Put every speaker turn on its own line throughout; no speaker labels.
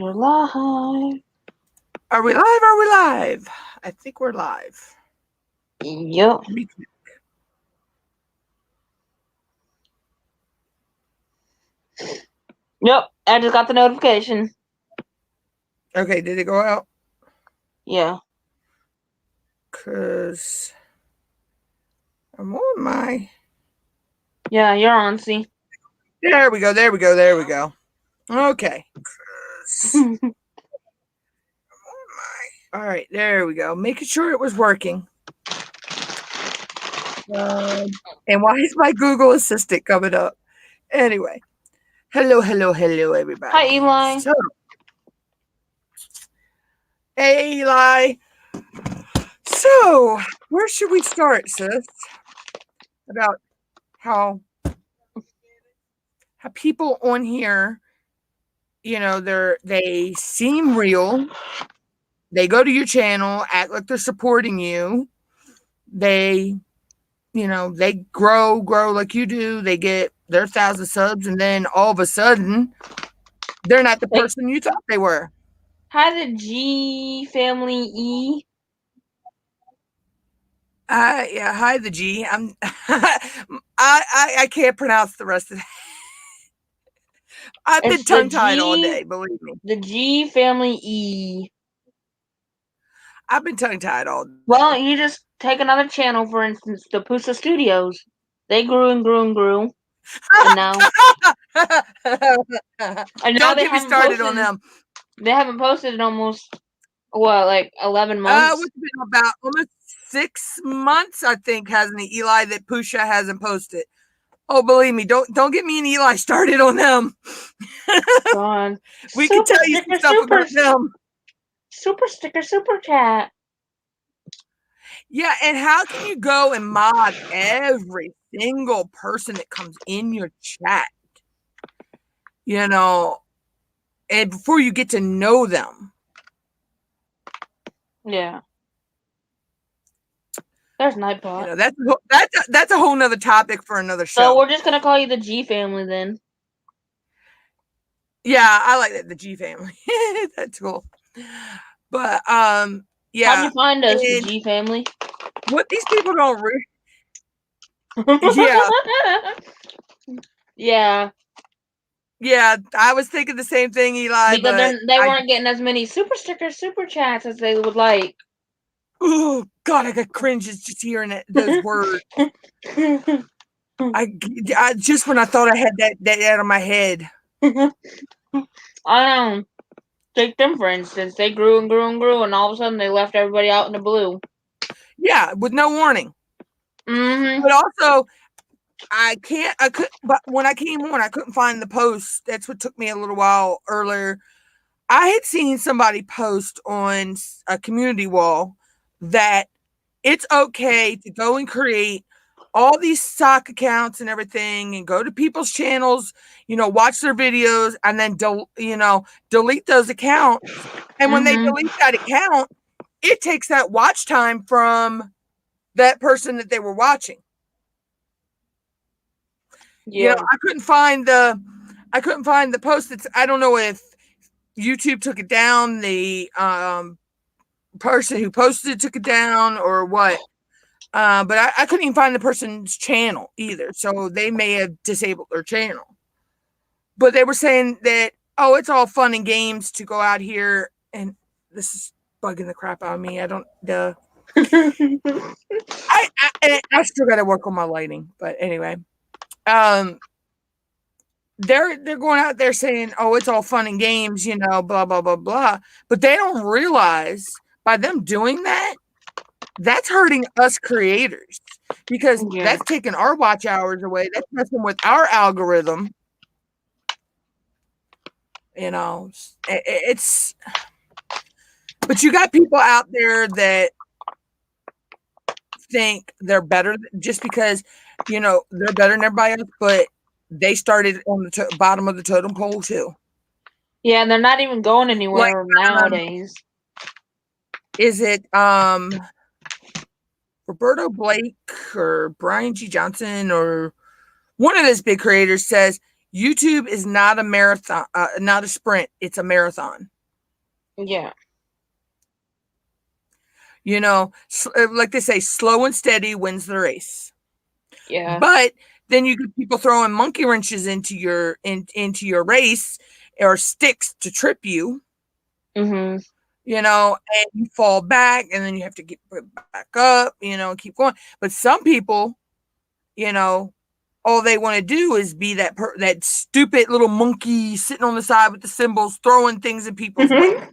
We're live.
Are we live? Are we live? I think we're live.
Yep. Yep. I just got the notification.
Okay, did it go out?
Yeah.
Because I'm on my...
Yeah, you're on, see?
There we go, there we go, there we go. Okay. All right, there we go. Making sure it was working. And why is my Google Assistant coming up? Anyway. Hello, hello, hello, everybody.
Hi, Eli.
So, hey, Eli. So, where should we start, sis? About how people on here, you know, they seem real. They go to your channel, act like they're supporting you. They, you know, they grow like you do. They get their 1,000 subs, and then all of a sudden, they're not the person you thought they were.
Hi, the G family E.
Yeah, hi the G. I'm I can't pronounce the rest of that. I've been tongue-tied all day, believe me.
The G family E.
I've been tongue-tied all day.
Well, you just take another channel, for instance, the Pusa Studios. They grew and grew and grew. And now
don't get me started on them.
They haven't posted in almost like 11 months?
It's been about almost 6 months, I think, hasn't it, Eli, that Pusha hasn't posted. Oh, believe me, don't get me and Eli started on them.
God.
We can tell you some stuff about them.
Super sticker, super chat.
Yeah, and how can you go and mod every single person that comes in your chat? You know, and before you get to know them.
Yeah. There's Nightbot.
You know, that's a whole nother topic for another show.
So we're just gonna call you the G family then.
Yeah, I like that, the G family. That's cool. But yeah.
How'd you find us, the G family?
What these people don't Yeah.
Yeah.
Yeah, I was thinking the same thing, Eli.
Because they weren't getting as many super stickers, super chats as they would like.
Oh God, I got cringes just hearing those words. I just when I thought I had that out of my head.
Take them for instance. They grew and grew and grew, and all of a sudden they left everybody out in the blue.
Yeah, with no warning.
Mm-hmm.
But also, but when I came on, I couldn't find the post. That's what took me a little while earlier. I had seen somebody post on a community wall that it's okay to go and create all these stock accounts and everything and go to people's channels, you know, watch their videos and then, delete those accounts. And when they delete that account, it takes that watch time from that person that they were watching. Yeah. You know, I couldn't find the post. I don't know if YouTube took it down, the person who posted it took it down or what. But I couldn't even find the person's channel either. So they may have disabled their channel. But they were saying that, oh, it's all fun and games to go out here. And this is bugging the crap out of me. I still got to work on my lighting. But anyway, they're going out there saying, oh, it's all fun and games, you know, blah, blah, blah, blah. But they don't realize by them doing that, that's hurting us creators because that's taking our watch hours away. That's messing with our algorithm. You know, but you got people out there that think they're better just because, you know, they're better than everybody else, but they started on the bottom of the totem pole too.
Yeah, and they're not even going anywhere nowadays.
Is it Roberto Blake or Brian G. Johnson or one of those big creators says, YouTube is not a marathon, not a sprint. It's a marathon.
Yeah.
You know, like they say, slow and steady wins the race.
Yeah.
But then you get people throwing monkey wrenches into your race, or sticks to trip you.
Mm-hmm.
You know, and you fall back, and then you have to get back up. You know, and keep going. But some people, you know, all they want to do is be that stupid little monkey sitting on the side with the cymbals, throwing things in people's way.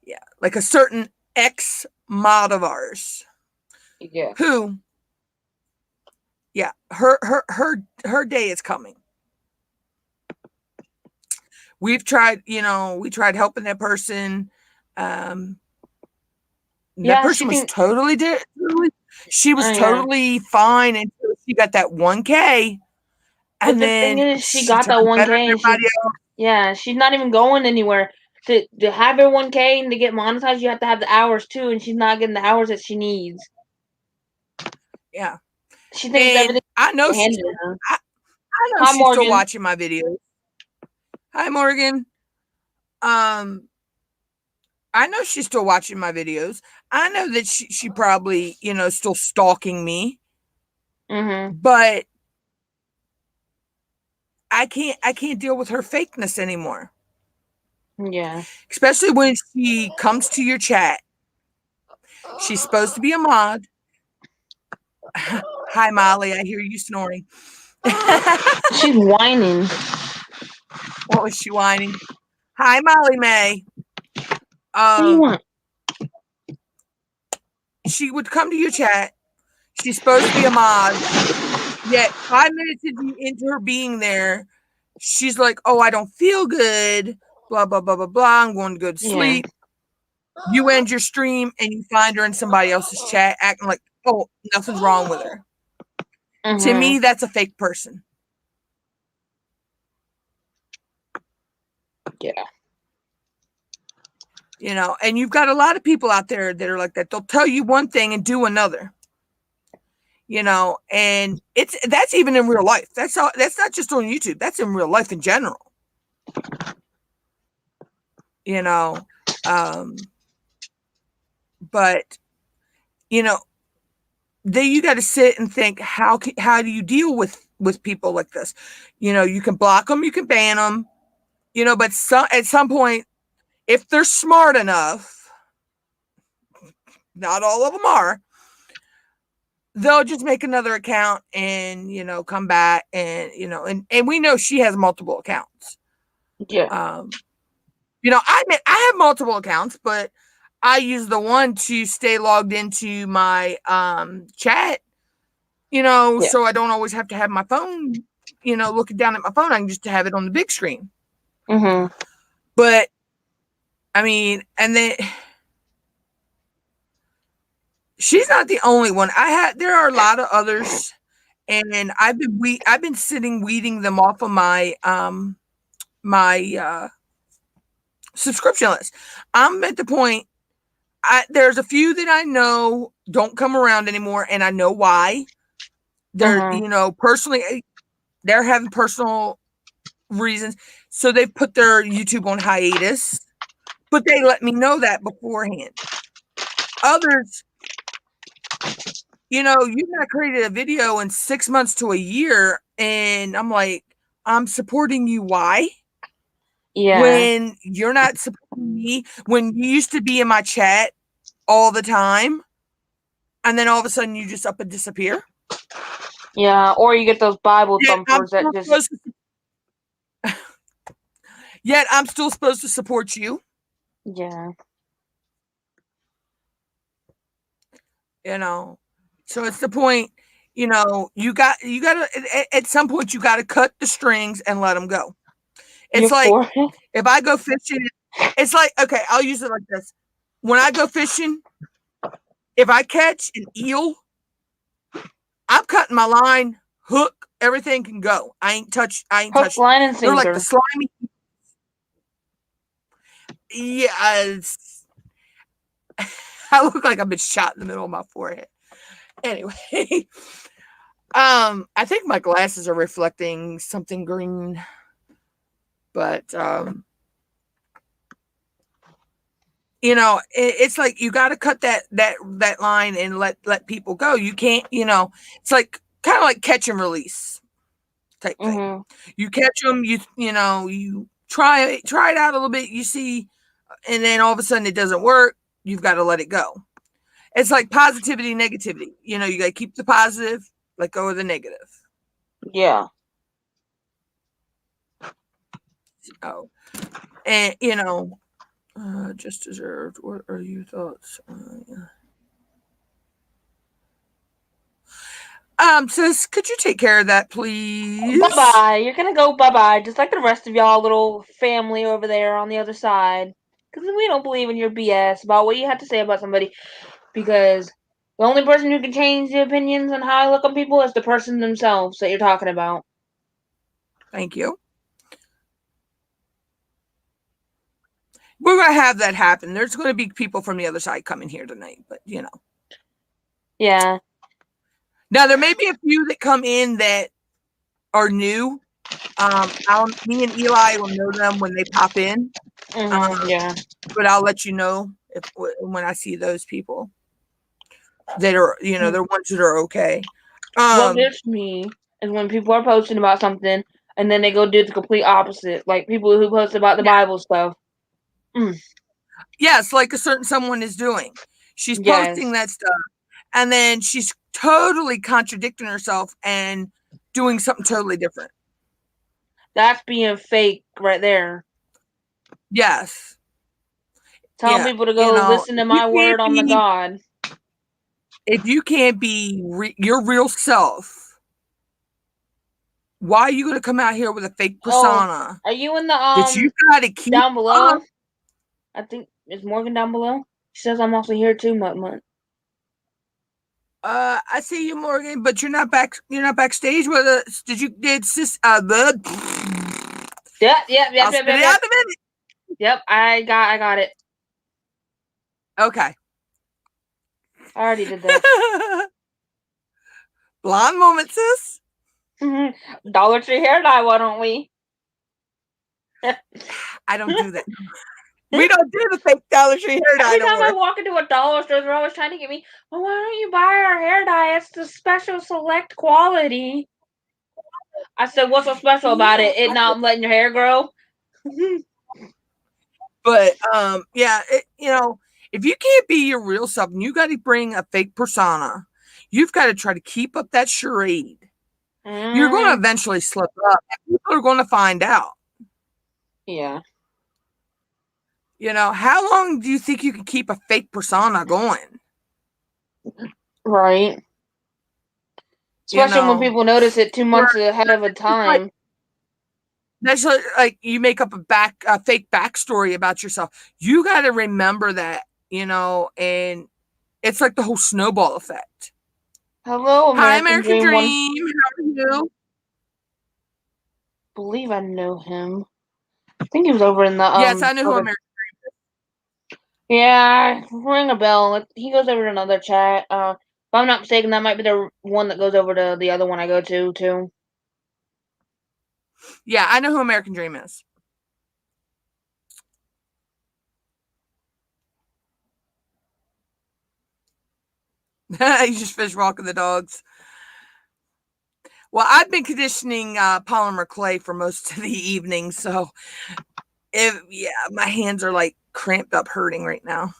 Yeah, like a certain ex mod of ours.
Yeah.
Who, yeah, her day is coming. We've tried, we tried helping that person. That person was totally different. She was totally fine until she got that 1K.
And the thing is, she got that 1K. Yeah, she's not even going anywhere. To have her 1K and to get monetized, you have to have the hours too, and she's not getting the hours that she needs.
Yeah.
She thinks everything.
I know she's still watching my videos. Hi, Morgan. I know she's still watching my videos. I know that she probably, still stalking me.
Mm-hmm.
But I can't deal with her fakeness anymore.
Yeah.
Especially when she comes to your chat. She's supposed to be a mod. Hi, Molly. I hear you snoring.
She's whining.
What was she whining? Hi, Molly May.
What do you want?
She would come to your chat. She's supposed to be a mod. Yet 5 minutes into her being there, she's like, "Oh, I don't feel good. Blah blah blah blah blah. I'm going to go to sleep." You end your stream and you find her in somebody else's chat acting like, "Oh, nothing's wrong with her."
Mm-hmm.
To me, that's a fake person.
Yeah.
And you've got a lot of people out there that are like that. They'll tell you one thing and do another. And that's even in real life. That's not just on YouTube. That's in real life in general. But then you got to sit and think, how do you deal with people like this? You can block them, you can ban them, but at some point, if they're smart enough, not all of them are, they'll just make another account and come back and and we know she has multiple accounts.
Yeah.
I admit I have multiple accounts, but I use the one to stay logged into my chat, so I don't always have to have my phone, looking down at my phone. I can just have it on the big screen.
Mm-hmm.
But I mean, and then she's not the only one. There are a lot of others, and I've been sitting weeding them off of my subscription list. I'm at the point. There's a few that I know don't come around anymore, and I know why. They're personally, they're having personal reasons, so they put their YouTube on hiatus, but they let me know that beforehand. Others, you've not created a video in 6 months to a year, and I'm like, I'm supporting you. Why?
Yeah.
When you're not supporting me, when you used to be in my chat all the time, and then all of a sudden you just up and disappear.
Yeah, or you get those Bible thumpers that just.
Yet I'm still supposed to support you.
Yeah.
So it's the point. You got to at some point you got to cut the strings and let them go. It's like if I go fishing, it's like, okay, I'll use it like this. When I go fishing, if I catch an eel, I'm cutting my line, hook, everything can go. I ain't touching.
Line and sinker.
They're like the slimy. Yes. I look like I've been shot in the middle of my forehead. Anyway, I think my glasses are reflecting something green, but you know, it's like you got to cut that line and let people go. You can't, you know, it's like kind of like catch and release type thing. You catch them, you know, you try it out a little bit, you see, and then all of a sudden it doesn't work. You've got to let it go. It's like positivity, negativity. You know, you got to keep the positive, let go of the negative.
Yeah.
So, and you know, just deserved. What are your thoughts? Sis, could you take care of that, please?
Bye-bye. You're gonna go bye-bye, just like the rest of y'all little family over there on the other side. Because we don't believe in your BS about what you have to say about somebody. Because the only person who can change the opinions on how I look on people is the person themselves that you're talking about.
Thank you. We're going to have that happen. There's going to be people from the other side coming here tonight, but you know.
Yeah.
Now, there may be a few that come in that are new. Me and Eli will know them when they pop in.
Yeah.
But I'll let you know when I see those people that are, you know, they're ones that are okay.
What gets me is when people are posting about something and then they go do the complete opposite. Like people who post about the Bible stuff.
Yes, like a certain someone is doing. She's posting that stuff, and then she's totally contradicting herself and doing something totally different.
That's being fake right there.
Yes.
Telling people to go listen to my word on the God.
If you can't be your real self, why are you going to come out here with a fake persona?
Are you in the
that you got to keep
down below? Up? I think is Morgan down below. She says I'm also here too, Mutt.
I see you, Morgan, but you're not back. You're not backstage with us. Did sis?
Yep.
I'll spit it out in a minute.
Yep, I got it.
Okay.
I already did that.
Blonde moment, sis.
Dollar Tree hair dye, why don't we?
I don't do that. We don't do the fake Dollar Tree hair dye.
Every time I walk into a dollar store, they're always trying to get me, well, why don't you buy our hair dye? It's the special select quality. I said, what's so special about it? It not letting your hair grow?
But yeah, you know, if you can't be your real self and you got to bring a fake persona, you've got to try to keep up that charade. You're going to eventually slip up. People are going to find out.
Yeah.
You know, how long do you think you can keep a fake persona going?
Right. Especially when people notice it 2 months ahead of a time.
That's like you make up a fake backstory about yourself. You got to remember that, you know, and it's like the whole snowball effect.
Hello, American,
Hi, American Dream. How are you?
Believe I know him. I think he was over in the
Yes, I know who American Dream
is. Yeah, ring a bell. He goes over to another chat. If I'm not mistaken, that might be the one that goes over to the other one I go to too.
Yeah, I know who American Dream is. He's just fish walking the dogs. Well, I've been conditioning polymer clay for most of the evening, so my hands are like cramped up, hurting right now.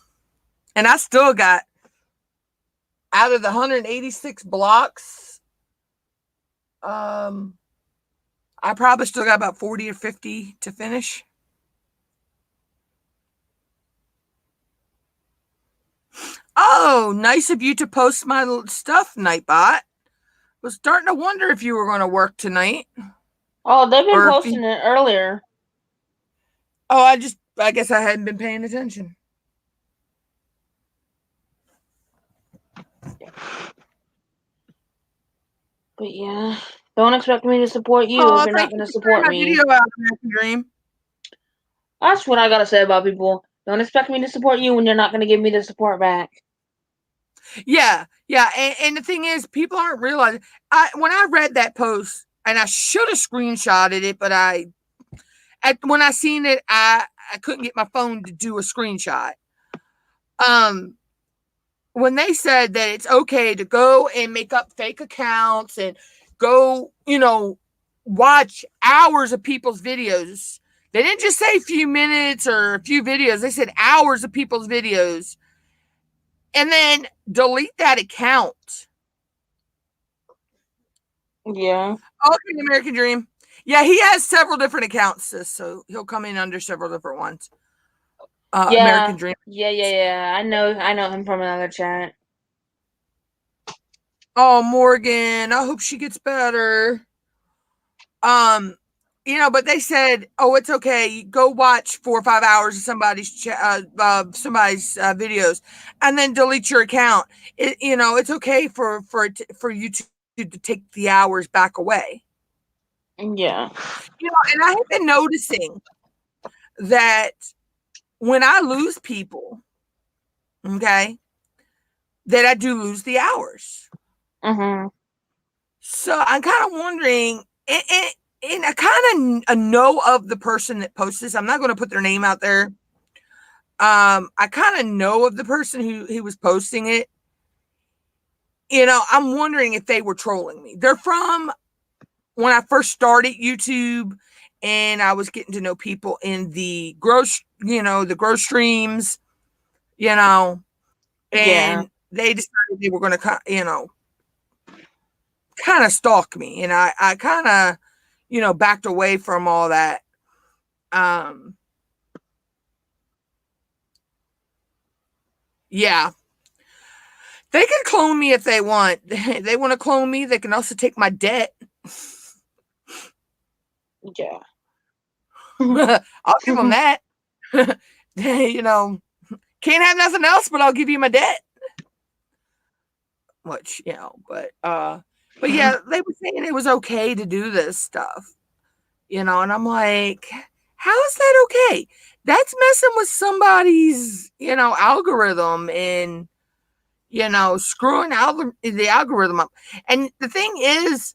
And I still got, out of the 186 blocks, I probably still got about 40 or 50 to finish. Oh, nice of you to post my stuff, Nightbot. Was starting to wonder if you were going to work tonight.
Oh, they've been posting it earlier.
Oh, I guess I hadn't been paying attention.
But yeah, don't expect me to support you if you're not going to support me.
Video out, American Dream.
That's what I got to say about people. Don't expect me to support you when you're not going to give me the support back.
Yeah, yeah, and the thing is, people aren't realizing. When I read that post, and I should have screenshotted it, but when I seen it, I couldn't get my phone to do a screenshot. Um, when they said that it's okay to go and make up fake accounts and go, watch hours of people's videos. They didn't just say a few minutes or a few videos. They said hours of people's videos and then delete that account.
Yeah.
Okay, American Dream. Yeah, he has several different accounts, sis, so he'll come in under several different ones. American
Yeah.
Dream.
Yeah. I know him from another chat.
Oh, Morgan, I hope she gets better. But they said, "Oh, it's okay. Go watch 4 or 5 hours of somebody's videos, and then delete your account. It's okay for you to take the hours back away."
Yeah.
And I have been noticing that when I lose people, okay, that I do lose the hours.
Mm-hmm.
So I'm kind of wondering, and I kind of know of the person that posts this. I'm not going to put their name out there. I kind of know of the person who was posting it. I'm wondering if they were trolling me. They're from when I first started YouTube, and I was getting to know people in the the grow streams, and
Yeah.
they decided they were going to, kind of stalk me, and I kind of, backed away from all that. Yeah, they can clone me if they want. They want to clone me. They can also take my debt.
Yeah.
I'll give them that. Can't have nothing else, but I'll give you my debt. Which, but yeah, they were saying it was okay to do this stuff, and I'm like, how is that okay? That's messing with somebody's, algorithm and, screwing the algorithm up. And the thing is,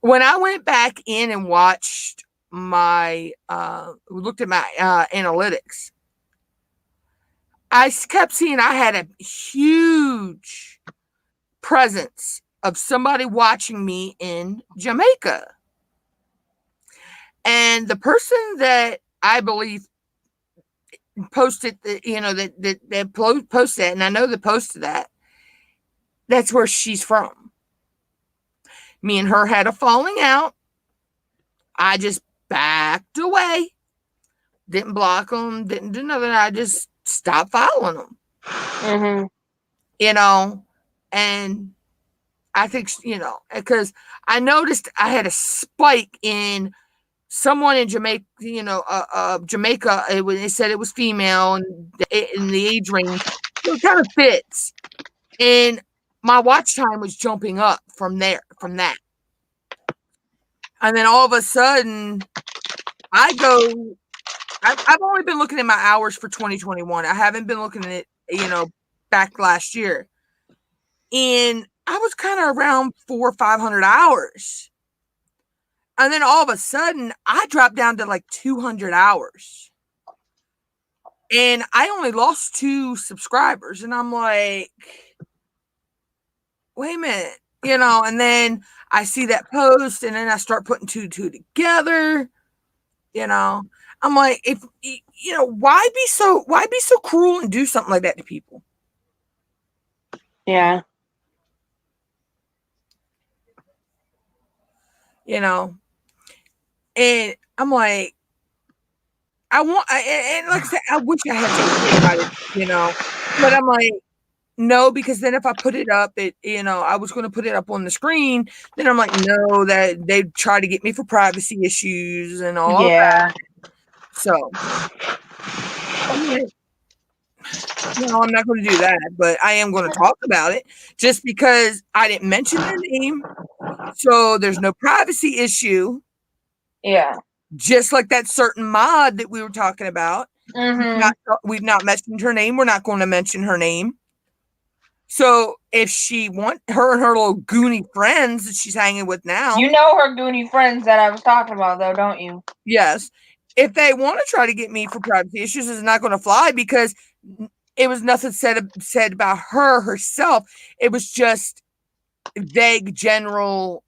when I went back in and watched looked at my analytics, I kept seeing I had a huge presence of somebody watching me in Jamaica. And the person that I believe posted, that posted that, and I know the posted that, that's where she's from. Me and her had a falling out. I just backed away. Didn't block them, didn't do nothing. I just stopped following them.
Mm-hmm.
And I think, because I noticed I had a spike in someone in Jamaica, Jamaica. It said it was female, and in the age range, it kind of fits. And my watch time was jumping up from that. And then all of a sudden, I've only been looking at my hours for 2021. I haven't been looking at it, back last year. And I was kind of around 400 or 500 hours. And then all of a sudden, I dropped down to like 200 hours. And I only lost 2 subscribers. And I'm like, wait a minute, and then I see that post, and then I start putting 2 and 2 together. I'm like, if why be so cruel and do something like that to people?
Yeah.
And I'm like, and like I said, I wish I had something about it, but I'm like, no, because then if I put it up, I was going to put it up on the screen. Then I'm like, no, that they try to get me for privacy issues and all of that. So, no, I'm not going to do that, but I am going to talk about it just because I didn't mention their name. So there's no privacy issue.
Yeah.
Just like that certain mod that we were talking about.
Mm-hmm.
We've not mentioned her name. We're not going to mention her name. So if she her and her little goony friends that she's hanging with now,
you know her goony friends that I was talking about, though, don't you?
yes, if they want to try to get me for privacy issues, it's not going to fly because it was nothing said about her herself. It was just vague, general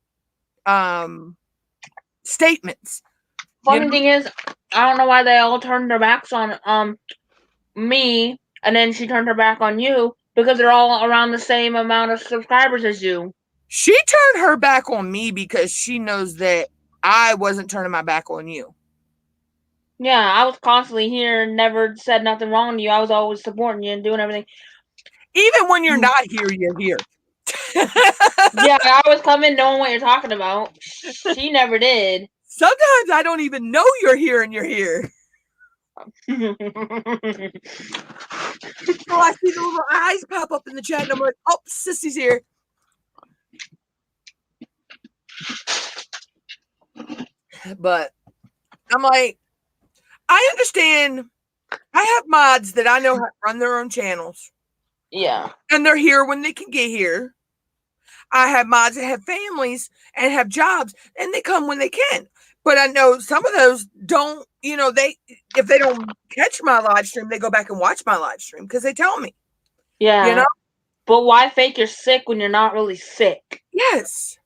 statements.
Funny thing is, I don't know why they all turned their backs on me, and then she turned her back on you because they're all around the same amount of subscribers as you.
She turned her back on me because she knows that I wasn't turning my back on you.
Yeah, I was constantly here and never said nothing wrong to you. I was always supporting you and doing everything.
Even when you're not here, you're here.
Yeah, I always come in knowing what you're talking about. She never did.
Sometimes I don't even know you're here and you're here. So I see the little eyes pop up in the chat and I'm like, oh, Sissy's here. But I'm like, I understand. I have mods that I know how to run their own channels.
Yeah.
And they're here when they can get here. I have mods that have families and have jobs and they come when they can. But I know some of those don't, if they don't catch my live stream, they go back and watch my live stream because they tell me.
Yeah. But why fake you're sick when you're not really sick?
Yes.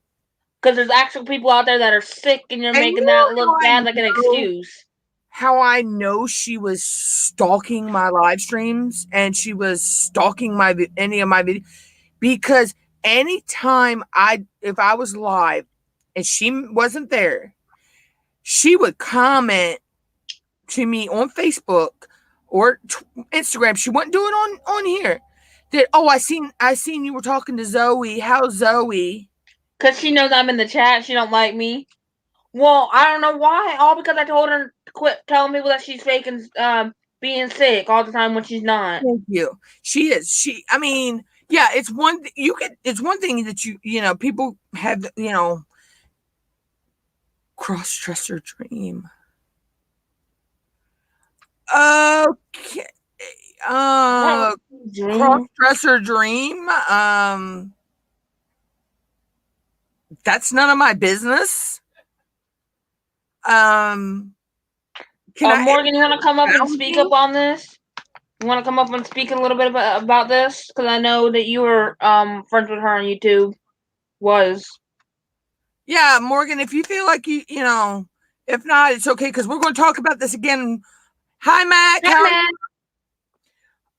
Because there's actual people out there that are sick and you're making that look bad like an excuse.
How I know she was stalking my live streams and she was stalking any of my videos because anytime if I was live and she wasn't there, she would comment to me on Facebook or Instagram. She wouldn't do it on here. That I seen you were talking to Zoe. How's Zoe?
Because she knows I'm in the chat. She don't like me. Well, I don't know why. All because I told her to quit telling people that she's faking being sick all the time when she's not.
Thank you. She is. I mean, yeah, it's one thing that people have, cross-dresser dream. Okay. Cross-dresser dream. That's none of my business.
Morgan, you want to come up and speak up on this? You want to come up and speak a little bit about this? Because I know that you were friends with her on YouTube.
Yeah, Morgan, if you feel like if not, it's okay because we're going to talk about this again. Hi, Matt.
Hi,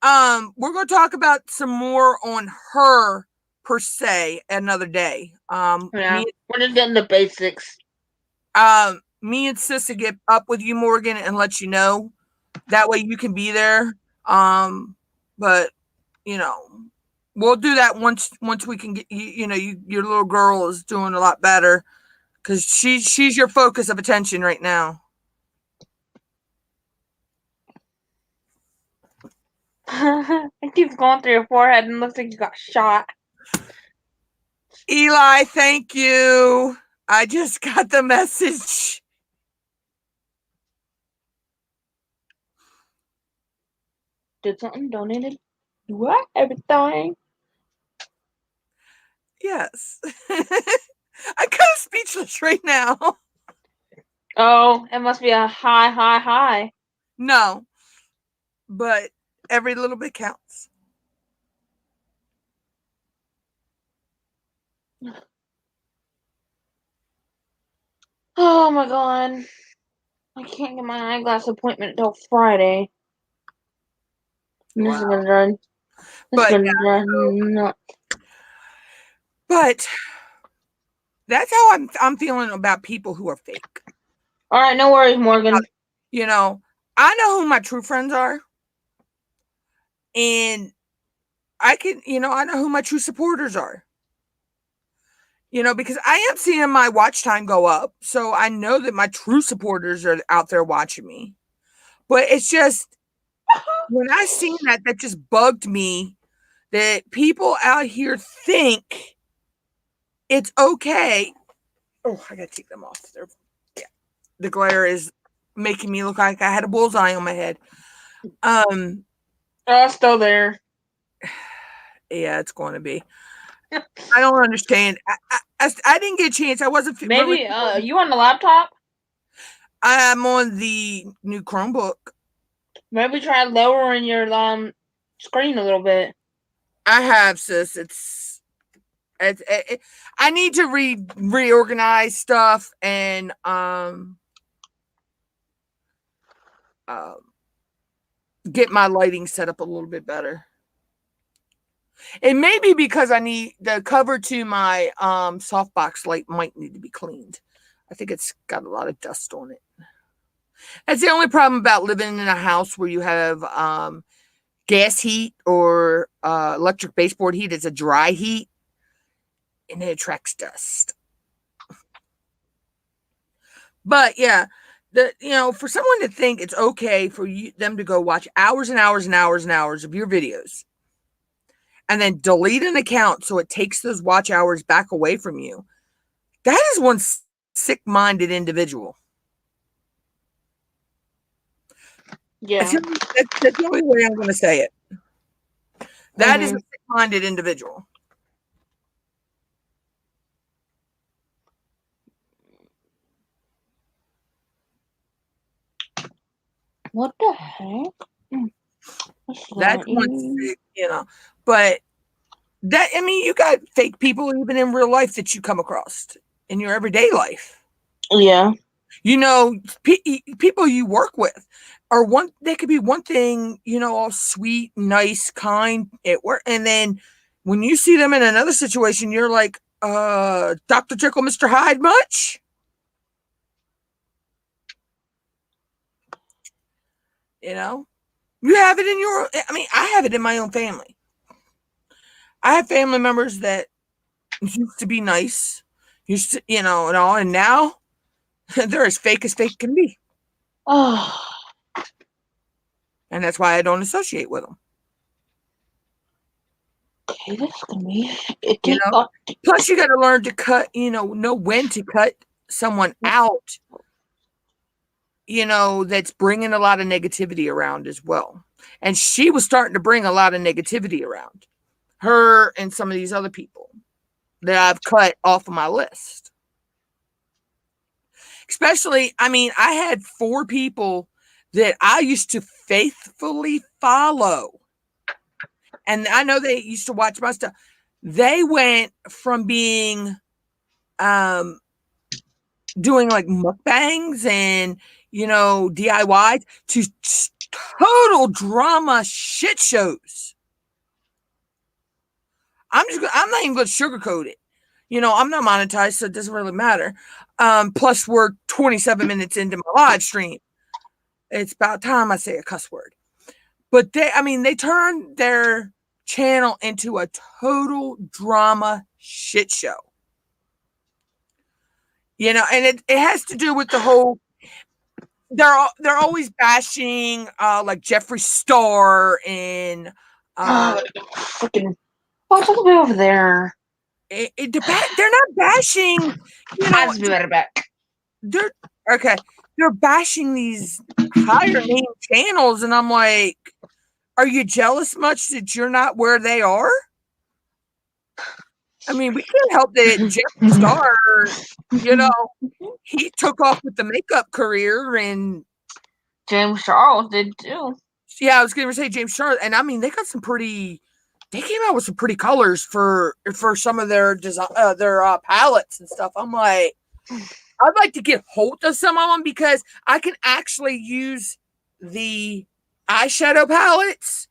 Matt.
We're going to talk about some more on her per se another day.
Yeah, we're just getting the basics.
Me and Sissa get up with you, Morgan, and let you know. That way you can be there. But we'll do that once we can get your little girl is doing a lot better because she's your focus of attention right now.
It keeps going through your forehead and looks like you got shot.
Eli, thank you. I just got the message.
Did something donated? What? Everything?
Yes. I'm kind of speechless right now.
Oh, it must be a high.
No. But every little bit counts.
Oh my god. I can't get my eyeglass appointment until Friday. Wow. This is gonna run. Nuts.
But that's how I'm feeling about people who are fake.
All right, no worries, Morgan.
I know who my true friends are. And I know who my true supporters are. Because I am seeing my watch time go up. So I know that my true supporters are out there watching me. But it's just, when I seen that just bugged me that people out here think it's okay. Oh, I got to take them off. Yeah. The glare is making me look like I had a bullseye on my head.
Still there.
Yeah, it's going to be. I don't understand. I didn't get a chance. I wasn't
Maybe
really.
you on the laptop?
I'm on the new Chromebook.
Maybe try lowering your screen a little bit.
I have, sis. I need to reorganize stuff and get my lighting set up a little bit better. It may be because I need the cover to my softbox light might need to be cleaned. I think it's got a lot of dust on it. That's the only problem about living in a house where you have gas heat or electric baseboard heat. It's a dry heat and it attracts dust. But yeah, for someone to think it's okay for them to go watch hours and hours and hours and hours of your videos and then delete an account so it takes those watch hours back away from you, that is one sick-minded individual.
Yeah.
That's the only way I'm going to say it. That is a sick-minded individual.
What the heck?
That's one sick, but you got fake people even in real life that you come across in your everyday life.
Yeah.
People you work with are they could be one thing, all sweet, nice, kind at work. And then when you see them in another situation, you're like, Dr. Jekyll, Mr. Hyde much? You have it I have it in my own family. I have family members that used to be nice, used to, and all, and now they're as fake can be.
Oh.
And that's why I don't associate with them.
Okay, that's gonna be
Plus, you got to learn to cut, know when to cut someone out, that's bringing a lot of negativity around as well. And she was starting to bring a lot of negativity around her and some of these other people that I've cut off of my list. Especially, I had 4 people that I used to faithfully follow. And I know they used to watch my stuff. They went from being doing like mukbangs and DIYs to total drama shit shows. I'm not even going to sugarcoat it. I'm not monetized, so it doesn't really matter. Plus, we're 27 minutes into my live stream. It's about time I say a cuss word. But they turned their channel into a total drama shit show. And it has to do with the whole. They're always bashing like Jeffree Star and
freaking. What's all the way over there?
They're not bashing.
I'll be right back.
They're bashing these higher name channels, and I'm like, are you jealous much that you're not where they are? We can't help that Jeffree Star, he took off with the makeup career, and
James Charles did too.
Yeah, I was going to say James Charles, and they got they came out with some pretty colors for some of their design, their palettes and stuff. I'm like, I'd like to get hold of some of them because I can actually use the eyeshadow palettes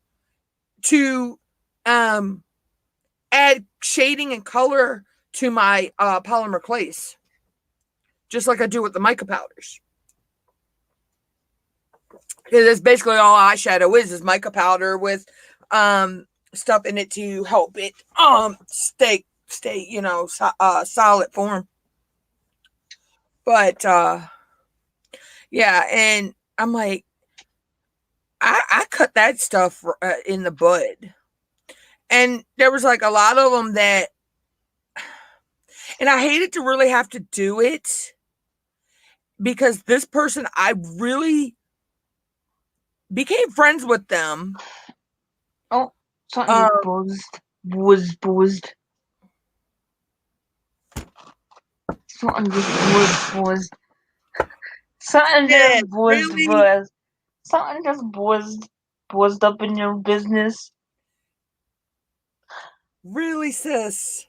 to add shading and color to my polymer clays, just like I do with the mica powders. That's basically all eyeshadow is mica powder with stuff in it to help it stay solid form. But yeah, and I'm like, I cut that stuff in the bud. And there was like a lot of them that, and I hated to really have to do it because this person, I really became friends with them.
Oh, something buzzed. buzzed. Something just buzzed. Something
Yeah,
just buzzed,
really,
buzz. Something just buzzed up in your business.
really, sis.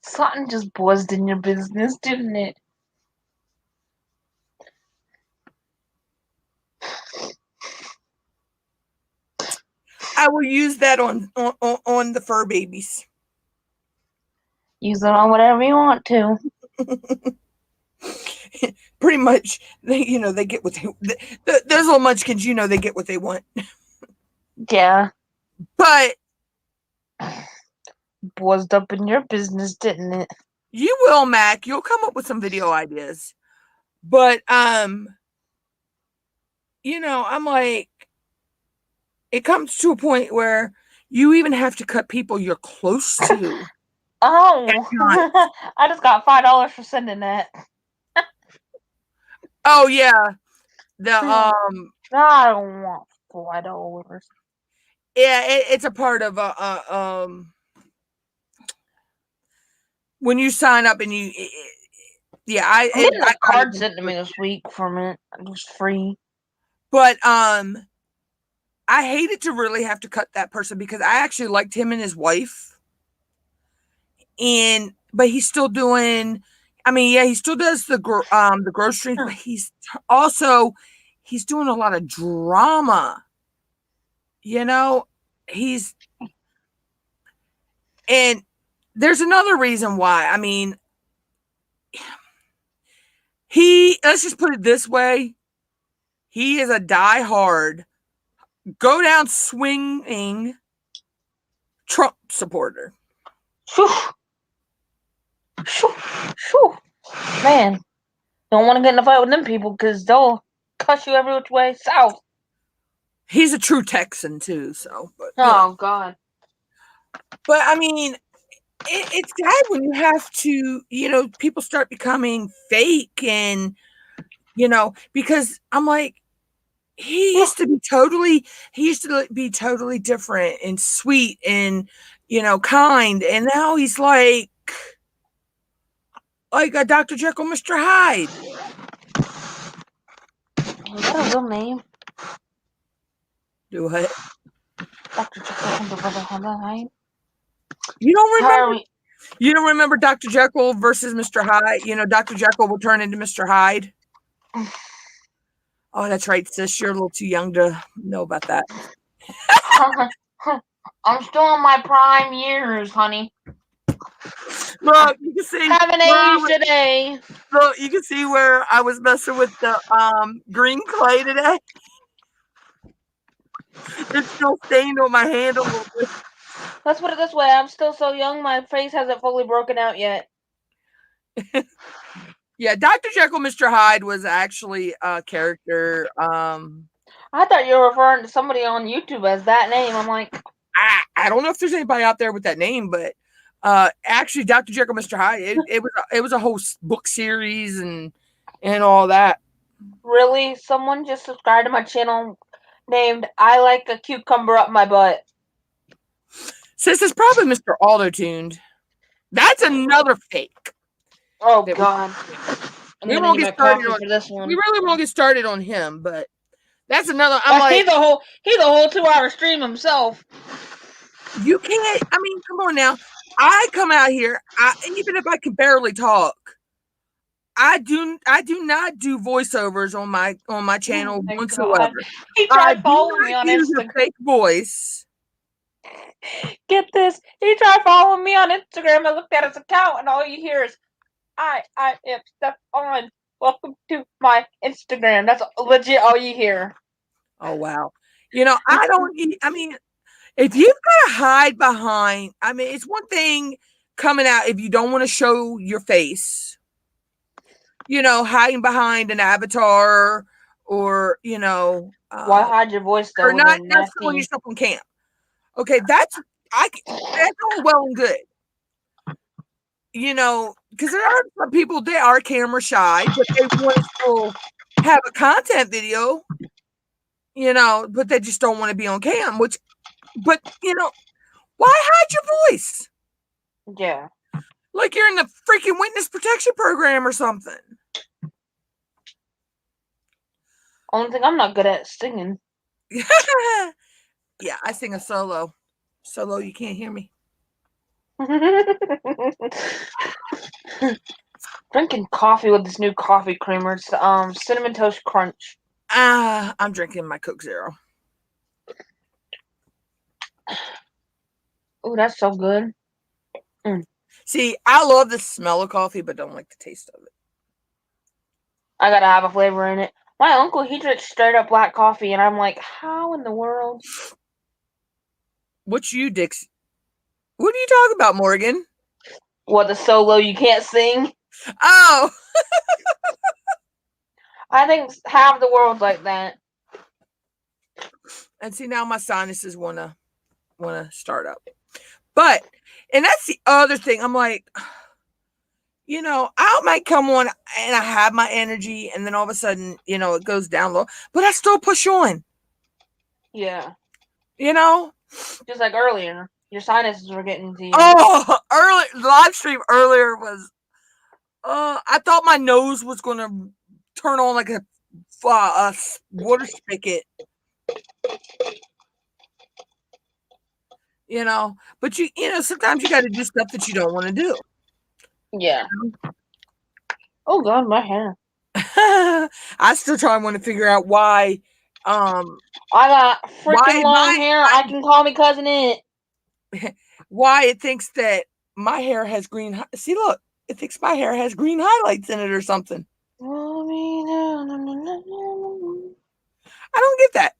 Something just buzzed in your business, didn't it?
I will use that on the fur babies.
Use it on whatever you want to.
Pretty much, they get what those little munchkins, they get what they want.
Yeah.
But
Buzzed up in your business, didn't it?
you will, Mac. You'll come up with some video ideas. But I'm like, it comes to a point where you even have to cut people you're close to.
Oh, I just got $5 for sending that.
Oh yeah, the
I don't want $5.
yeah, it's a part of when you sign up and yeah,
I'm getting
I
a card sent to me this week from it. It was free.
But I hated to really have to cut that person because I actually liked him and his wife. But he's still doing, I mean, yeah, he still does the groceries, but he's doing a lot of drama. And there's another reason why. I mean, let's just put it this way. He is a diehard, go down swinging Trump supporter.
Shoo. Shoo. Shoo. Man, don't want to get in a fight with them people because they'll cuss you every which way south.
He's a true Texan too, so.
Oh God.
But I mean, it's sad when you have to, people start becoming fake, and because I'm like, he used to be totally different and sweet and kind, and now he's like a Dr. Jekyll, Mr. Hyde.
Is that a real name?
Do what?
Dr. Jekyll, Mr. Hyde.
You don't remember? You don't remember Dr. Jekyll versus Mr. Hyde? Dr. Jekyll will turn into Mr. Hyde. Oh, that's right, sis. You're a little too young to know about that.
I'm still in my prime years, honey.
Look, you can see.
Haven't aged today.
Look, you can see where I was messing with the green clay today. It's still stained on my hand a little bit.
Let's put it this way. I'm still so young, my face hasn't fully broken out yet.
Yeah, Dr. Jekyll, Mr. Hyde was actually a character.
I thought you were referring to somebody on YouTube as that name. I'm like,
I don't know if there's anybody out there with that name, but actually, Dr. Jekyll, Mr. Hyde, it was a whole book series and all that.
Really? Someone just subscribed to my channel named I Like a Cucumber Up My Butt.
Sis, it's probably Mr. Auto-Tuned. That's another fake.
Oh God!
We won't get started on this one. We really won't get started on him, but that's another.
He's a whole 2-hour stream himself.
You can't. I mean, come on now. I come out here, even if I can barely talk, I do not do voiceovers on my channel whatsoever.
God. He tried following me on
Instagram. A fake voice.
Get this. He tried following me on Instagram. I looked at his account, and all you hear is, I am Stefan. Welcome to my Instagram. That's legit all you hear.
Oh, wow. I mean, if you've got to hide behind, I mean, it's one thing coming out if you don't want to show your face, hiding behind an avatar or,
why hide your voice though?
Or not showing yourself on cam. Okay, that's all well and good. Because there are some people, they are camera shy, but they want to still have a content video, but they just don't want to be on cam, but Why hide your voice?
Yeah.
Like you're in the freaking witness protection program or something.
Only thing I'm not good at is singing.
Yeah, I sing a solo. Solo, you can't hear me.
Drinking coffee with this new coffee creamer. It's Cinnamon Toast Crunch.
I'm drinking my Coke Zero.
Oh, that's so good.
See, I love the smell of coffee, but don't like the taste of it.
I gotta have a flavor in it. My uncle, he drinks straight up black coffee, and I'm like, how in the world?
What you dicks? What are you talking about, Morgan?
What, the solo you can't sing?
Oh,
I think half the world's like that.
and see now my sinuses wanna start up. But and that's the other thing. I'm like, I might come on and I have my energy, and then all of a sudden, it goes down low, but I still push on.
Yeah.
Just
like earlier, your sinuses were getting to you.
Oh, live stream earlier was. I thought my nose was gonna turn on like a water spigot. But sometimes you got to do stuff that you don't want to do.
Yeah. Oh God, my hair.
I still want to figure out why.
I got freaking long hair. I can call me Cousin It.
Why it thinks that my hair has green. See, look, it thinks my hair has green highlights in it or something. I don't get that.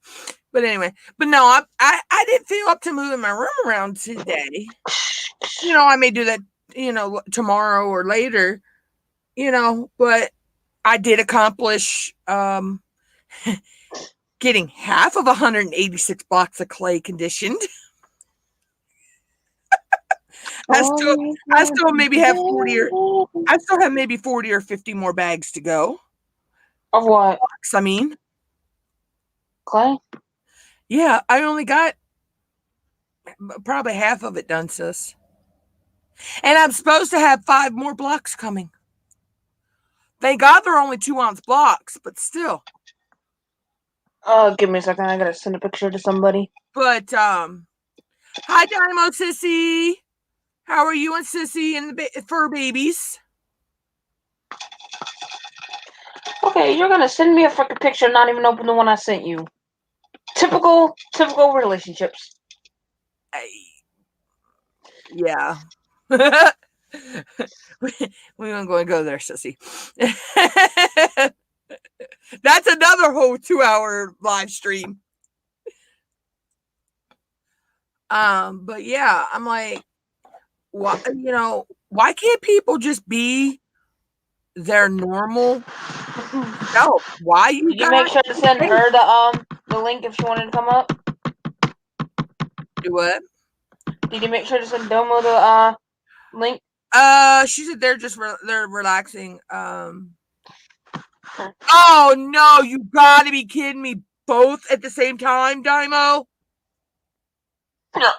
But anyway, no, I didn't feel up to moving my room around today. I may do that, tomorrow or later, but I did accomplish getting half of 186 blocks of clay conditioned. I still maybe have 40 or I still have maybe 40 or 50 more bags to go.
Of what?
Blocks, I mean.
Clay?
Yeah, I only got probably half of it done, sis. And I'm supposed to have 5 more blocks coming. Thank God they're only 2-ounce blocks, but still.
Give me a second. I gotta send a picture to somebody.
But hi Dynamo Sissy. How are you and Sissy and the fur babies?
Okay, you're gonna send me a freaking picture and not even open the one I sent you. Typical relationships.
Yeah. We aren't going to go there, Sissy. That's another whole 2-hour live stream. But yeah, I'm like, why can't people just be their normal self? Why you
Did you make sure to send her the link if she wanted to come up?
Do what?
Did you make sure to send Domo the link?
She said they're relaxing. Oh no, you gotta be kidding me! Both at the same time, Dymo?
No.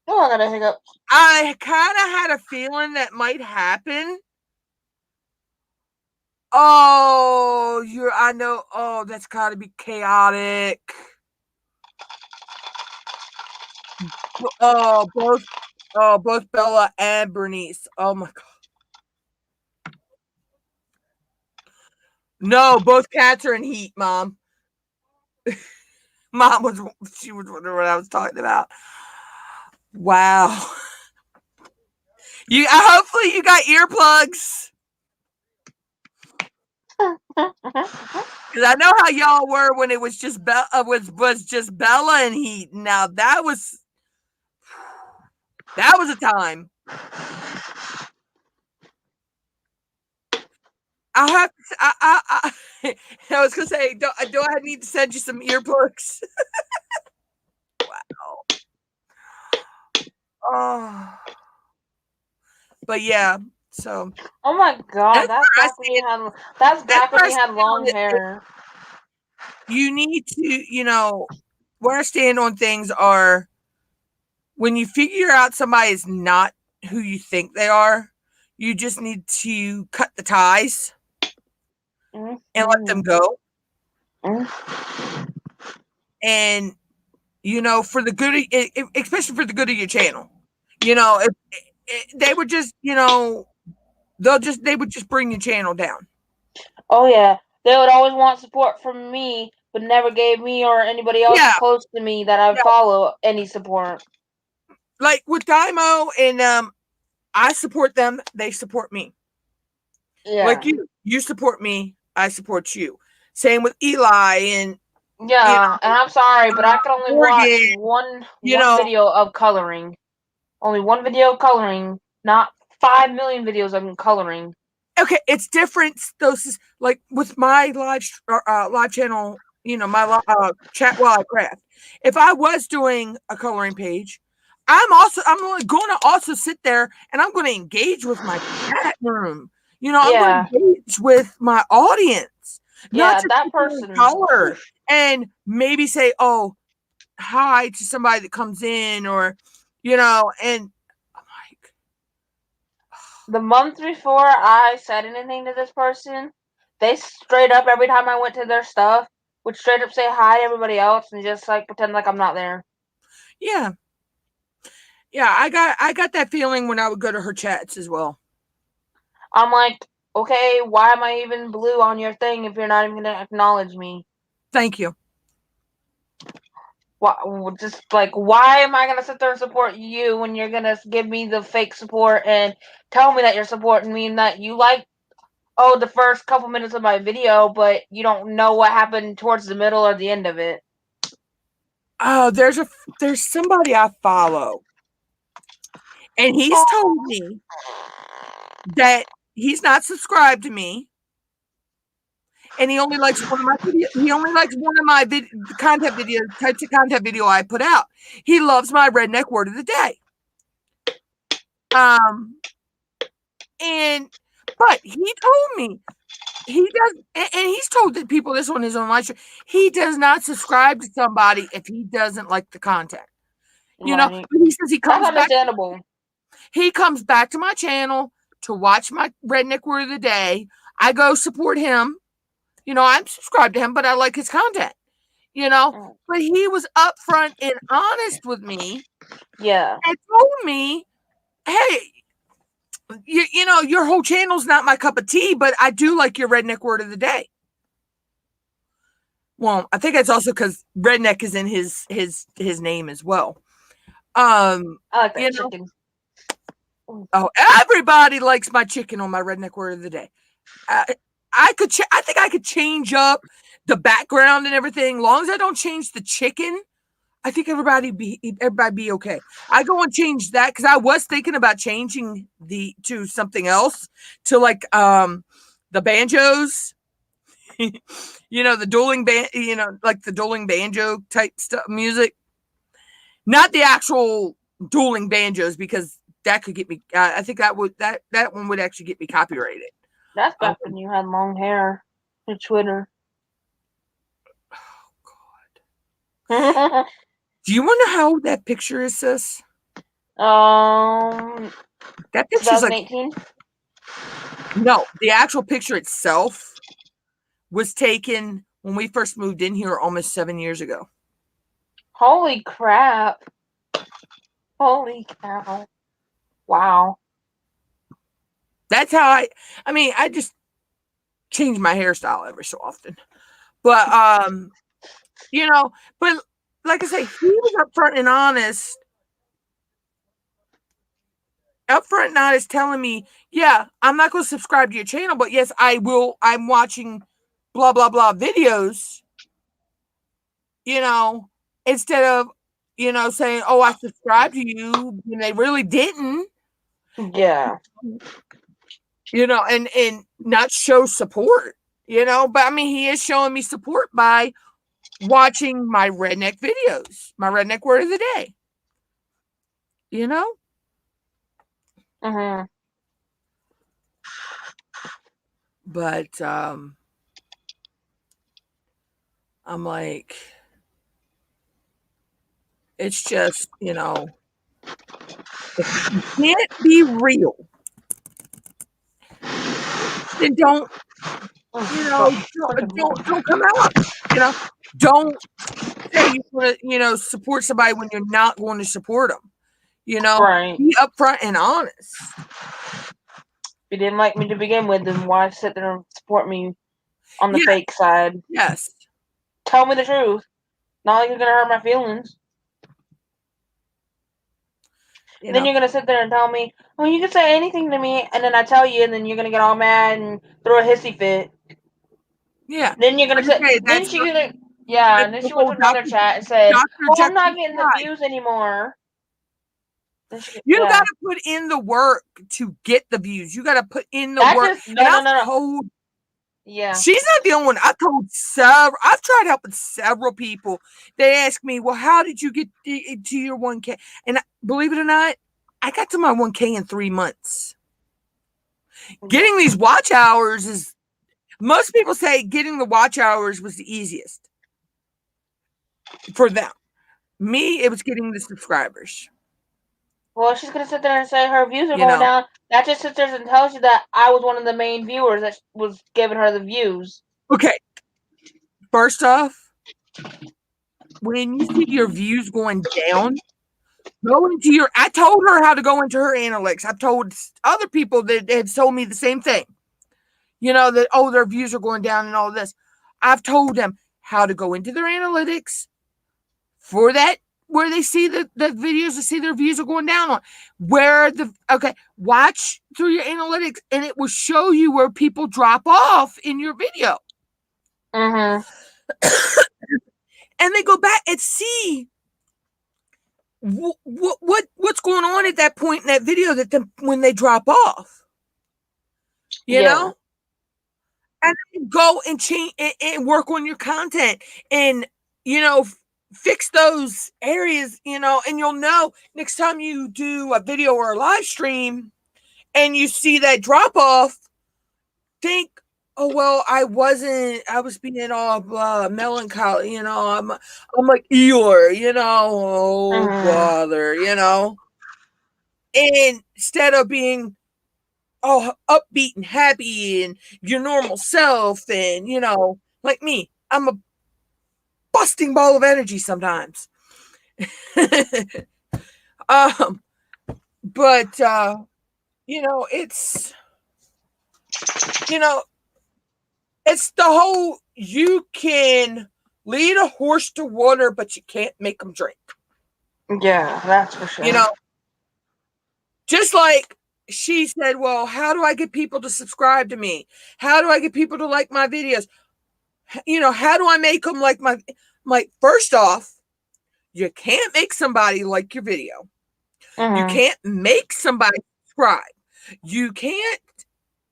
Oh, I got a hiccup.
I kind of had a feeling that might happen. Oh, I know. Oh, that's gotta be chaotic. Both Bella and Bernice. Oh my God. No, both cats are in heat, Mom. Mom was wondering what I was talking about. Wow. Hopefully you got earplugs. Because I know how y'all were when it was just was just Bella and heat. Now that was a time. I was gonna say, do I need to send you some earplugs? Wow. Oh. But yeah, so.
Oh my God, that's back when you had long hair.
You need to, where I stand on things are when you figure out somebody is not who you think they are, you just need to cut the ties and let them go. And, for the good, especially for the good of your channel, if they would just, they would just bring your channel down.
Oh yeah, they would always want support from me, but never gave me or anybody else close to me that I follow any support.
Like with Dymo and I support them, they support me.
Yeah.
Like you support me, I support you. Same with Eli and
and I'm sorry, but I can only watch one video of coloring. Only one video of coloring, not 5 million videos of coloring.
Okay, it's different. Those like with my live channel, my chat while I craft. If I was doing a coloring page, I'm going to also sit there and I'm going to engage with my chat room. I'm going to engage with my audience, not just
that person
color and maybe say, "Oh, hi" to somebody that comes in, or and
the month before I said anything to this person, they straight up, every time I went to their stuff, would straight up say hi to everybody else and just like pretend like I'm not there.
Yeah. Yeah, I got that feeling when I would go to her chats as well.
I'm like, okay, why am I even blue on your thing if you're not even gonna acknowledge me?
Thank you.
Just like, why am I gonna sit there and support you when you're gonna give me the fake support and tell me that you're supporting me and that you like, the first couple minutes of my video, but you don't know what happened towards the middle or the end of it?
Oh, there's somebody I follow, and he's told me that he's not subscribed to me, and he only likes one of my videos. He only likes one of my types of content video I put out. He loves my redneck word of the day. But he told me he does, and he's told the people this on his own live stream. He does not subscribe to somebody if he doesn't like the content. He says he comes back. He comes back to my channel to watch my redneck word of the day. I go support him. I'm subscribed to him, but I like his content. But he was upfront and honest with me.
Yeah.
And told me, hey, your whole channel's not my cup of tea, but I do like your redneck word of the day. Well, I think that's also because redneck is in his name as well.
I like that chicken.
Oh, everybody likes my chicken on my redneck word of the day. I think I could change up the background and everything. As long as I don't change the chicken, I think everybody be okay. I go and change that because I was thinking about changing to something else, to like the banjos. The dueling band, like the dueling banjo type stuff, music. Not the actual dueling banjos, because that could get me. I think that one would actually get me copyrighted.
That's back when you had long hair. Your Twitter.
Oh God. Do you want to know how that picture is, sis?
That picture's 2018?
No, the actual picture itself was taken when we first moved in here almost 7 years ago.
Holy crap. Holy cow. Wow.
That's how I just change my hairstyle every so often. But but like I say, he was upfront and honest. Upfront and honest, telling me, yeah, I'm not going to subscribe to your channel, but yes, I will. I'm watching blah blah blah videos. Instead of saying, "Oh, I subscribe to you," when they really didn't.
Yeah.
And not show support. But he is showing me support by watching my redneck videos, my redneck word of the day. But I'm like, it's just, If you can't be real, then don't, don't come out. Don't say you want to, support somebody when you're not going to support them.
Right.
Be upfront and honest.
If you didn't like me to begin with, then why sit there and support me on the fake side?
Yes.
Tell me the truth. Not like you're gonna hurt my feelings. Then you're gonna sit there and tell me, "Oh, you can say anything to me," and then I tell you, and then you're gonna get all mad and throw a hissy fit.
Yeah.
Then you're gonna sit. Then she gonna. Yeah, and then she went to another chat and said, "Well, I'm not getting the views anymore."
You got to put in the work to get the views. You got to put in the work.
No. Yeah.
She's not the only one. I've tried helping several people. They ask me, well, how did you get to your 1K? And believe it or not, I got to my 1K in 3 months. Getting these watch hours is, most people say getting the watch hours was the easiest for them. Me, it was getting the subscribers.
Well, she's gonna sit there and say her views are going down. That just sits there and tells you that I was one of the main viewers that was giving her the views.
Okay. First off, when you see your views going down, go into I told her how to go into her analytics. I've told other people that have told me the same thing. That, their views are going down and all this. I've told them how to go into their analytics for that, where they see the videos to see their views are going down on. Watch through your analytics and it will show you where people drop off in your video.
Mm-hmm.
And they go back and see what's going on at that point in that video when they drop off. You know? And then go and change and work on your content and, fix those areas, and you'll know next time you do a video or a live stream and you see that drop off, think, oh, well, I was being all melancholy, I'm like Eeyore, bother, and instead of being all upbeat and happy and your normal self and, like me, I'm a busting ball of energy sometimes. But it's it's the whole, you can lead a horse to water, but you can't make them drink.
Yeah, that's for sure.
Just like she said, well, how do I get people to subscribe to me? How do I get people to like my videos? How do I make them like first off, you can't make somebody like your video.
Mm-hmm.
You can't make somebody subscribe. You can't,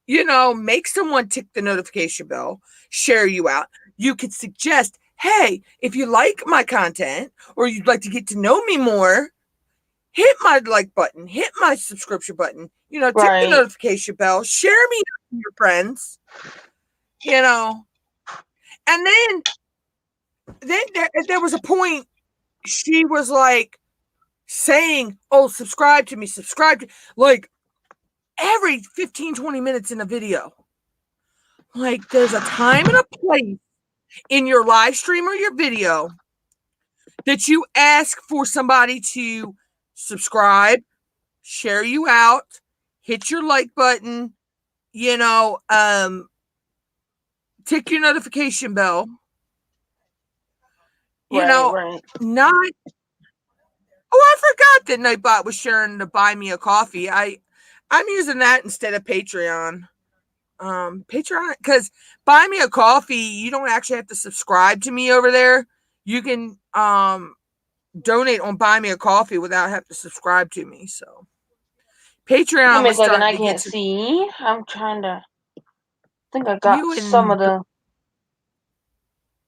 make someone tick the notification bell, share you out. You could suggest, hey, if you like my content or you'd like to get to know me more, hit my like button, hit my subscription button, tick the notification bell, share me with your friends, And then there was a point she was like saying, oh, subscribe to me, like every 15, 20 minutes in a video. Like there's a time and a place in your live stream or your video that you ask for somebody to subscribe, share you out, hit your like button, tick your notification bell. Not. Oh, I forgot that Nightbot was sharing to buy me a coffee. I'm using that instead of Patreon. Patreon, because buy me a coffee, you don't actually have to subscribe to me over there. You can donate on buy me a coffee without having to subscribe to me. So Patreon was starting
I can't see. I'm trying to think I got some of the.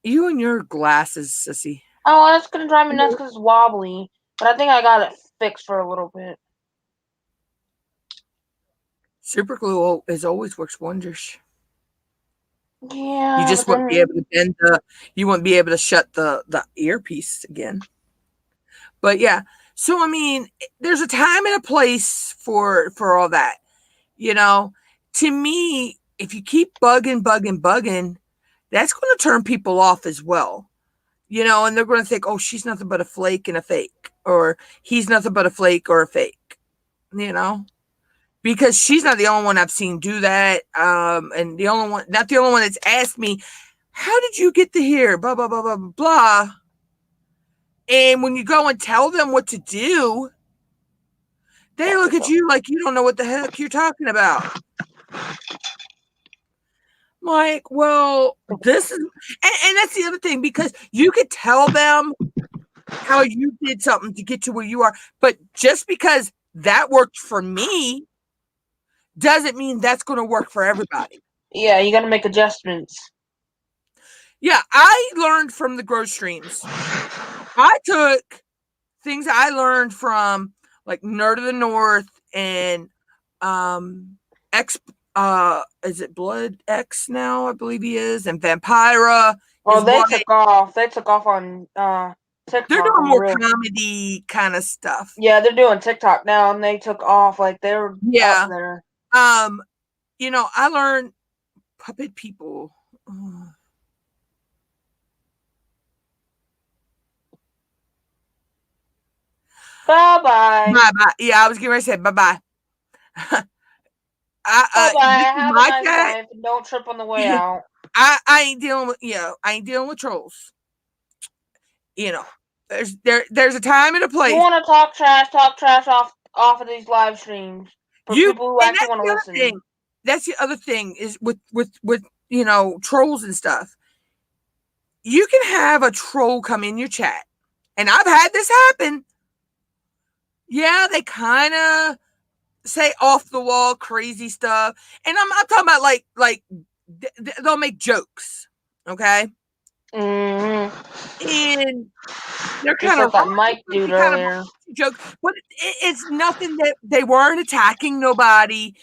You and your glasses, sissy.
Oh, that's gonna drive me nuts because it's wobbly. But I think I got it fixed for a little bit.
Super glue always works wonders.
Yeah.
You just won't be able to you won't be able to shut the earpiece again. But yeah, So, I mean, there's a time and a place for all that, you know. To me, if you keep bugging, that's going to turn people off as well, you know, and they're going to think, oh, she's nothing but a flake and a fake, or he's nothing but a flake or a fake, you know, because she's not the only one I've seen do that. And the only one, not the only one that's asked me, how did you get to here? Blah, blah, blah, blah, blah, blah. And when you go and tell them what to do, they look at you like you don't know what the heck you're talking about. Like, well, this is, and that's the other thing, because you could tell them how you did something to get to where you are, but just because that worked for me doesn't mean that's going to work for everybody.
Yeah, you got to make adjustments.
Yeah, I learned from the growth streams. I took things I learned from like Nerd of the North and X, is it Blood X now? I believe he is, and Vampira.
Oh, they took off. They took off on TikTok.
They're doing more comedy kind of stuff.
Yeah, they're doing TikTok now, and they took off. Like, they were up there.
You know, I learned puppet people.
Bye-bye.
Bye-bye. Yeah, I was getting ready to say bye-bye.
Bye-bye. Have a nice life, and don't trip on the way out.
I ain't dealing with, I ain't dealing with trolls. You know, there's a time and a place.
You want to talk trash off of these live streams for people who actually want to listen.
That's the other thing is with you know, trolls and stuff. You can have a troll come in your chat, and I've had this happen. Yeah, they kind of say off the wall crazy stuff, and I'm talking about like they'll make jokes, okay?
Mm-hmm.
And they're kind of
that Mike dude earlier.
Joke, but it's nothing that they weren't attacking nobody.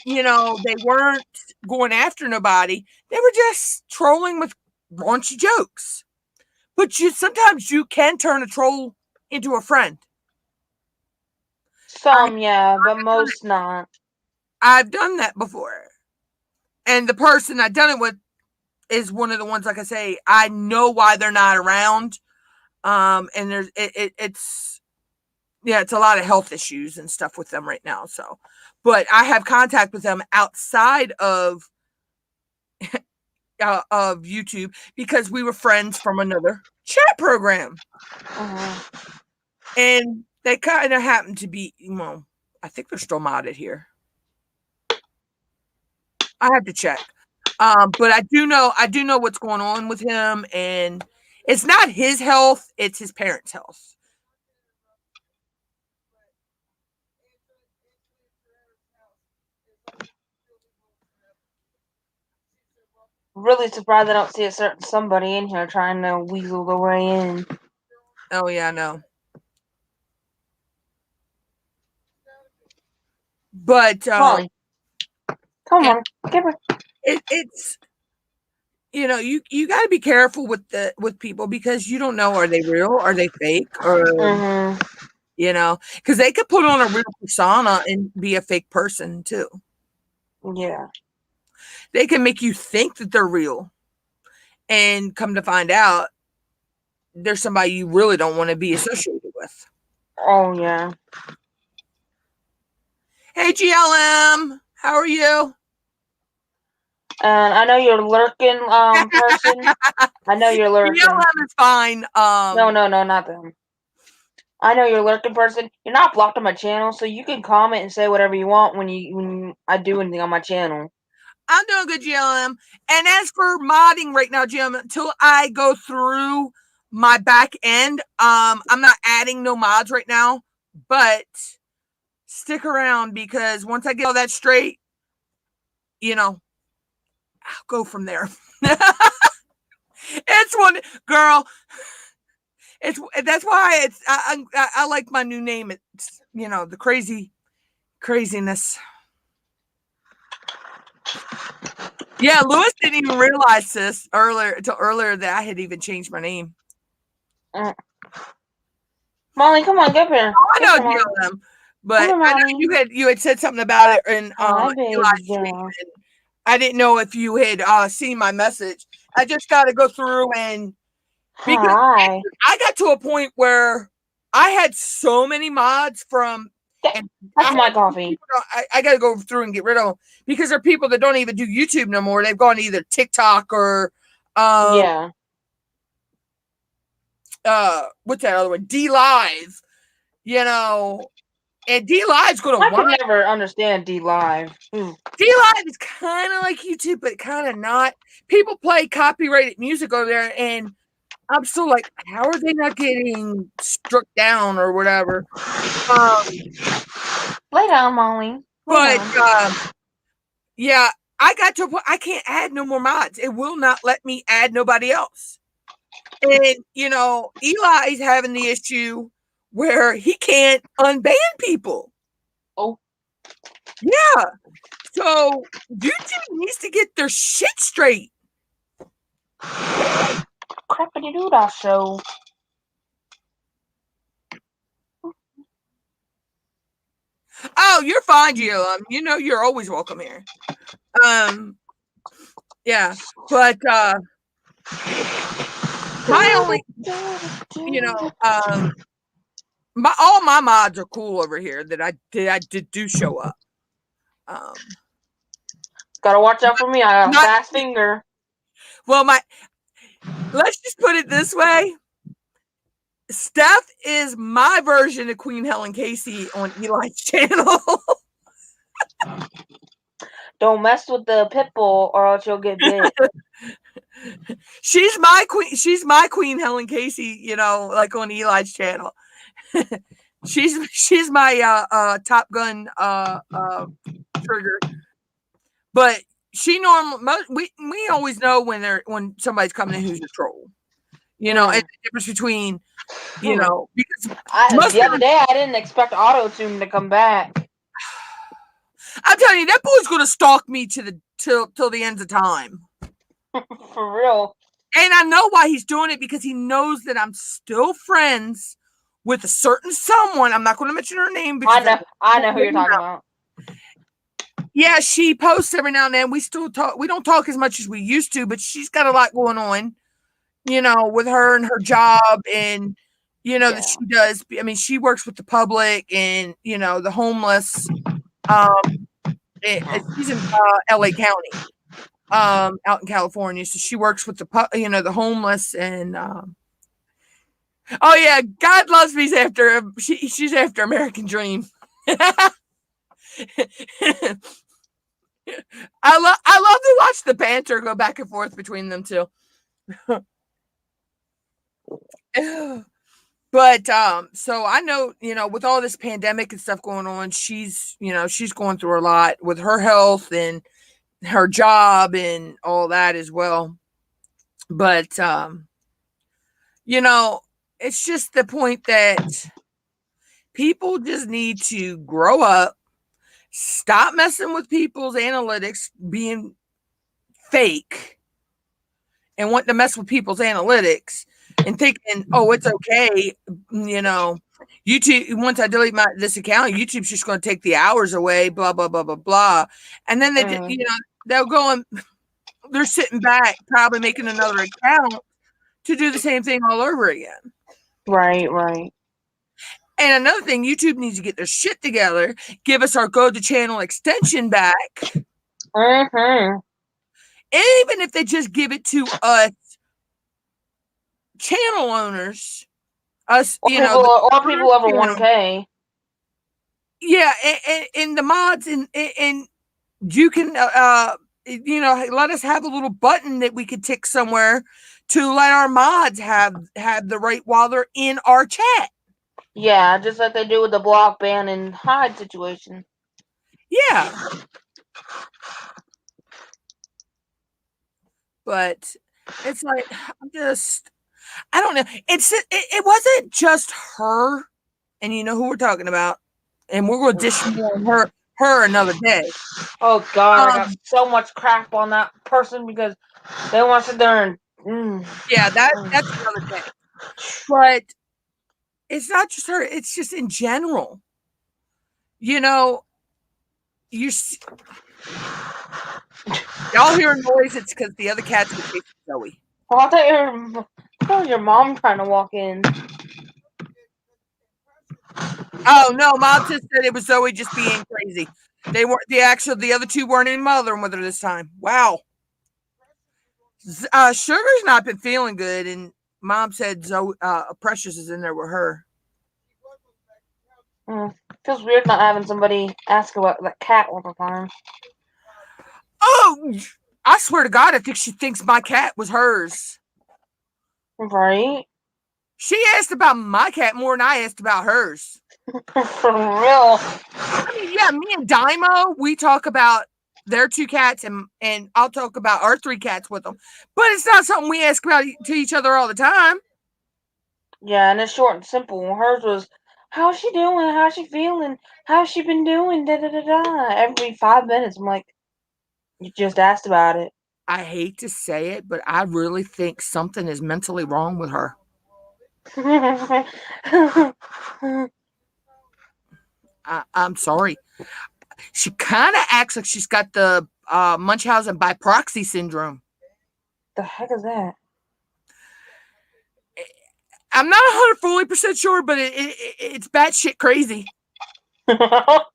You know, they weren't going after nobody. They were just trolling with raunchy jokes. But sometimes you can turn a troll into a friend.
Some, yeah, but most not.
I've done that before. And the person I've done it with is one of the ones, like I say, I know why they're not around. And there's it's a lot of health issues and stuff with them right now. So, but I have contact with them outside of YouTube because we were friends from another chat program. And they kind of happen to be, well, I think they're still modded here. I have to check. But I do know what's going on with him, and it's not his health, it's his parents' health.
Really surprised I don't see a certain somebody in here trying to weasel their way in.
Oh yeah, I know. But
come on, give her.
It's, you know, you got to be careful with people because you don't know, are they real, are they fake, or you know, because they could put on a real persona and be a fake person too.
Yeah,
they can make you think that they're real, and come to find out, there's somebody you really don't want to be associated with.
Oh yeah.
Hey GLM, how are you?
And I know you're lurking, person. I know you're lurking.
GLM is fine.
No, not them. I know you're lurking, person. You're not blocked on my channel, so you can comment and say whatever you want when I do anything on my channel.
I'm doing good, GLM. And as for modding right now, GLM, until I go through my back end, I'm not adding no mods right now, but stick around because once I get all that straight, you know, I'll go from there. It's one girl. That's why I like my new name. It's, you know, the craziness. Yeah, Lewis didn't even realize this until earlier that I had even changed my name.
Molly, come on, get here.
Oh, I know GLM, but I know you had said something about it in Eli's stream. And I didn't know if you had seen my message. I just got to go through and because I got to a point where I had so many mods from. And
that's my coffee.
I got to go through and get rid of them because there are people that don't even do YouTube no more. They've gone to either TikTok or
yeah.
What's that other one? D Live. You know, and D Live's going to.
I could never understand D Live.
D Live is kind of like YouTube, but kind of not. People play copyrighted music over there, and I'm still like, how are they not getting struck down or whatever?
Lay down, Molly.
But yeah, I got to a point I can't add no more mods. It will not let me add nobody else. And you know, Eli's having the issue where he can't unban people.
Oh.
Yeah. So YouTube needs to get their shit straight.
Crappity doo-dah show.
Oh, you're fine, GLM. You know you're always welcome here. Yeah, but my only, you know, all my mods are cool over here that I did show up.
Gotta watch out for me. I got a fast finger.
Well, let's just put it this way. Steph is my version of Queen Helen Casey on Eli's channel.
Don't mess with the pit bull or else you'll get bit.
She's my queen. She's my Queen Helen Casey, you know, like on Eli's channel. she's my Top Gun trigger. But she we always know when somebody's coming in who's a troll. You know, and the difference between, you know, because
the other day I didn't expect auto-tune to come back.
I'm telling you, that boy's gonna stalk me till the end of time.
For real.
And I know why he's doing it, because he knows that I'm still friends with a certain someone. I'm not going to mention her name because
I know who you're talking about.
Yeah, she posts every now and then. We still talk. We don't talk as much as we used to, but she's got a lot going on, you know, with her and her job, and you know that she does. I mean, she works with the public and, you know, the homeless. She's in LA County, out in California. So she works with the homeless, and oh yeah, God loves me's after she's after American Dream. I love to watch the banter go back and forth between them two. But so I know, you know, with all this pandemic and stuff going on, she's going through a lot with her health and her job and all that as well. But you know, it's just the point that people just need to grow up, stop messing with people's analytics being fake, and want to mess with people's analytics and thinking, oh, it's okay, you know, YouTube, once I delete this account, YouTube's just going to take the hours away, blah, blah, blah, blah, blah. And then they, you know, they'll go and they're sitting back, probably making another account to do the same thing all over again.
Right, right.
And another thing, YouTube needs to get their shit together, give us our Go to Channel extension back.
Mm-hmm.
Even if they just give it to us channel owners, us, or you know,
or people over 1K.
Yeah, and the mods, and you can, you know, let us have a little button that we could tick somewhere to let our mods have the right while they're in our chat.
Yeah, just like they do with the block, ban, and hide situation.
Yeah. But it's like, I don't know. It wasn't just her, and you know who we're talking about, and we're going to dish more on her another day.
Oh God, I got so much crap on that person because they want to sit there and.
Yeah, that's another day. But it's not just her. It's just in general. You know, you y'all hear noise. It's because the other cats are chasing Zoe.
Oh, I thought your mom trying to walk in.
Oh no, Mom just said it was Zoe just being crazy. They weren't the other two weren't in mother with her this time. Wow. Sugar's not been feeling good, and Mom said Zoe Precious is in there with her.
Feels weird not having somebody ask about the cat all the time.
Oh, I swear to God, I think she thinks my cat was hers.
Right?
She asked about my cat more than I asked about hers.
For real.
I mean, yeah, me and Dymo, we talk about their two cats, and I'll talk about our three cats with them. But it's not something we ask about to each other all the time.
Yeah, and it's short and simple. Hers was, how's she doing? How's she feeling? How's she been doing? Da da da da. Every 5 minutes, I'm like, you just asked about it.
I hate to say it, but I really think something is mentally wrong with her. I'm sorry. She kind of acts like she's got the Munchausen by proxy syndrome.
The heck is that?
I'm not 140% sure, but it's batshit crazy.
I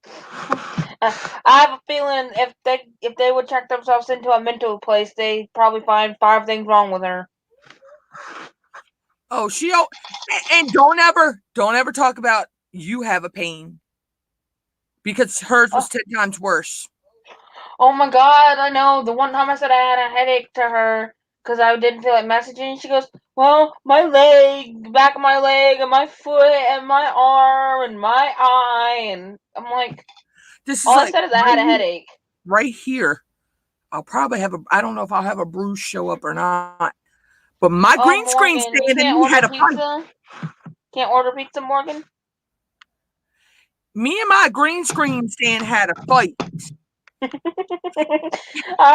have a feeling if they would check themselves into a mental place, they'd probably find 5 things wrong with her.
Oh, and don't ever talk about you have a pain, because hers was 10 times worse.
Oh my God, I know. The one time I said I had a headache to her because I didn't feel like messaging, she goes, well, my leg, back of my leg, and my foot, and my arm, and my eye, and I'm like,
this is
all
like
I said is I had a headache.
Right here, I'll probably I don't know if I'll have a bruise show up or not, but my green screen
Morgan,
stand
you
and
can't
me had
order
a fight.
pizza? Can't order pizza, Morgan?
Me and my green screen stand had a fight.
I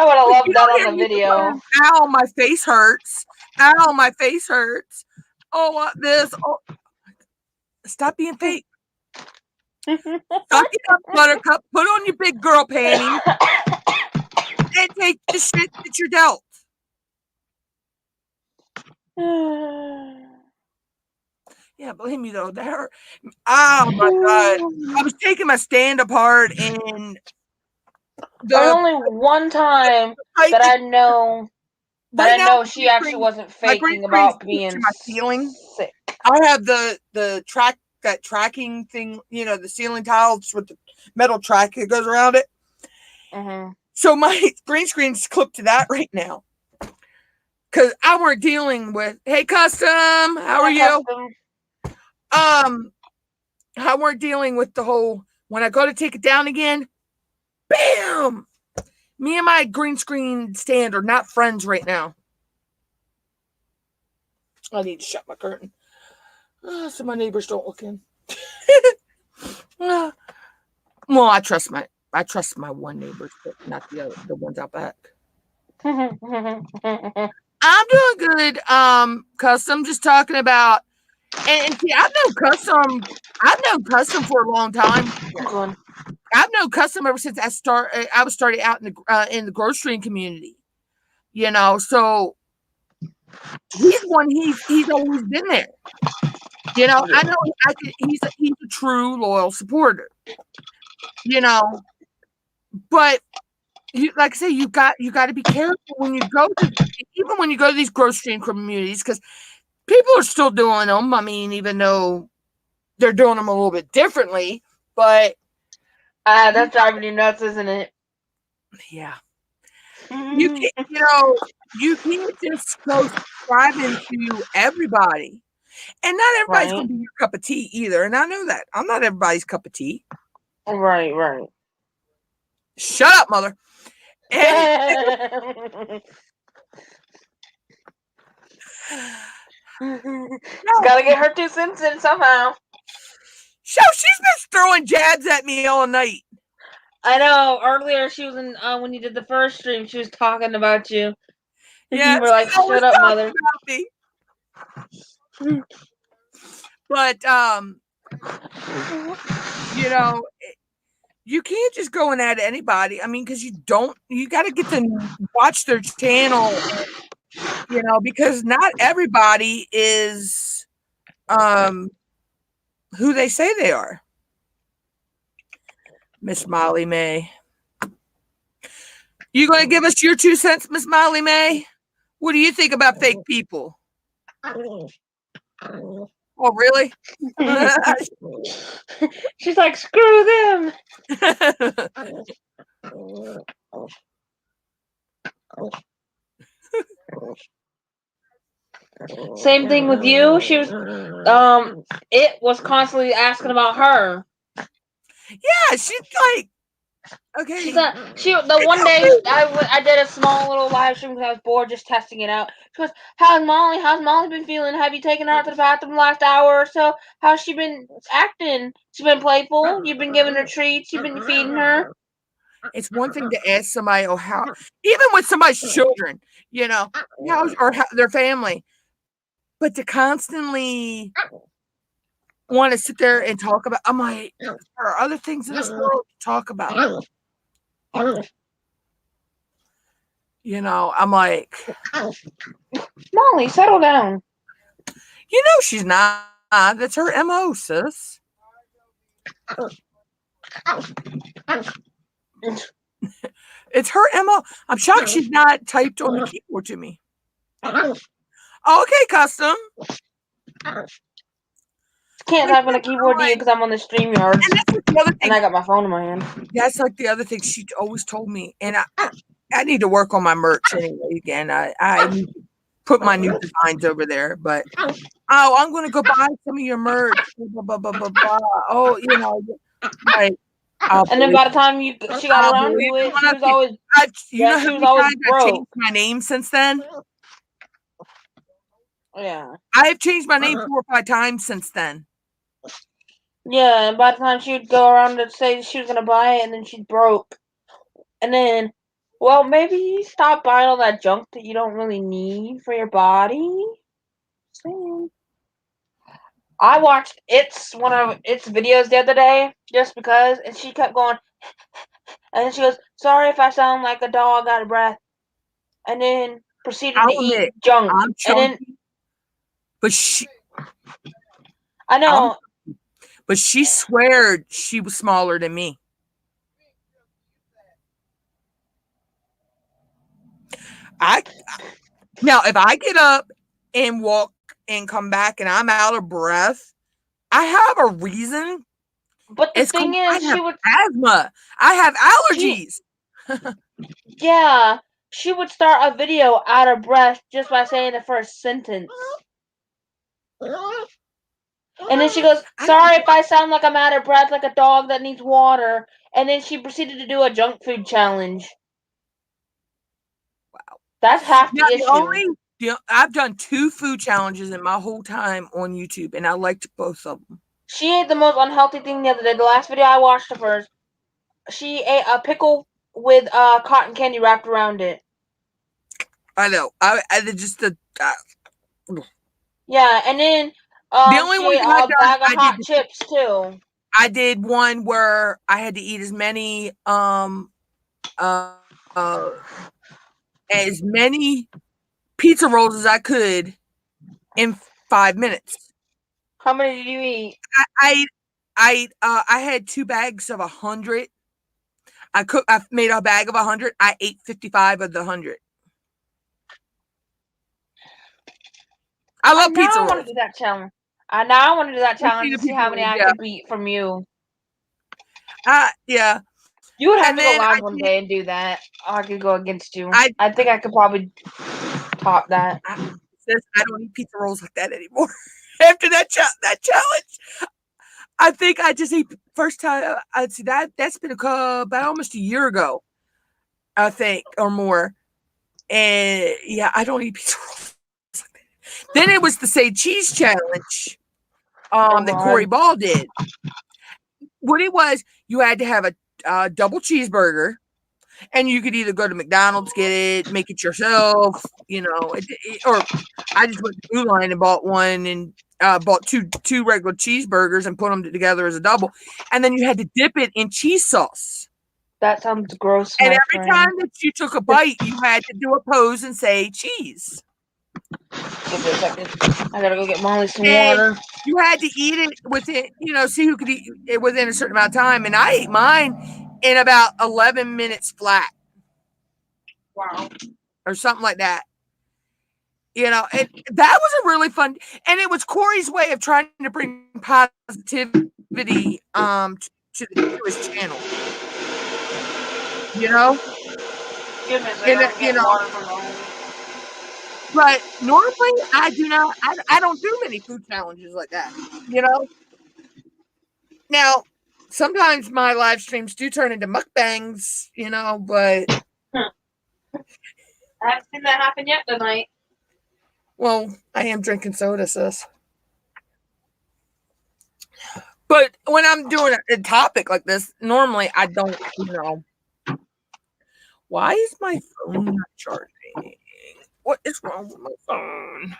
would have loved that on the video.
Ow, my face hurts. Ow, my face hurts. Oh, this. Oh. Stop being fake. Suck it up, Buttercup. Put on your big girl panties and take the shit that you're dealt. Yeah, believe me though, oh my God. I was taking my stand apart, and
there's only one time that I know she actually wasn't faking about being sick.
I have the tracking thing, the ceiling tiles with the metal track that goes around it.
Mm-hmm.
So my green screen's clipped to that right now. Because I weren't dealing with, hey, Custom, how are you? I weren't dealing with the whole, when I go to take it down again, bam! Me and my green screen stand are not friends right now. I need to shut my curtain so my neighbors don't look in. Well, I trust my one neighbor, but not the ones out back. I'm doing good. Custom, just talking about, and see, I've known Custom for a long time. I've known Custom ever since I was started out in the grocery community. So he's always been there. I know he's a true loyal supporter. But like I say, you got to be careful when you go to these grocery communities, because people are still doing them. I mean, even though they're doing them a little bit differently, but
that's driving you nuts, isn't it?
Yeah. You can't just go subscribing to everybody. And not everybody's going to be your cup of tea either. And I know that. I'm not everybody's cup of tea.
Right.
Shut up, mother.
Gotta get her 2 cents in somehow.
So she's been throwing jabs at me all night.
I know. Earlier, she was in when you did the first stream. She was talking about you.
Yeah,
you were like, "Shut up, mother."
But you know, you can't just go in at anybody. I mean, because you got to get to watch their channel, you know, because not everybody is who they say they are. Miss Molly May. You going to give us your 2 cents, Miss Molly May? What do you think about fake people? Oh, really?
She's like, screw them. Same thing with you. She was, it was constantly asking about her.
Yeah, she's like, okay.
She's not. The one day I did a small little live stream because I was bored, just testing it out. She goes, "How's Molly? How's Molly been feeling? Have you taken her out to the bathroom the last hour or so? How's she been acting? She's been playful. You've been giving her treats. You've been feeding her."
It's one thing to ask somebody, oh, how, even with somebody's children, you know, or their family, but to constantly want to sit there and talk about, I'm like, there are other things in this world to talk about. You know, I'm like,
Molly, settle down.
You know she's not. That's her MO, sis. It's her MO. I'm shocked she's not typed on the keyboard to me. Okay, custom.
Can't type on the keyboard to you because I'm on the StreamYard.
And that's like the other thing.
And I got my phone in my hand.
That's like the other thing she always told me. And I need to work on my merch anyway again. I need to put my new designs over there. But, oh, I'm going to go buy some of your merch. Blah, blah, blah, blah, blah. Oh, you know, like.
And then by the time she got around to it, she was always,
you know how many times I've changed my name since then?
Yeah.
I've changed my name 4 or 5 times since then.
Yeah, and by the time she would go around to say she was going to buy it, and then she's broke. And then, well, maybe stop buying all that junk that you don't really need for your body. Same. I watched one of its videos the other day, just because, and she kept going, and then she goes, "Sorry if I sound like a dog out of breath," and then proceeded to eat junk.
I'm chunky, and then, but
I know.
But she sweared she was smaller than me. Now, if I get up and walk and come back and I'm out of breath, I have a reason.
But the thing is,
she would asthma. I have allergies.
Yeah, she would start a video out of breath just by saying the first sentence. And then she goes, "Sorry if I sound like I'm out of breath, like a dog that needs water." And then she proceeded to do a junk food challenge.
Wow.
That's half the issue.
I've done 2 food challenges in my whole time on YouTube, and I liked both of them.
She ate the most unhealthy thing the other day. The last video I watched of hers, she ate a pickle with cotton candy wrapped around it.
I know. I just
yeah, and then
the only one
ate a bag of hot chips too.
I did one where I had to eat as many pizza rolls as I could in 5 minutes.
How many did you eat?
I had 2 bags of 100. I made a bag of 100. I ate 55 of the 100. I love pizza rolls.
I want to do that challenge. Now I want to do that challenge to see how many I can beat from you.
Yeah.
You would have to go live one day and do that. I could go against you. I think I could probably top that.
I don't eat pizza rolls like that anymore. After that challenge, I think I just ate first time. I'd see that's been about almost a year ago, I think, or more. And yeah, I don't eat pizza rolls like that. Then it was the Say Cheese challenge that Corey Ball did. What it was, you had to have a double cheeseburger, and you could either go to McDonald's, get it, make it yourself, you know, or I just went to Food Line and bought one and bought two regular cheeseburgers and put them together as a double, and then you had to dip it in cheese sauce.
That sounds gross,
And
my
every
friend.
time that you took a bite, you had to do a pose and say cheese.
Give me a second. I gotta go get Molly some
And
water.
you had to eat it within, see who could eat it within a certain amount of time. And I ate mine in about 11 minutes flat.
Wow.
Or something like that. And that was a really fun, and it was Corey's way of trying to bring positivity to his channel.
Give me a second. I'm getting water from home.
But normally I don't do many food challenges like that. Now sometimes my live streams do turn into mukbangs, but
I haven't seen that happen yet tonight.
Well, I am drinking soda, sis. But when I'm doing a topic like this, normally I don't, Why is my phone not charging? What is wrong with my phone?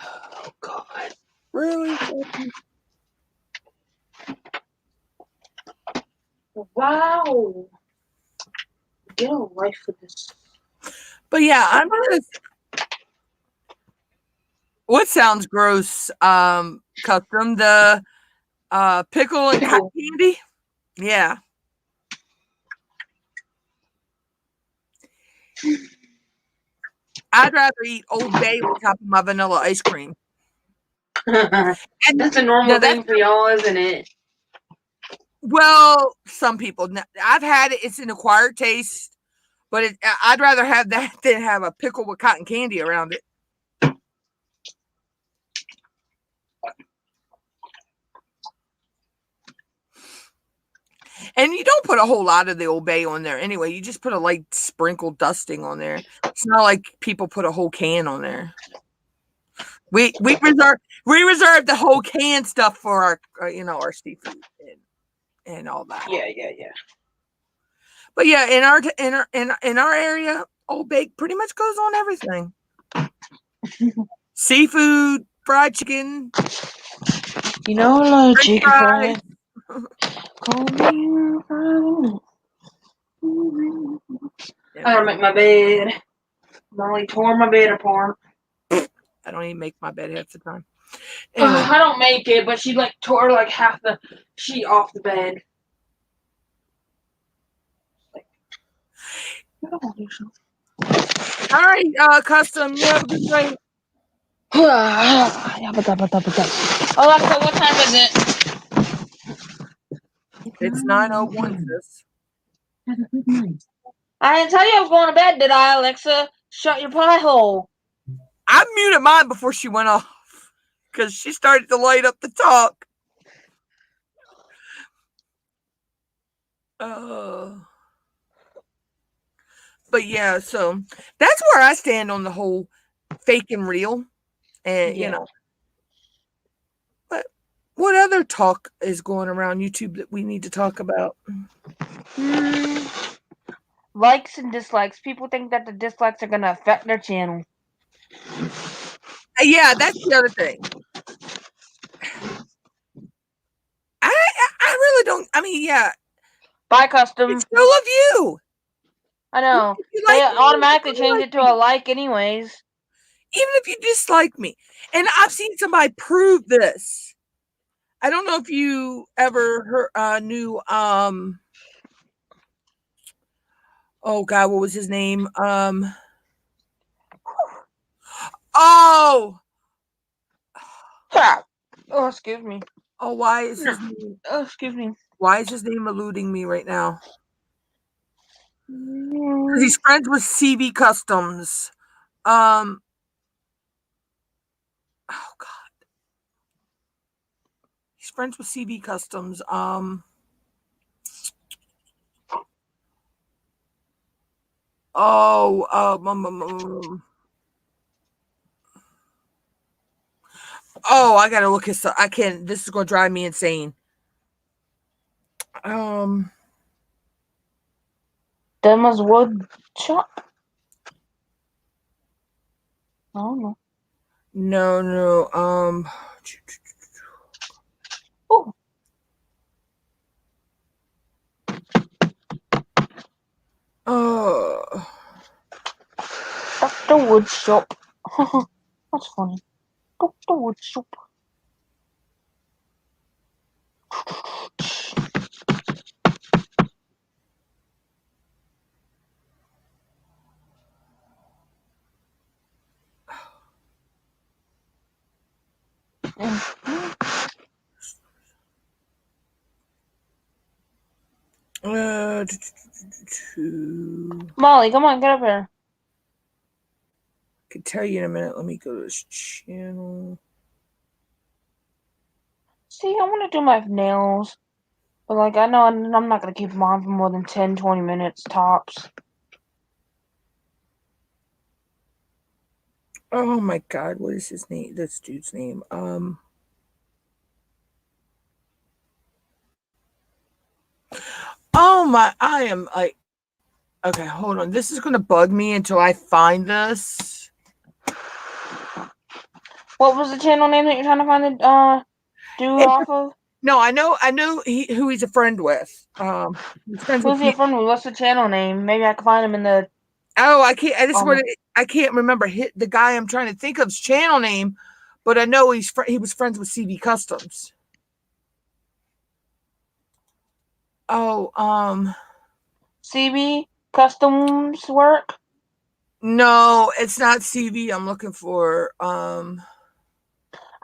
Oh, God. Really?
Wow. Get a life for this.
But yeah, I'm gonna. What sounds gross? Custom, the pickle and cotton candy. Yeah. I'd rather eat Old Bay on top of my vanilla ice cream.
That's a normal thing for y'all, isn't it?
Well, some people. I've had it. It's an acquired taste, but I'd rather have that than have a pickle with cotton candy around it. And you don't put a whole lot of the Old Bay on there anyway. You just put a light sprinkle dusting on there. It's not like people put a whole can on there. We reserve the whole can stuff for our our seafood and all that.
Yeah.
But yeah, in our area, Old Bay pretty much goes on everything. Seafood, fried chicken.
Chicken fried. I gotta make my bed. Molly tore my bed apart.
I don't even make my bed half the time.
Anyway. I don't make it, but she tore half the sheet off the bed.
All right, Custom, you have a good night.
Alexa, what time is it?
It's 9:01, sis.
I didn't tell you I was going to bed, did I, Alexa? Shut your pie hole.
I muted mine before she went off because she started to light up the talk. But yeah, so that's where I stand on the whole fake and real. And, but what other talk is going around YouTube that we need to talk about?
Likes and dislikes. People think that the dislikes are going to affect their channel.
Yeah, that's the other thing. I really don't. I mean, yeah.
Bye, Custom.
It's still of you.
I know. They automatically change it to a like anyways.
Even if you dislike me. And I've seen somebody prove this. I don't know if you ever knew oh God, what was his name? Oh,
excuse me.
Oh, why is his name?
Oh, excuse me.
Why is his name eluding me right now? He's friends with CB Customs. Oh God. He's friends with CB Customs. Oh, I gotta look his. I can't. This is gonna drive me insane.
Emma's wood shop? I don't know.
No.
Oh. Dr. Wood shop. That's funny. Dr. Wood shop. Molly, come on, get up here.
I can tell you in a minute. Let me go to this channel.
See, I want to do my nails. But, like, I know I'm not going to keep them on for more than 10, 20 minutes tops.
Oh my god, what is his name? This dude's name. Oh my, I am like, okay, hold on. This is gonna bug me until I find this.
What was the channel name that you're trying to find the dude off of?
No, I know who he's a friend with. He's friends
Who's
with
he a friend with? What's the channel name? Maybe I can find him in the.
Oh, I can't. I can't remember the guy I'm trying to think of's channel name, but I know he was friends with CV Customs. Oh,
CB Customs Work?
No, it's not CV I'm looking for.
I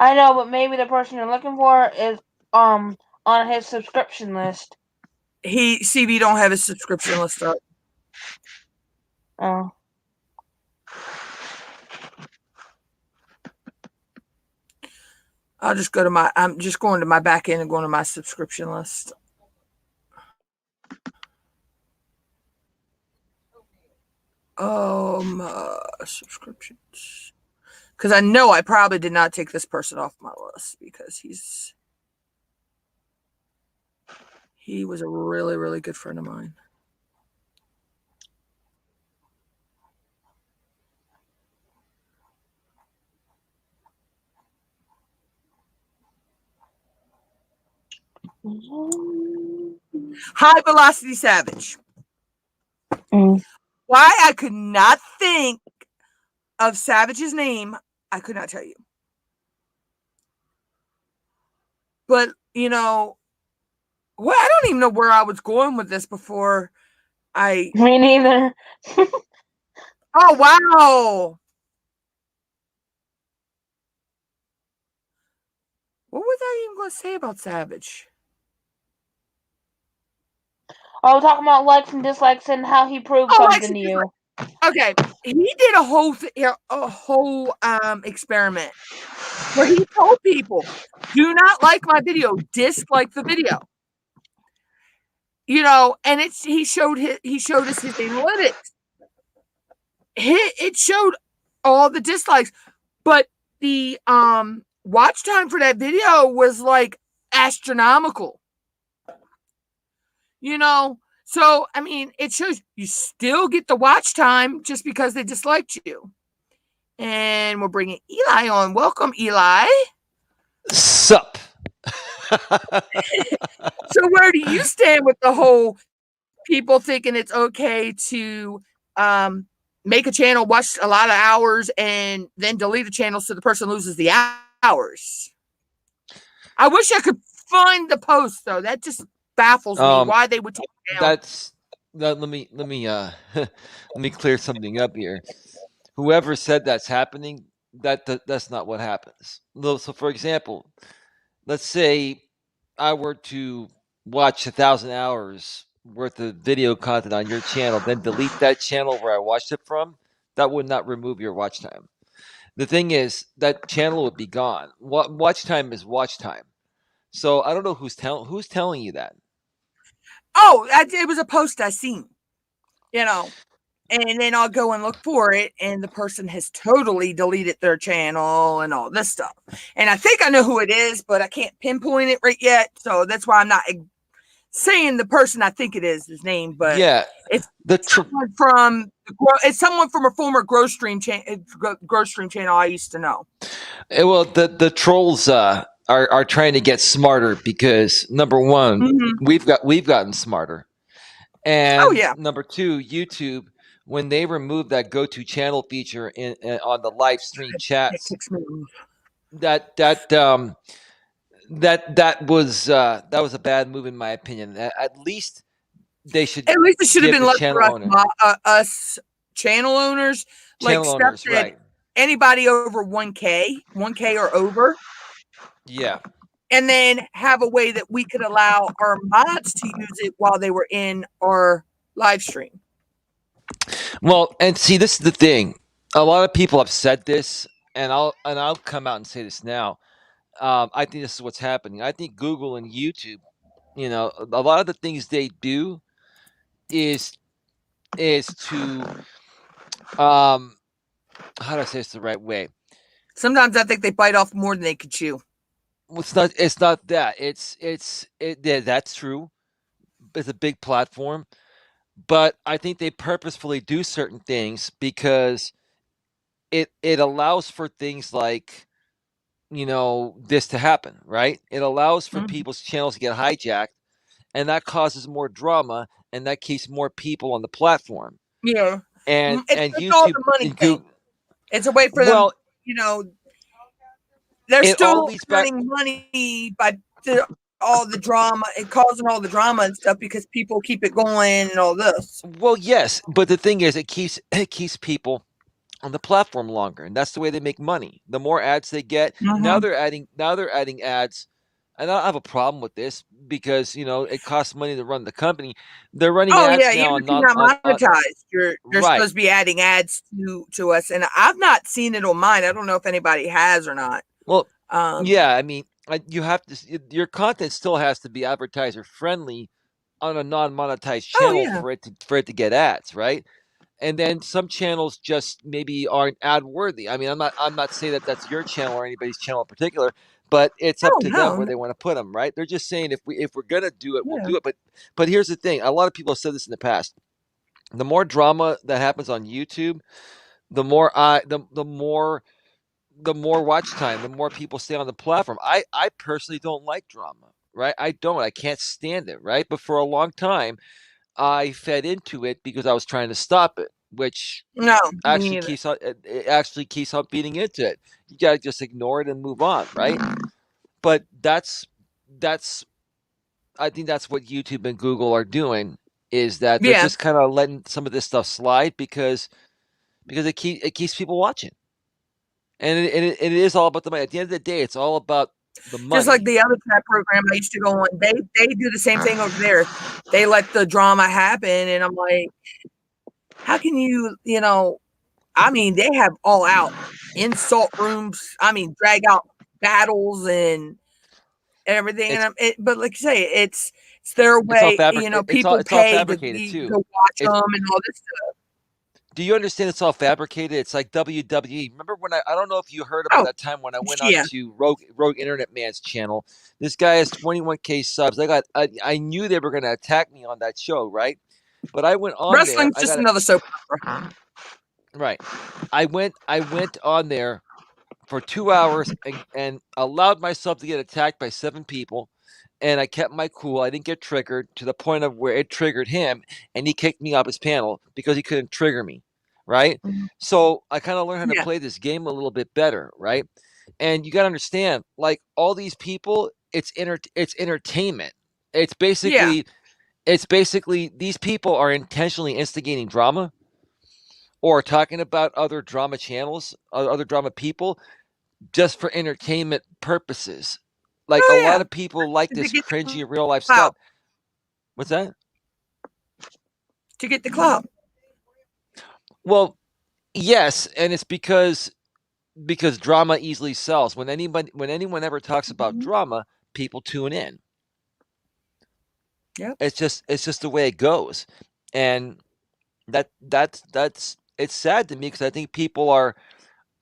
know, but maybe the person you're looking for is on his subscription list.
CV don't have his subscription list up.
Oh.
I'm just going to my back end and going to my subscription list. Subscriptions. Because I know I probably did not take this person off my list because he was a really, really good friend of mine. High Velocity Savage. Why I could not think of Savage's name, I could not tell you. But, you know, well, I don't even know where I was going with this before I...
Me neither.
Oh, wow. What was I even going to say about Savage?
Oh, we're talking about likes and dislikes and how he proved something to you.
Okay, he did a whole experiment where he told people, "Do not like my video, dislike the video." You know, and he showed us his analytics. It showed all the dislikes, but the watch time for that video was like astronomical. You know, so I mean, it shows you still get the watch time just because they disliked you. And we're bringing Eli on. Welcome, Eli.
Sup.
So where do you stand with the whole people thinking it's okay to make a channel, watch a lot of hours, and then delete a channel so the person loses the hours? I wish I could find the post though. That just baffles me why they would take it down.
Let me let me clear something up here. Whoever said that's happening, that's not what happens. So for example, let's say I were to watch 1,000 hours worth of video content on your channel, then delete that channel where I watched it from, that would not remove your watch time. The thing is, that channel would be gone. Watch time is watch time. So I don't know who's telling you that.
Oh, it was a post I seen, you know, and then I'll go and look for it, and the person has totally deleted their channel and all this stuff. And I think I know who it is, but I can't pinpoint it right yet. So that's why I'm not saying the person I think it is his name, but
Yeah,
it's
the
someone from a former Growth Stream channel I used to know.
well, the trolls are trying to get smarter because number one, we've gotten smarter,
Oh
and
yeah,
number two, YouTube, when they removed that go to channel feature on the live stream
it
chats,
kicks me off.
that that um that was a bad move in my opinion. At least they should
At least it should have
give
been
the
left for
channel owner,
us channel owners, like
channel
Steph
owners,
said,
right?
anybody over 1K or over,
Yeah.
and then have a way that we could allow our mods to use it while they were in our live stream.
Well, and see, this is the thing. A lot of people have said this, and I'll come out and say this now. I think this is what's happening. I think Google and YouTube, a lot of the things they do is to how do I say this the right way?
Sometimes I think they bite off more than they could chew.
Well, it's not that. Yeah, that's true. It's a big platform, but I think they purposefully do certain things because it allows for things like this to happen, right? It allows for people's channels to get hijacked, and that causes more drama, and that keeps more people on the platform.
Yeah,
And
it's all
YouTube
the money
and
thing.
Google,
It's a way for them,
well,
they're
it all
still
leads back.
earning money by all the drama and causing all the drama and stuff because people keep it going and all this.
Well, yes, but the thing is, it keeps people on the platform longer, and that's the way they make money. The more ads they get, now they're adding ads, and I don't have a problem with this because it costs money to run the company. They're running
Oh yeah,
ads
even
now
if
on
you're
non
not
on
monetized, you're
right.
supposed to be adding ads to us, and I've not seen it on mine. I don't know if anybody has or not.
Well, yeah, I mean, you have to. Your content still has to be advertiser friendly on a non-monetized
Oh
channel
yeah,
for it to get ads, right? And then some channels just maybe aren't ad worthy. I mean, I'm not saying that that's your channel or anybody's channel in particular, but it's up
oh
to them where
no,
they want to put them, right? They're just saying if we're gonna do it, we'll
yeah,
do it. But here's the thing: a lot of people have said this in the past. The more drama that happens on YouTube, the more watch time, the more people stay on the platform. I personally don't like drama, right? I don't. I can't stand it, right? But for a long time, I fed into it because I was trying to stop it, which
no, me
actually
neither.
keeps on feeding into it. You gotta just ignore it and move on, right? But that's I think that's what YouTube and Google are doing is that they're
Yeah,
just kind of letting some of this stuff slide because it keeps people watching, and it is all about the money. At the end of the day, it's all about the
just like
money.
the other chat program I used to go on. They do the same thing over there. They let the drama happen, and I'm like, how can you, I mean, they have all out insult rooms. I mean, drag out battles and everything.
It's
But like you say, it's their
it's all
way.
It's all
People
it's all
pay to
fabricated too.
watch
It's
them and all this stuff.
Do you understand it's all fabricated? It's like WWE. Remember when I don't know if you heard about
Oh,
that time when I went on
yeah.
to Rogue Internet Man's channel. This guy has 21K subs. I knew they were going to attack me on that show, right? But I went on there.
Wrestling's just another soap opera.
Right. I went on there for 2 hours and allowed myself to get attacked by 7 people. And I kept my cool. I didn't get triggered to the point of where it triggered him, and he kicked me off his panel because he couldn't trigger me, right?
Mhm.
So I kind of learned how to
Yeah.
play this game a little bit better, right? And you got to understand, like all these people, it's entertainment. It's
Yeah.
basically it's basically these people are intentionally instigating drama or talking about other drama channels, other drama people, just for entertainment purposes. Like a
Oh,
lot
yeah.
of people like
To
this
get the
cringy real life stuff.
clout.
What's that?
To get the clout.
Well, yes, and it's because drama easily sells. When anyone ever talks about
Mhm.
drama, people tune in.
Yep.
It's just the way it goes, and that's it's sad to me because I think people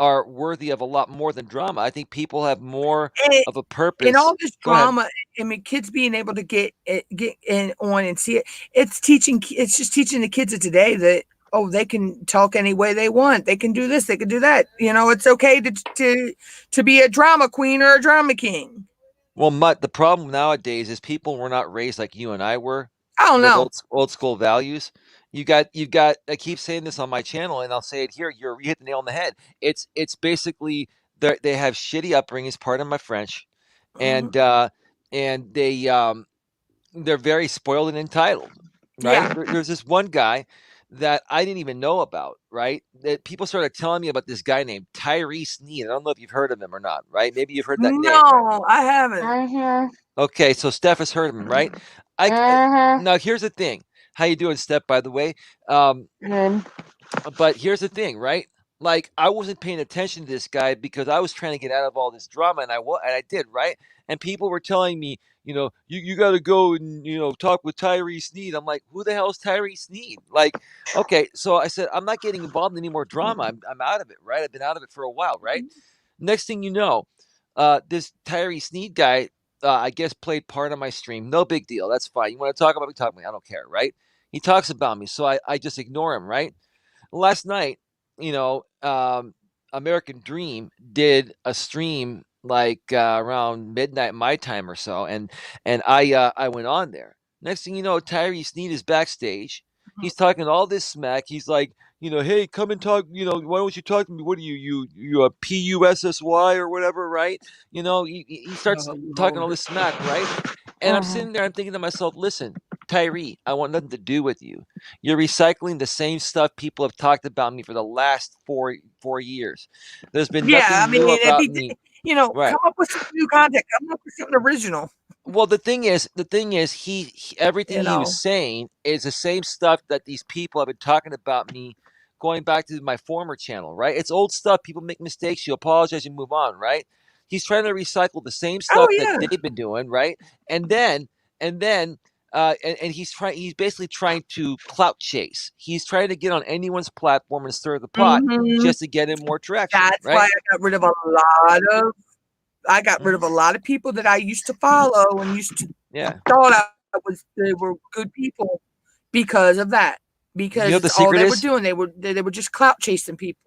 are worthy of a lot more than drama. I think people have more of a purpose.
In all this
Go ahead.
drama, I mean, kids being able to get in on and see it, it's just teaching the kids of today that, oh, they can talk any way they want. They can do this, they can do that. You know, it's okay to be a drama queen or a drama king.
Well, Mutt, the problem nowadays is people were not raised like you and I were.
I don't know.
Old school values. You've got. I keep saying this on my channel, and I'll say it here. You hit the nail on the head. It's basically they have shitty upbringings. Pardon my French, and they're very spoiled and entitled. Right?
Yeah.
There's this one guy that I didn't even know about. Right? That people started telling me about this guy named Tyree Sneed. I don't know if you've heard of him or not. Right? Maybe you've heard that name. Right?
No, I haven't.
Okay, so Steph has heard of him, right? Now here's the thing. How you doing, Steph? By the way,
Good.
but here's the thing, right? Like I wasn't paying attention to this guy because I was trying to get out of all this drama, and I did, right? And people were telling me, you got to go and talk with Tyree Sneed. I'm like, who the hell is Tyree Sneed? Like, okay, so I said I'm not getting involved in any more drama. I'm out of it, right? I've been out of it for a while, right? Next thing you know, this Tyree Sneed guy, I guess, played part of my stream. No big deal. That's fine. You want to talk about me? Talk about me. I don't care, right? He talks about me, so I just ignore him, right? Last night, American Dream did a stream like around midnight my time or so, and I went on there. Next thing you know, Tyree Sneed is backstage. He's talking all this smack. He's like, hey, come and talk. Why don't you talk to me? What are you a PUSSY or whatever, right? He starts talking all this smack, right? And I'm sitting there, I'm thinking to myself, listen, Tyree, I want nothing to do with you. You're recycling the same stuff people have talked about me for the last four years. There's been nothing new about me.
Right. Come up with some new content. Come up with something original.
Well, the thing is, he everything he was saying is the same stuff that these people have been talking about me going back to my former channel, right? It's old stuff. People make mistakes. You apologize, you move on, right? He's trying to recycle the same stuff that they've been doing, right? And then he's basically trying to clout chase. He's trying to get on anyone's platform and stir the pot just to get in more traction.
That's
right?
why I got rid of a lot of people that I used to follow and used to thought they were good people because of that. Because all they were doing, they were just clout chasing people.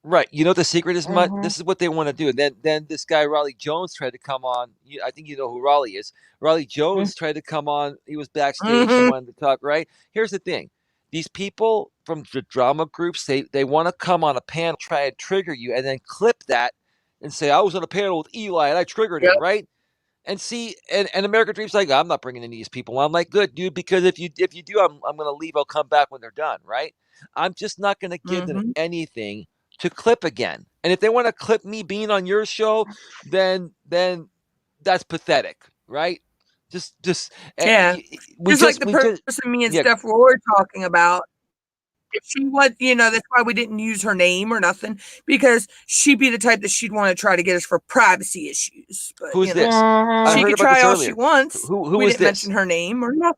Right. You know what the secret is, Mutt? This is what they want to do. Then this guy, Raleigh Jones, tried to come on. I think you know who Raleigh is. Raleigh Jones tried to come on. He was backstage. He wanted to talk, right? Here's the thing. These people from the drama groups, they want to come on a panel, try and trigger you, and then clip that and say, I was on a panel with Eli and I triggered him, right? And see, and American Dream's like, I'm not bringing any of these people. I'm like, good, dude, because if you do, I'm going to leave. I'll come back when they're done, right? I'm just not going to give them anything to clip again. And if they want to clip me being on your show, then that's pathetic, right? Just
like the person me and Steph were talking about. If she was, that's why we didn't use her name or nothing, because she'd be the type that she'd want to try to get us for privacy issues. But,
who's this?
She could try all she wants.
Who
we
is
didn't
this?
mention her name or nothing.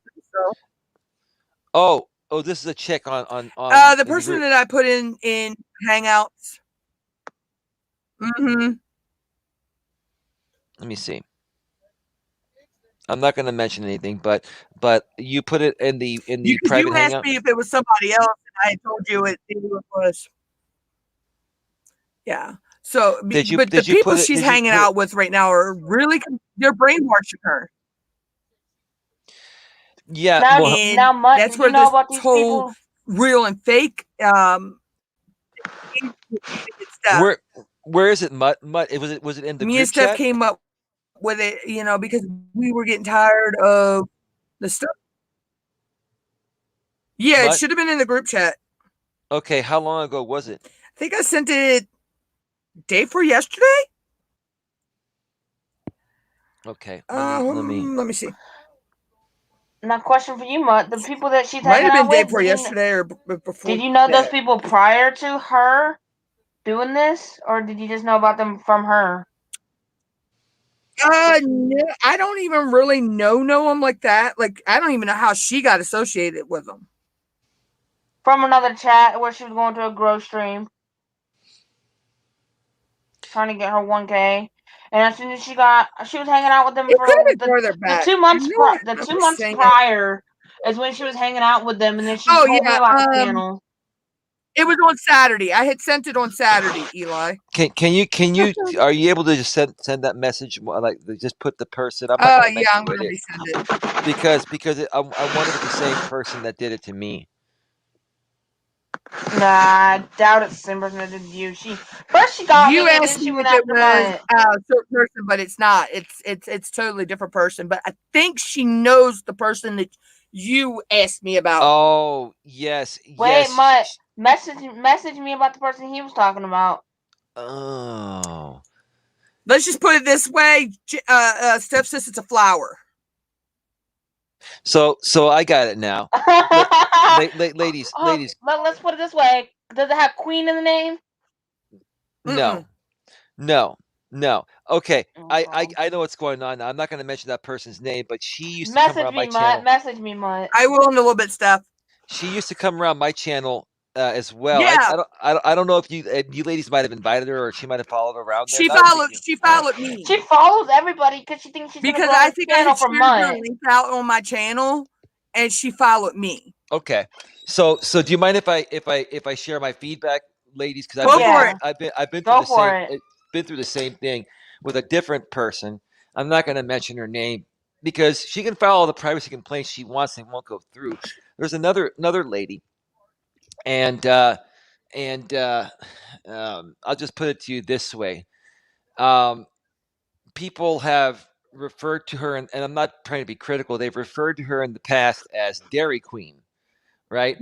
So.
Oh, this is a chick on
the person that I put in Hangouts.
Let me see. I'm not going to mention anything, but you put it in the private hangout.
You asked me if it was somebody else, and I told you it was. Yeah. So, the people she's hanging out with right now are really they're brainwashing her.
Yeah.
Now, Mutt,
that's where this whole real and fake.
Where is it, Mutt? Was it in the
me
group
and Steph
chat?
Came up with it, because we were getting tired of the stuff. Yeah, Mutt? It should have been in the group chat.
Okay, how long ago was it?
I think I sent it day before yesterday.
Okay,
let me see.
Now, question for you, Mutt: the people that she's
might
hanging
have been
out
day
with,
before yesterday or before.
Did you know those people prior to her doing this, or did you just know about them from her?
No, I don't even really know them like that. Like, I don't even know how she got associated with them.
From another chat where she was going to a grow stream. trying to get her 1K. And as soon as she was hanging out with them
It
for
could have
the
further back.
2 months.
I
The
know
2
what
months
you're saying.
prior is when she was hanging out with them, and then she
Oh,
told me
yeah,
about the panel.
it was on Saturday. I had sent it on Saturday, Eli.
Can you are you able to just send that message, like just put the person? I'm not going to
Yeah, I'm
mention
gonna
who it is
resend it.
because I wonder if it's the same person that did it to me.
Nah, I doubt it's the same person that did you. First she got
You
me, and then
asked
she
me
went
if it
after
was
Mutt.
a certain person, but it's not. It's totally different person. But I think she knows the person that you asked me about.
Oh yes,
Wait,
yes.
Mutt, message me about the person he was talking about.
Oh.
Let's just put it this way. Steph says it's a flower.
So I got it now. Ladies,
Let's put it this way. Does it have Queen in the name?
no. No. Okay.
Okay.
I know what's going on. I'm not going to mention that person's name, but she used to come around my channel.
Message me, Mutt.
I will in a little bit, Steph.
She used to come around my channel as well.
Yeah.
I don't know if you ladies might have invited her or she might have followed around there.
She followed me.
She follows everybody because she thinks she's going to
Because
grow
I
the
think I
channel
had
from
shared her
Mutt.
link out on my channel, and she followed me.
Okay. So do you mind if I share my feedback, ladies? Because
Go for it.
I've been
Go
through
for it.
been through the same thing with a different person. I'm not going to mention her name because she can file all the privacy complaints she wants and won't go through. There's another lady, and I'll just put it to you this way: people have referred to her, and I'm not trying to be critical. They've referred to her in the past as Dairy Queen, right?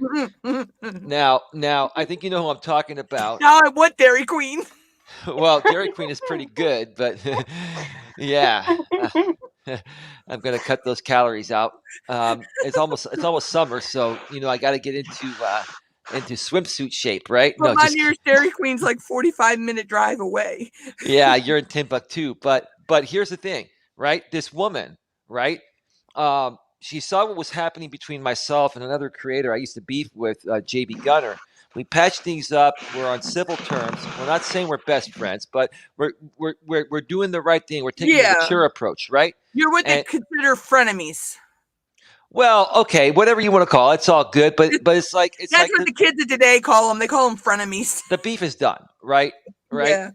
Now, I think you know who I'm talking about.
Now I want Dairy Queen.
Well, Dairy Queen is pretty good, but yeah, I'm gonna cut those calories out. It's almost summer, so I got to get into swimsuit shape, right?
But
No,
my
just
nearest Dairy Queen's like 45-minute drive away.
yeah, you're in Timbuktu, but here's the thing, right? This woman, right? She saw what was happening between myself and another creator I used to beef with, JB Gunner. We patched things up. We're on civil terms. We're not saying we're best friends, but we're doing the right thing. We're taking a mature approach, right?
You're what they consider frenemies.
Well, okay, whatever you want to call it, it's all good. But it's like
that's what the kids of today call them. They call them frenemies.
The beef is done, right? Right.
Yeah.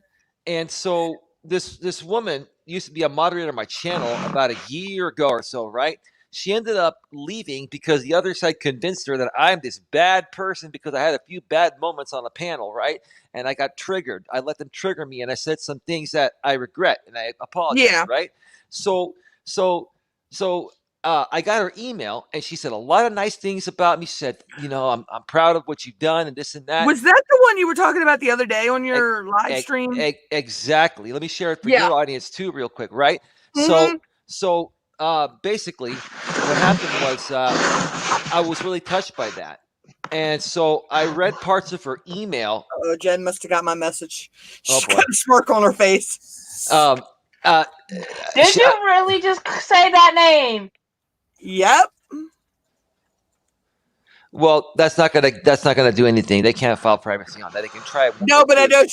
And so this woman used to be a moderator on my channel about a year ago or so, right? She ended up leaving because the other side convinced her that I'm this bad person because I had a few bad moments on a panel, right? And I got triggered. I let them trigger me, and I said some things that I regret, and I apologize, right? So I got her email, and she said a lot of nice things about me. She said, I'm proud of what you've done and this and that.
Was that the one you were talking about the other day on your live stream?
Exactly. Let me share it for your audience too, real quick, right?
Mm-hmm.
So basically, what happened was I was really touched by that. And so I read parts of her email.
Oh, Jen must have got my message. She's got a smirk on her face.
Did you really just say that name?
Yep.
Well, that's not gonna do anything. They can't file privacy on that. They can try it.
No, but I know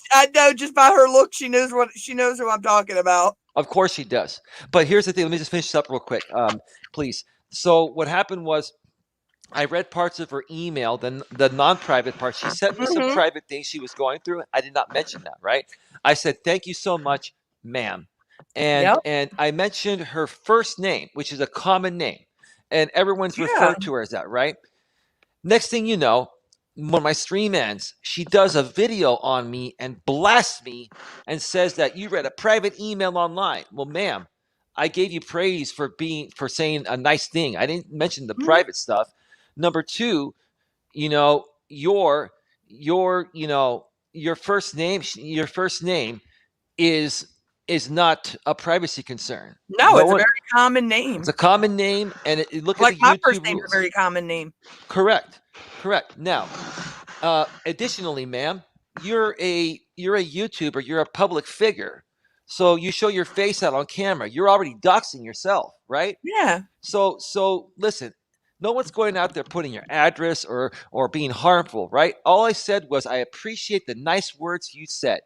just by her look, she knows who I'm talking about.
Of course she does. But here's the thing. Let me just finish this up real quick, please. So what happened was, I read parts of her email, the non-private part. She sent me some private things she was going through. I did not mention that, right? I said, thank you so much, ma'am. And I mentioned her first name, which is a common name. And everyone's referred to her as that, right? Next thing you know, when my stream ends, she does a video on me and blasts me and says that you read a private email online. Well, ma'am, I gave you praise for saying a nice thing. I didn't mention the private stuff. Number two, your first name is not a privacy concern.
No, it's a very common name.
It's a common name, and look
like
at the YouTube
my first name's
rules.
A very common name.
Correct. Now, additionally, ma'am, you're a YouTuber. You're a public figure, so you show your face out on camera. You're already doxing yourself, right?
Yeah.
So listen. No one's going out there putting your address or being harmful, right? All I said was I appreciate the nice words you said,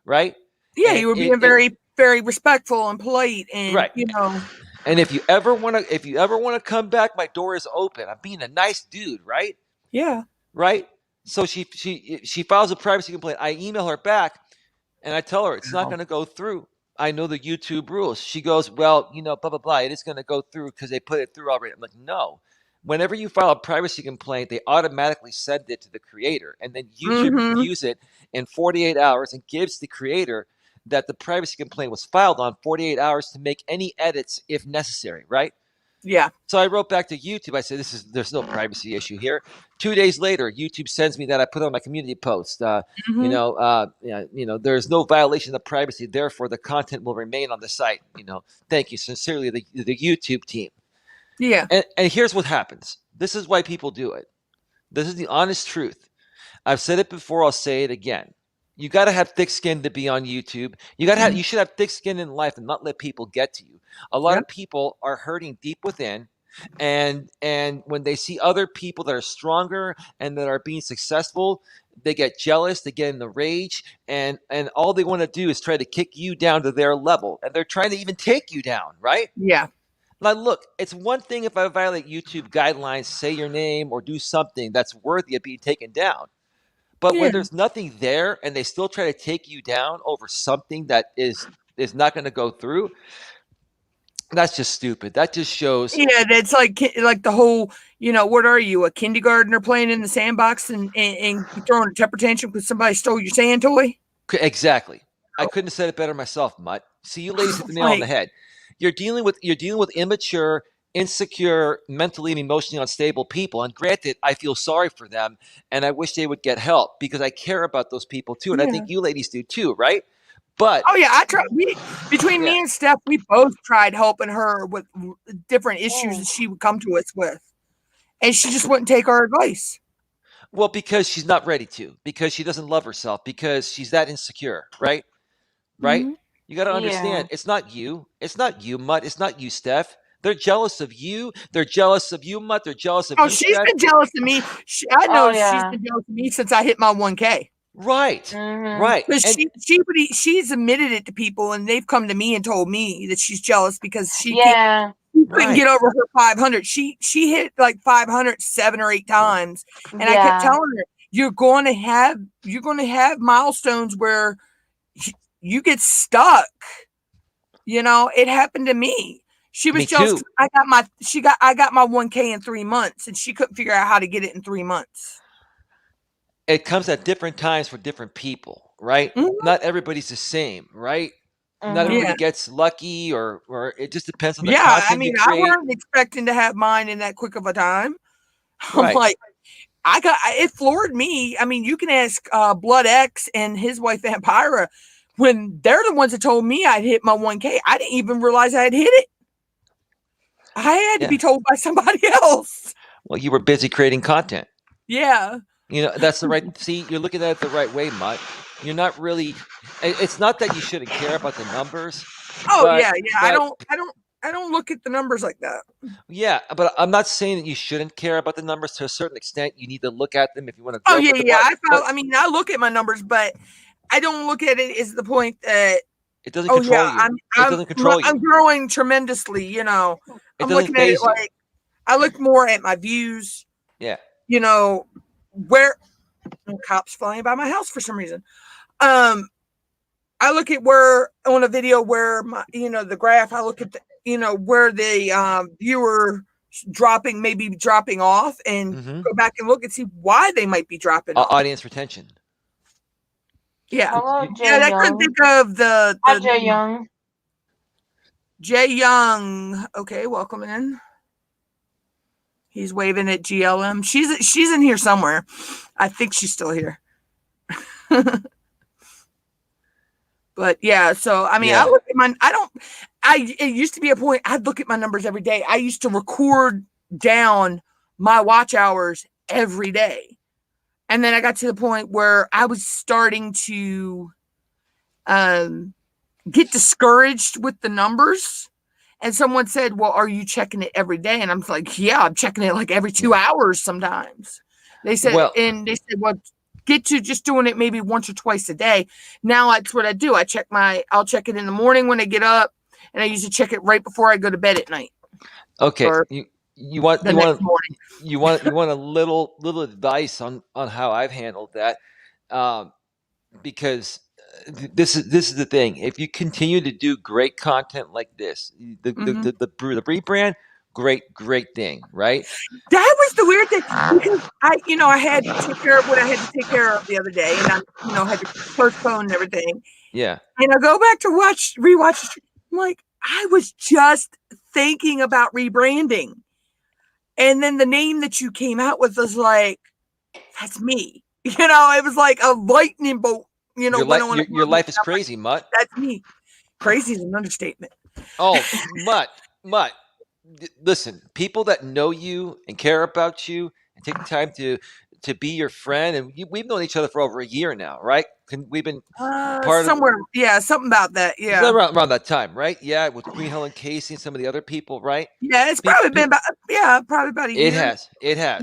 right?
Yeah,
And
you were being very, very respectful and polite, and
right.
you know.
And if you ever want to come back, my door is open. I'm being a nice dude, right?
Yeah.
Right. So she files a privacy complaint. I email her back, and I tell her it's not going to go through. I know the YouTube rules. She goes, well, blah blah blah. It is going to go through because they put it through already. I'm like, no. Whenever you file a privacy complaint, they automatically send it to the creator, and then YouTube reviews it in 48 hours and gives the creator that the privacy complaint was filed on 48 hours to make any edits if necessary, right?
Yeah.
So I wrote back to YouTube. I said, there's no privacy issue here. 2 days later, YouTube sends me that I put on my community post. There's no violation of privacy. Therefore, the content will remain on the site. Thank you sincerely, the YouTube team.
Yeah.
And here's what happens. This is why people do it. This is the honest truth. I've said it before. I'll say it again. You got to have thick skin to be on YouTube. You should have thick skin in life and not let people get to you. A lot of people are hurting deep within, and when they see other people that are stronger and that are being successful, they get jealous, they get in the rage, and all they want to do is try to kick you down to their level, and they're trying to even take you down, right?
Yeah.
Now, look, it's one thing if I violate YouTube guidelines, say your name, or do something that's worthy of being taken down. But when there's nothing there and they still try to take you down over something that is not going to go through, that's just stupid. That just shows.
Yeah, that's like the whole, what are you, a kindergartner playing in the sandbox and throwing a temper tantrum because somebody stole your sand toy?
Exactly. I couldn't have said it better myself, Mutt. See, you ladies hit the nail on the head. You're dealing with immature, insecure, mentally and emotionally unstable people. And granted, I feel sorry for them and I wish they would get help because I care about those people too. And I think you ladies do too, right? But
oh yeah, I tried. Between me and Steph, we both tried helping her with different issues that she would come to us with, and she just wouldn't take our advice.
Well, because she's not ready to, because she doesn't love herself, because she's that insecure, right? Right? You got to understand, it's not you. It's not you, Mutt. It's not you, Steph. They're jealous of you. They're jealous of you, Mutt. They're jealous of you,
she's
Steph.
been jealous of me. I know she's been jealous of me since I hit my 1K.
Right. Right.
Because she's admitted it to people, and they've come to me and told me that she's jealous because she couldn't get over her 500. She hit like 500 7 or 8 times, and I kept telling her, you're going to have milestones where you get stuck. It happened to me. She was jealous. I got my 1K in 3 months, and she couldn't figure out how to get it in 3 months.
It comes at different times for different people, right? Not everybody's the same, right? Not everybody gets lucky, or it just depends on the content you create.
I weren't expecting to have mine in that quick of a time. I'm like, it floored me. I mean, you can ask Blood X and his wife Vampira, when they're the ones that told me I'd hit my 1K. I didn't even realize I had hit it. I had to be told by somebody else.
Well, you were busy creating content.
Yeah.
That's the right. See, you're looking at it the right way, Mutt. You're not really. It's not that you shouldn't care about the numbers.
Oh yeah. I don't look at the numbers like that.
Yeah, but I'm not saying that you shouldn't care about the numbers. To a certain extent, you need to look at them if you want to.
Oh yeah. I look at my numbers, but I don't look at it as the point that
it doesn't control you. It doesn't control you.
I'm growing tremendously. I'm looking at it like I look more at my views.
Yeah.
Where cops flying by my house for some reason. I look at where on a video where my, the graph, I look at where the viewer maybe dropping off, and go back and look and see why they might be dropping off.
Audience retention.
Yeah.
Hello,
I couldn't think of the
Jay Young.
Jay Young. Okay, welcome in. He's waving at GLM. She's in here somewhere. I think she's still here. But yeah, so I mean, I look at it used to be a point I'd look at my numbers every day. I used to record down my watch hours every day. And then I got to the point where I was starting to get discouraged with the numbers. And someone said, well, are you checking it every day? And I'm like, yeah, I'm checking it like every 2 hours sometimes. They said, well, get to just doing it maybe once or twice a day. Now that's what I do. I'll check it in the morning when I get up, and I usually check it right before I go to bed at night.
Okay,
Or
you want
the next morning.
you want a little advice on how I've handled that, because this is the thing. If you continue to do great content like this, the rebrand, great thing, right?
That was the weird thing because I had to take care of what I had to take care of the other day, and I had to postpone and everything.
Yeah.
And I go back to rewatch. I'm like, I was just thinking about rebranding, and then the name that you came out with was like, that's me. It was like a lightning bolt.
Your life is crazy, Mutt.
That's me. Crazy is an understatement.
Oh, Mutt. Listen, people that know you and care about you and take the time to be your friend, and we've known each other for over a year now, right? We've been part
somewhere, something about that,
around that time, right? Yeah, with Queen Helen Casey and some of the other people, right?
Yeah, it's probably been about a year.
It has. Yeah.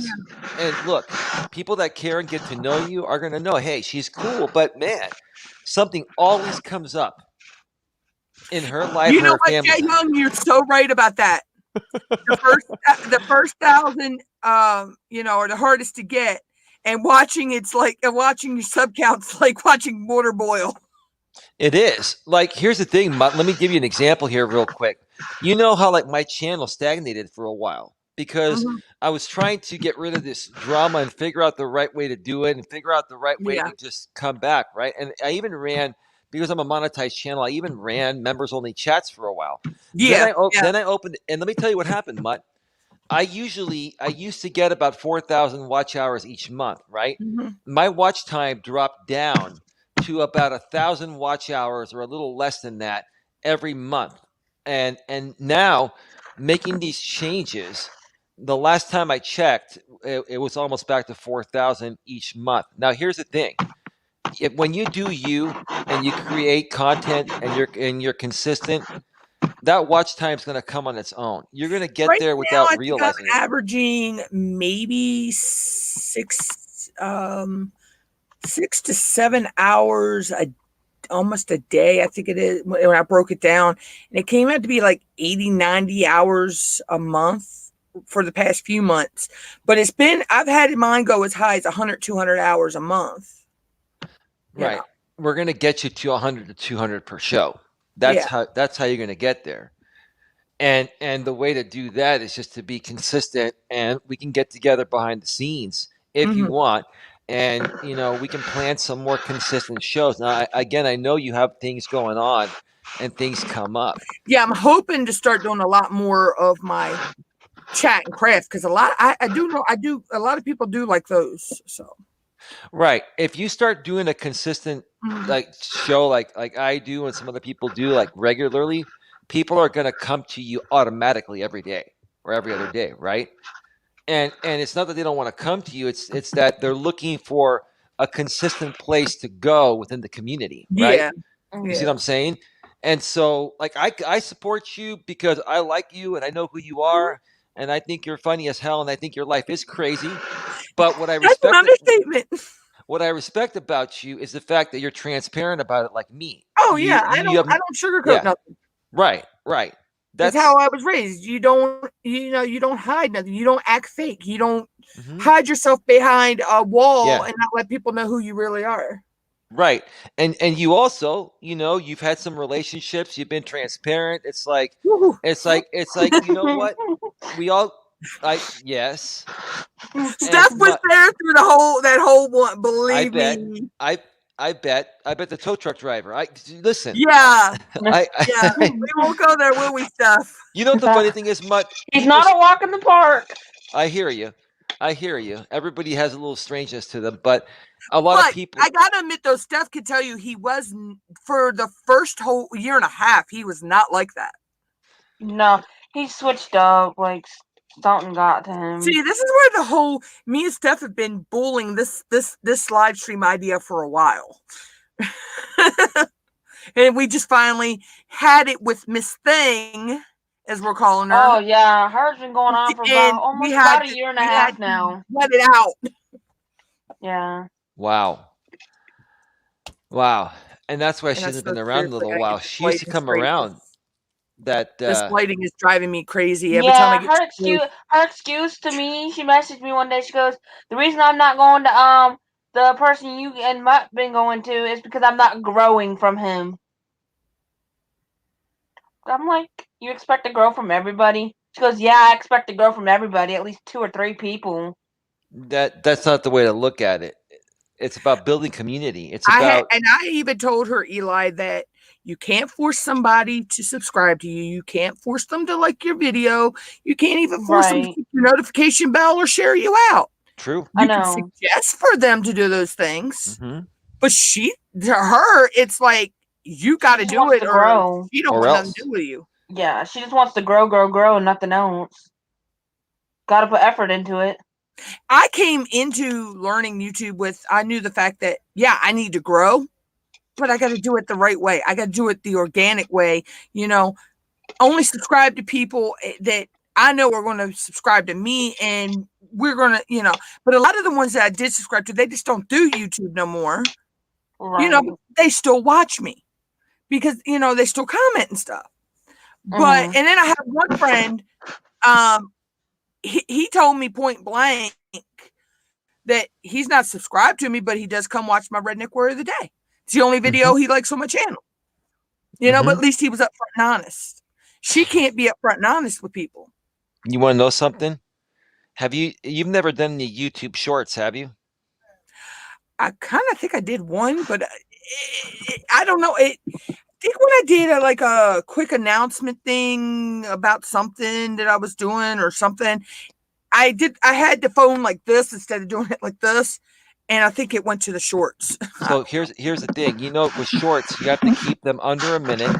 And look, people that care and get to know you are going to know, hey, she's cool, but man, something always comes up in her life.
You know what,
family.
Jay Young, you're so right about that. The first 1,000, are the hardest to get, and watching your sub counts like watching water boil.
It is. Like, here's the thing, Mutt. Let me give you an example here real quick. You know how like my channel stagnated for a while because I was trying to get rid of this drama and figure out the right way to do it and figure out the right way to just come back, right? And I even ran, because I'm a monetized channel, I even ran members only chats for a while. Then I opened, and let me tell you what happened, Mutt. I used to get about 4,000 watch hours each month, right? My watch time dropped down to about 1,000 watch hours or a little less than that every month. And now making these changes, the last time I checked, it was almost back to 4,000 each month. Now here's the thing. When you do you and you create content and you're consistent, that watch time is going to come on its own. You're going to get there without realizing it.
I'm averaging maybe 6 to 7 hours almost a day, I think it is, when I broke it down. And it came out to be like 80, 90 hours a month for the past few months. But I've had mine go as high as 100, 200 hours a month.
Right. We're going to get you to 100 to 200 per show. That's how you're going to get there. And the way to do that is just to be consistent, and we can get together behind the scenes if you want. And, we can plan some more consistent shows. Now, I know you have things going on and things come up.
Yeah, I'm hoping to start doing a lot more of my chat and craft, because a lot of people do like those. So.
Right. If you start doing a consistent like show like I do and some other people do like regularly, people are going to come to you automatically every day or every other day, right? And it's not that they don't want to come to you, it's that they're looking for a consistent place to go within the community, right? You see what I'm saying? And so like I support you because I like you and I know who you are, and I think you're funny as hell, and I think your life is crazy. But what I respect about you is the fact that you're transparent about it, like me.
Oh yeah, I don't sugarcoat nothing.
Right.
That's how I was raised. You don't hide nothing. You don't act fake. You don't hide yourself behind a wall and not let people know who you really are.
Right. And you also, you've had some relationships, you've been transparent. It's like, you know what? We all, yes.
Steph was there through that whole one. Believe me.
I bet the tow truck driver. Listen.
Yeah. We won't go there, will we, Steph?
You know what the funny thing is, Mutt?
He's not a walk in the park.
I hear you. Everybody has a little strangeness to them, but a lot of people.
I gotta admit, though, Steph could tell you he was, for the first whole year and a half, he was not like that.
No, he switched up. Like something got to him.
See, this is where me and Steph have been bullying this live stream idea for a while. And we just finally had it with Miss Thing, as we're calling her.
Oh yeah, hers been going on for about a year and a half now.
Let it out.
Yeah.
Wow. Wow. And that's why
And
she
I
hasn't
said,
been around in a
seriously,
little
I
while.
get this
She used to
lighting
come
straight.
around that
This lighting is driving me crazy. Every time I
Yeah,
get too
her excuse to me, she messaged me one day, she goes, the reason I'm not going to the person you and Mutt been going to is because I'm not growing from him. I'm like, you expect to grow from everybody? She goes, yeah, I expect to grow from everybody, at least 2 or 3 people.
that's not the way to look at it. It's about building community. It's
I had,
about
and I even told her, Eli, that you can't force somebody to subscribe to you. You can't force them to like your video. You can't even force them to
Right.
keep your notification bell or share you out.
true.
I
You can
know.
suggest for them to do those things,
Hmm.
but to her, it's like you got
She
to
just
do
wants
it,
to
or
grow.
she don't
Or
want nothing to
else.
do with you.
Yeah, she just wants to grow, and nothing else. Gotta put effort into it.
I came into learning YouTube with, I knew the fact that, yeah, I need to grow, but I got to do it the right way. I got to do it the organic way. Only subscribe to people that I know are going to subscribe to me, and we're going to, but a lot of the ones that I did subscribe to, they just don't do YouTube no more.
Right.
But they still watch me because, they still comment and stuff. But,
Mhm.
and then I have one friend, he told me point blank that he's not subscribed to me, but he does come watch my Redneck Word of the Day. It's the only video he likes on my channel, but at least he was upfront and honest. She can't be upfront and honest with people.
You want to know something? You've never done any YouTube shorts, have you?
I kind of think I did one, but I don't know. I think when I did like a quick announcement thing about something that I was doing or something, I had the phone like this instead of doing it like this. And I think it went to the shorts.
So here's the thing. With shorts, you have to keep them under a minute,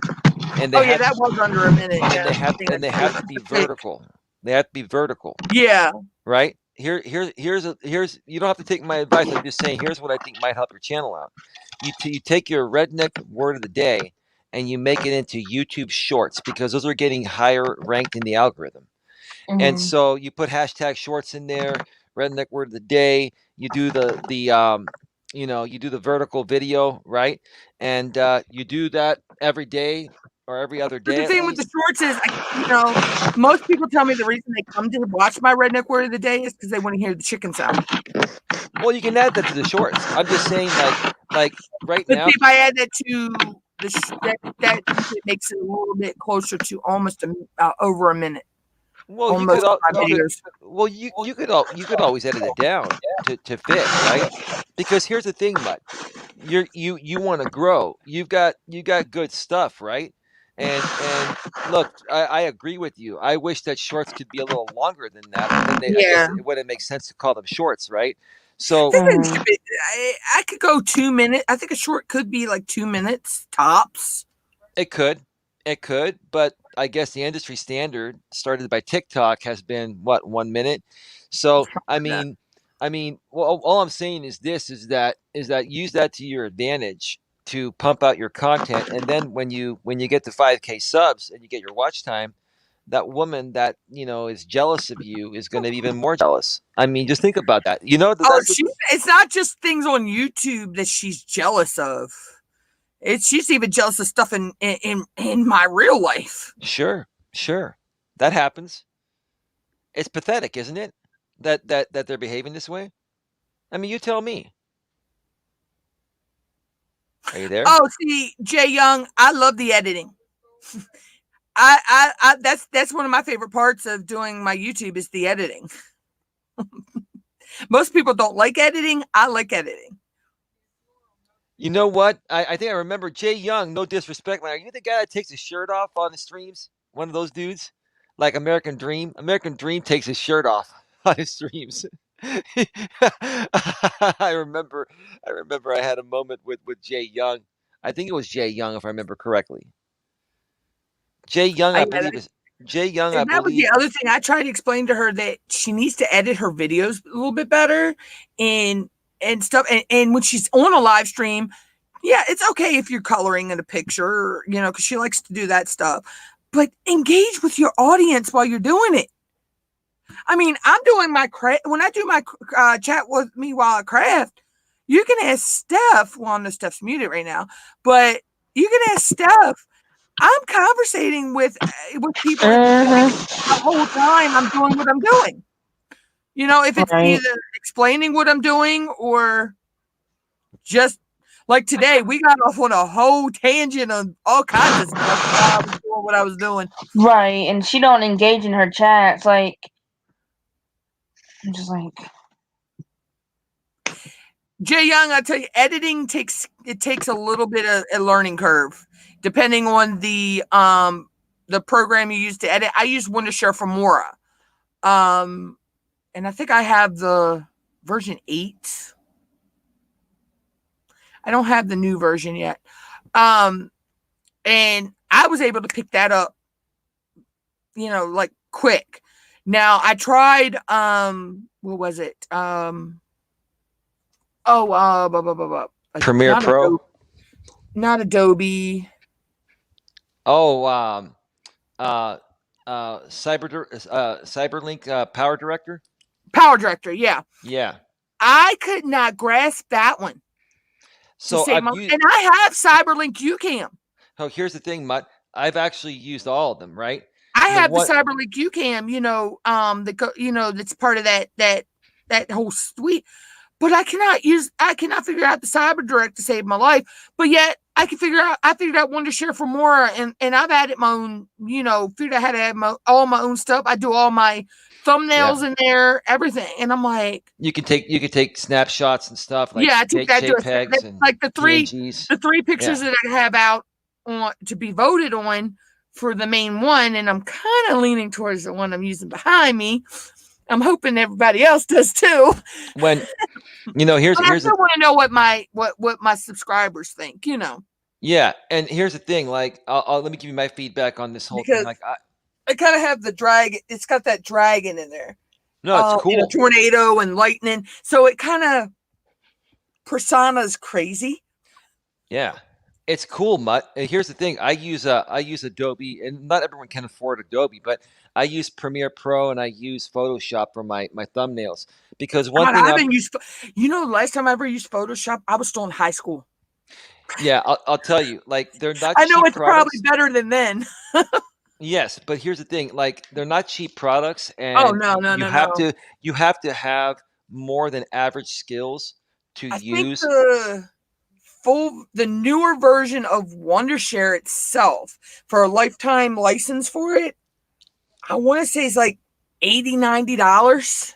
and
Oh yeah, that was under a minute.
and
Yeah,
they have
I
and they
did
have to be
it.
vertical. They have to be vertical,
Yeah.
right? Here's you don't have to take my advice. I'm just saying here's what I think might help your channel out. You take your redneck word of the day and you make it into YouTube shorts because those are getting higher ranked in the algorithm. And
Mhm.
so you put hashtag shorts in there, redneck word of the day. You do you do the vertical video, right? And you do that every day or every other
But
day
the
at
thing with the
least.
shorts is, most people tell me the reason they come to watch my Redneck Word of the Day is because they want to hear the chicken sound.
Well, you can add that to the shorts. I'm just saying, like right
But
now.
see, if I add that to that usually makes it a little bit closer to almost over a minute
Well,
on most of my
you could
videos.
well you could always edit it down to fit, right? Because here's the thing, Mutt. You want to grow. You got good stuff, right? And look, I agree with you. I wish that shorts could be a little longer than that, but then I guess
Yeah,
it wouldn't make sense to call them shorts, right?
I
So
think it should
Mhm.
be. I could go 2 minutes. I think a short could be like 2 minutes tops.
it could, but I guess the industry standard started by TikTok has been what 1 minute. So well, all I'm saying is this: is that use that to your advantage to pump out your content, and then when you get to 5K subs and you get your watch time, that woman that is jealous of you is going to be even more jealous. I mean, just think about that.
Oh,
That's what.
it's not just things on YouTube that she's jealous of. She's even jealous of stuff in my real life.
Sure, that happens. It's pathetic, isn't it? That they're behaving this way. I mean, you tell me. Are you there?
Oh, see, Jay Young, I love the editing. That's one of my favorite parts of doing my YouTube is the editing. Most people don't like editing. I like editing.
You know what? I think I remember Jay Young. No disrespect, man. Are you the guy that takes his shirt off on the streams? One of those dudes, like American Dream. American Dream takes his shirt off on his streams. I remember. I remember. I had a moment with Jay Young. I think it was Jay Young, if I remember correctly. Jay Young, I
Yeah,
believe is Jay Young. I
and that was the
believe.
other thing. I tried to explain to her that she needs to edit her videos a little bit better and stuff. And when she's on a live stream, yeah, it's okay if you're coloring in a picture, because she likes to do that stuff. But engage with your audience while you're doing it. I mean, I'm doing my craft when I do my chat with me while I craft. You can ask Steph. Well, I know Steph's muted right now, but you can ask Steph. I'm conversating with people the whole time I'm doing what I'm doing. You know, if it's either explaining what I'm doing or just like today, we got off on a whole tangent on all kinds of stuff while I was doing what I was doing.
Right, and she don't engage in her chats. Like, I'm just like,
Jay Young, I tell you, editing takes a little bit of a learning curve, depending on the program you use to edit. I use Wondershare for Mora, and I think I have the version 8. I don't have the new version yet, and I was able to pick that up, you know, like quick. Now I tried, what was it?
Premiere Pro?
Not Adobe.
Oh, Cyberlink Power Director?
Power Director, yeah.
Yeah.
I could not grasp that one.
So
and I have Cyberlink UCam.
Oh, here's the thing, Mutt. I've actually used all of them, right?
I have the Cyberlink UCam, you know, that's part of that whole suite. But I cannot figure out the Cyber Direct to save my life. But yet I figured out Wondershare for Mora, and I've added my own, you know, figured out how to add all my own stuff. I do all my thumbnails in there, everything. And I'm like,
you can take snapshots and stuff, like
I took that
JPEGs and
like the three
PNGs.
pictures that I have out on to be voted on for the main one, and I'm kind of leaning towards the one I'm using behind me. I'm hoping everybody else does too.
When you know, here's
I still want to know what my subscribers think, you know.
Yeah, and here's the thing. Like, let me give you my feedback on this whole thing. Like,
I kind of have the drag. It's got that dragon in there.
No, it's cool.
You know, tornado and lightning. So it kind of personas crazy.
Yeah, it's cool, Mutt. And here's the thing. I use Adobe, and not everyone can afford Adobe, but I use Premiere Pro and I use Photoshop for my thumbnails, because one thing
the last time I ever used Photoshop, I was still in high school.
Yeah, I'll tell you, like, they're not.
I know it's probably better than then.
Yes, but here's the thing: like, they're not cheap products, and you have to have more than average skills to use.
The newer version of Wondershare itself, for a lifetime license for it, I want to say it's like $80-$90.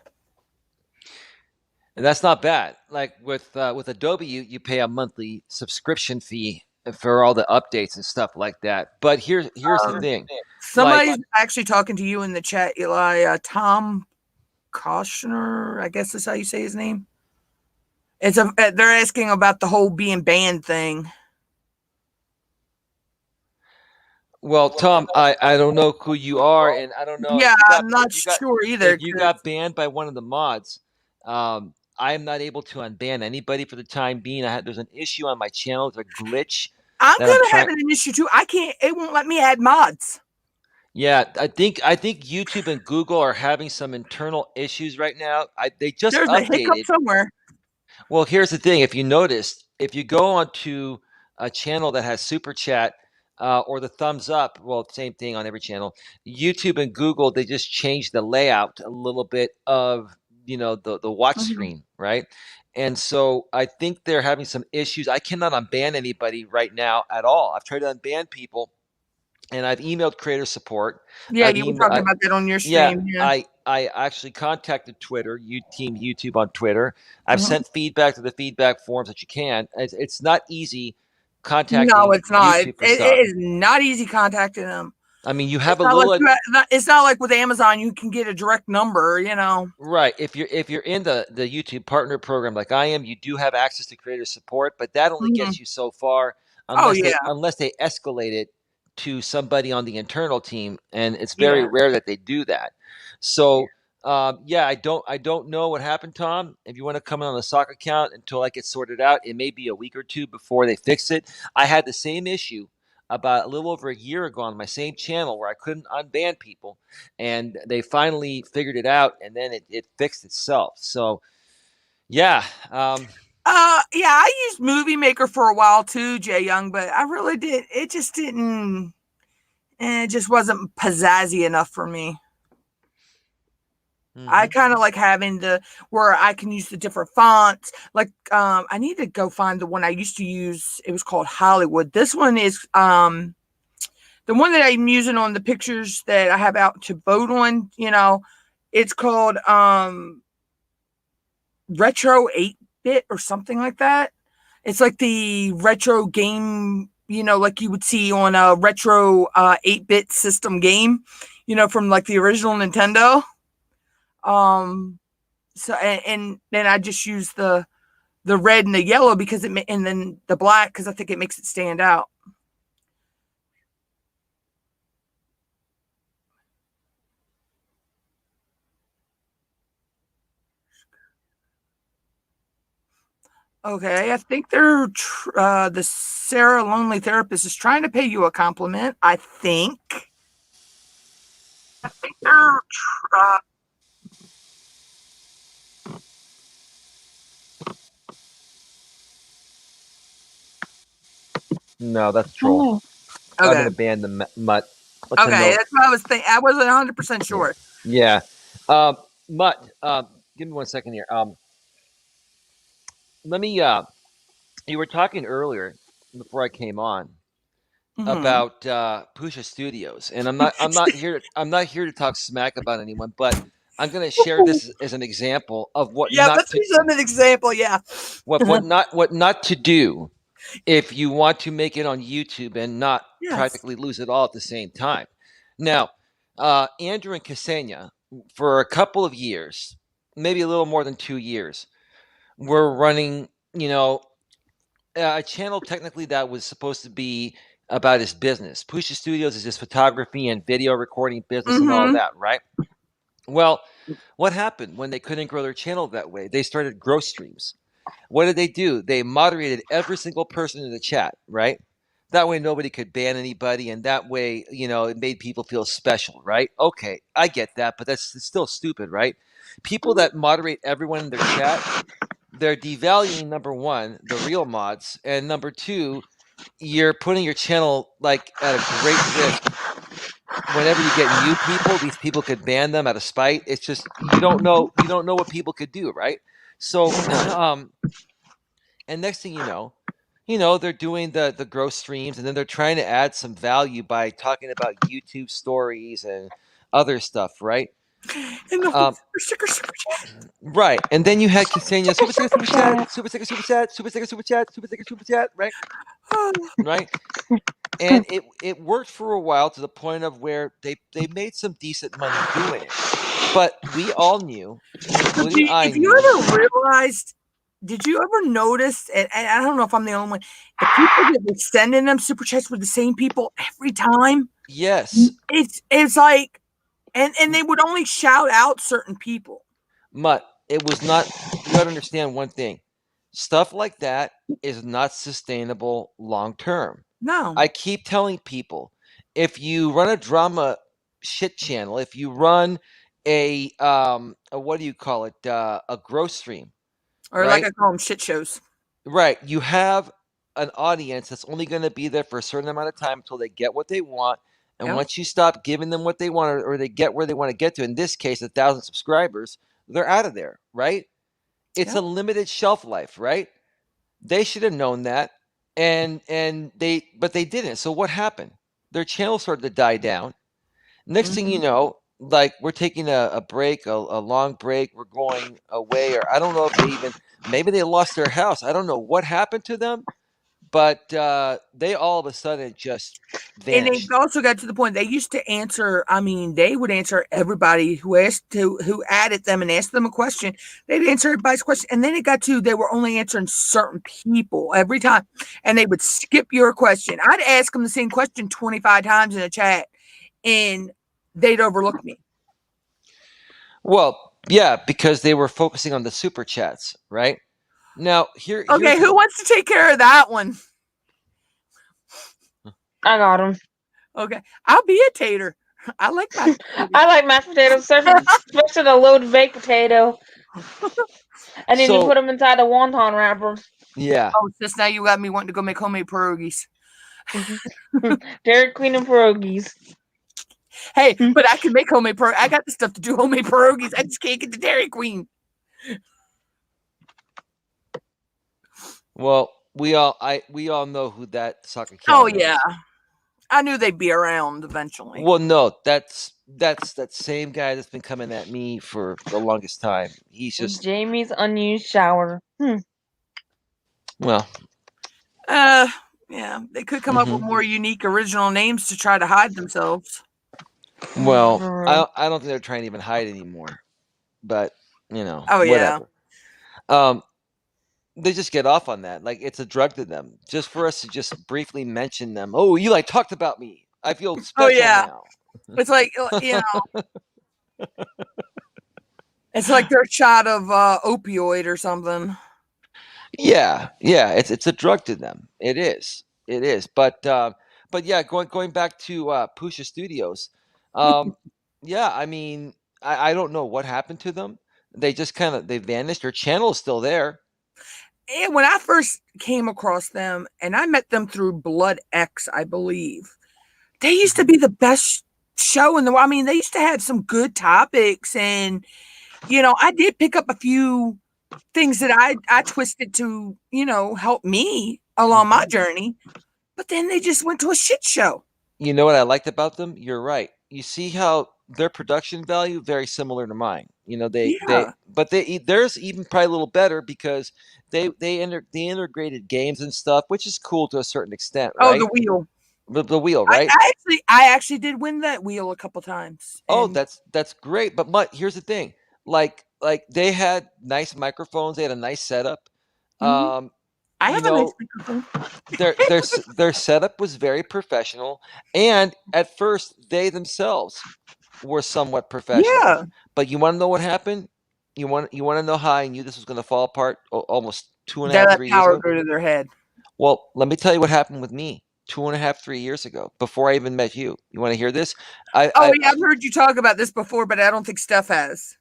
And that's not bad. Like with Adobe, you pay a monthly subscription fee for all the updates and stuff like that. But here's the thing.
Somebody's actually talking to you in the chat, Eli. Tom Koshner, I guess is how you say his name. They're asking about the whole being banned thing.
Well, Tom, I don't know who you are, and I don't know.
Yeah, I'm not sure either.
If you got banned by one of the mods, I am not able to unban anybody for the time being. There's an issue on my channel. There's a glitch.
I'm kind of having an issue too. It won't let me add mods.
Yeah, I think YouTube and Google are having some internal issues right now. There's
updated. A hiccup somewhere.
Well, here's the thing. If you noticed, if you go onto a channel that has super chat or the thumbs up, well, same thing on every channel. YouTube and Google, they just changed the layout a little bit of, you know, the watch screen, right? And so I think they're having some issues. I cannot unban anybody right now at all. I've tried to unban people, and I've emailed creator support.
Yeah, you were talking about that on your stream.
Yeah. I actually contacted Twitter, Team YouTube on Twitter. I've sent feedback to the feedback forums that you can. It's not easy contacting.
No, it's not. It is not easy contacting them.
I mean, you have a little.
It's not like with Amazon, you can get a direct number, you know.
Right. If you're in the YouTube partner program like I am, you do have access to creator support, but that only gets you so far unless they escalate it to somebody on the internal team, and it's very rare that they do that. So I don't know what happened, Tom. If you want to come in on the sock account until I get sorted out, it may be a week or two before they fix it. I had the same issue about a little over a year ago on my same channel where I couldn't unban people, and they finally figured it out, and then it fixed itself. So yeah.
Yeah, I used Movie Maker for a while too, Jay Young, but I really did. It just didn't. It just wasn't pizzazzy enough for me. I kind of like having where I can use the different fonts. Like, I need to go find the one I used to use. It was called Hollywood. This one is the one that I'm using on the pictures that I have out to vote on. It's called Retro 8-bit or something like that. It's like the retro game, like you would see on a retro 8-bit system game, from like the original Nintendo. So and then I just use the red and the yellow because and then the black because I think it makes it stand out. Okay, I think they're the Sarah Lonely Therapist is trying to pay you a compliment. I think they're.
No, that's troll.
Okay.
I'm gonna ban the mutt.
Okay, that's what I was thinking. I wasn't 100% sure.
Yeah. Mutt. Give me 1 second here. Let me. You were talking earlier before I came on about Pusha Studios, and I'm not here to talk smack about anyone, but I'm going to share this as an example of what not
let's
to
use an example. Yeah,
what not to do if you want to make it on YouTube and not practically lose it all at the same time. Now, Andrew and Ksenia, for a couple of years, maybe a little more than 2 years, were running, a channel technically that was supposed to be about his business. Pusha Studios is his photography and video recording business and all that, right? Well, what happened when they couldn't grow their channel that way? They started growth streams. What did they do? They moderated every single person in the chat, right? That way nobody could ban anybody, and that way, it made people feel special, right? Okay, I get that, but that's still stupid, right? People that moderate everyone in their chat, they're devaluing, number one, the real mods, and number two, you're putting your channel like at a great risk. Whenever you get new people, these people could ban them out of spite. It's just you don't know what people could do, right? So and next thing you know, they're doing the growth streams, and then they're trying to add some value by talking about YouTube stories and other stuff, right?
And the sticker.
Right, and then you had Ksenia super sticker super chat, super sticker super chat, super sticker super chat, super sticker super chat, right? Right, and it worked for a while to the point of where they made some decent money doing it, but we all knew, including I knew.
You ever realized? Did you ever notice? And I don't know if I'm the only one. The people that were sending them super chats were the same people every time.
Yes,
it's like, and they would only shout out certain people.
Mutt, it was not. You got to understand one thing: stuff like that is not sustainable long term.
No,
I keep telling people, if you run a drama shit channel, if you run a what do you call it, a growth stream,
or
right?
like I call them shit shows.
Right, you have an audience that's only going to be there for a certain amount of time until they get what they want. And once you stop giving them what they want, or they get where they want to get to, in this case, 1,000 subscribers, they're out of there, right? It's a limited shelf life, right? They should have known that, but they didn't. So what happened? Their channel started to die down. Next thing you know, like, we're taking a break, a long break. We're going away, or I don't know if maybe they lost their house. I don't know what happened to them, but they all of a sudden just vanished.
And they also got to the point they used to answer. I mean, they would answer everybody who added them and asked them a question. They'd answer everybody's question, and then it got to they were only answering certain people every time, and they would skip your question. I'd ask them the same question 25 times in a chat, and they'd overlook me.
Well, yeah, because they were focusing on the super chats, right? Now,
okay, who wants to take care of that one?
I got him.
Okay, I'll be a tater. I like mashed potatoes.
I like mashed potatoes, especially the loaded baked potato. And then you
So
put them inside the wonton wrappers.
yeah,
Oh, sis, now you got me wanting to go make homemade pierogies.
Dairy Queen and pierogies.
Hey, but I can make homemade pierogies. I got the stuff to do homemade pierogies. I just can't get the Dairy Queen.
well, we all know who that soccer
Oh,
cat
yeah.
is.
I knew they'd be around eventually.
Well, no, that's that same guy that's been coming at me for the longest time. He's just
Jamie's unused shower.
well,
Yeah, they could come up with more unique original names to try to hide themselves.
well,
Mhm.
I don't think they're trying to even hide anymore. But
Oh, yeah.
whatever. Um, they just get off on that. Like it's a drug to them. Just for us to just briefly mention them. Oh, Eli talked about me. I feel
Oh,
special
yeah.
now.
It's like, it's like their shot of opioid or something.
Yeah, it's a drug to them. It is. But yeah, going back to Pusha Studios. Yeah, I mean, I don't know what happened to them. They just they vanished. Their channel is still there.
And when I first came across them, and I met them through Blood X, I believe, they used to be the best show in the world. I mean, they used to have some good topics, and I did pick up a few things that I twisted to help me along my journey. But then they just went to a shit show.
You know what I liked about them? You're right. You see how their production value very similar to mine.
Yeah.
But theirs even probably a little better because they integrated games and stuff, which is cool to a certain extent,
Oh,
right?
the wheel.
The wheel,
I,
right?
I actually I actually did win that wheel a couple times.
Oh,
And
that's great. But here's the thing. Like they had nice microphones, they had a nice setup. Um,
I
you
have a nice
know,
microphone.
their setup was very professional, and at first they themselves were somewhat professional.
Yeah.
But you want to know what happened? You want to know how I knew this was going to fall apart almost two and a
They
half,
let
3 years
power
ago?
go to their head.
Well, let me tell you what happened with me 2.5, 3 years ago, before I even met you. You want to hear this?
Oh, yeah, I've heard you talk about this before, but I don't think Steph has.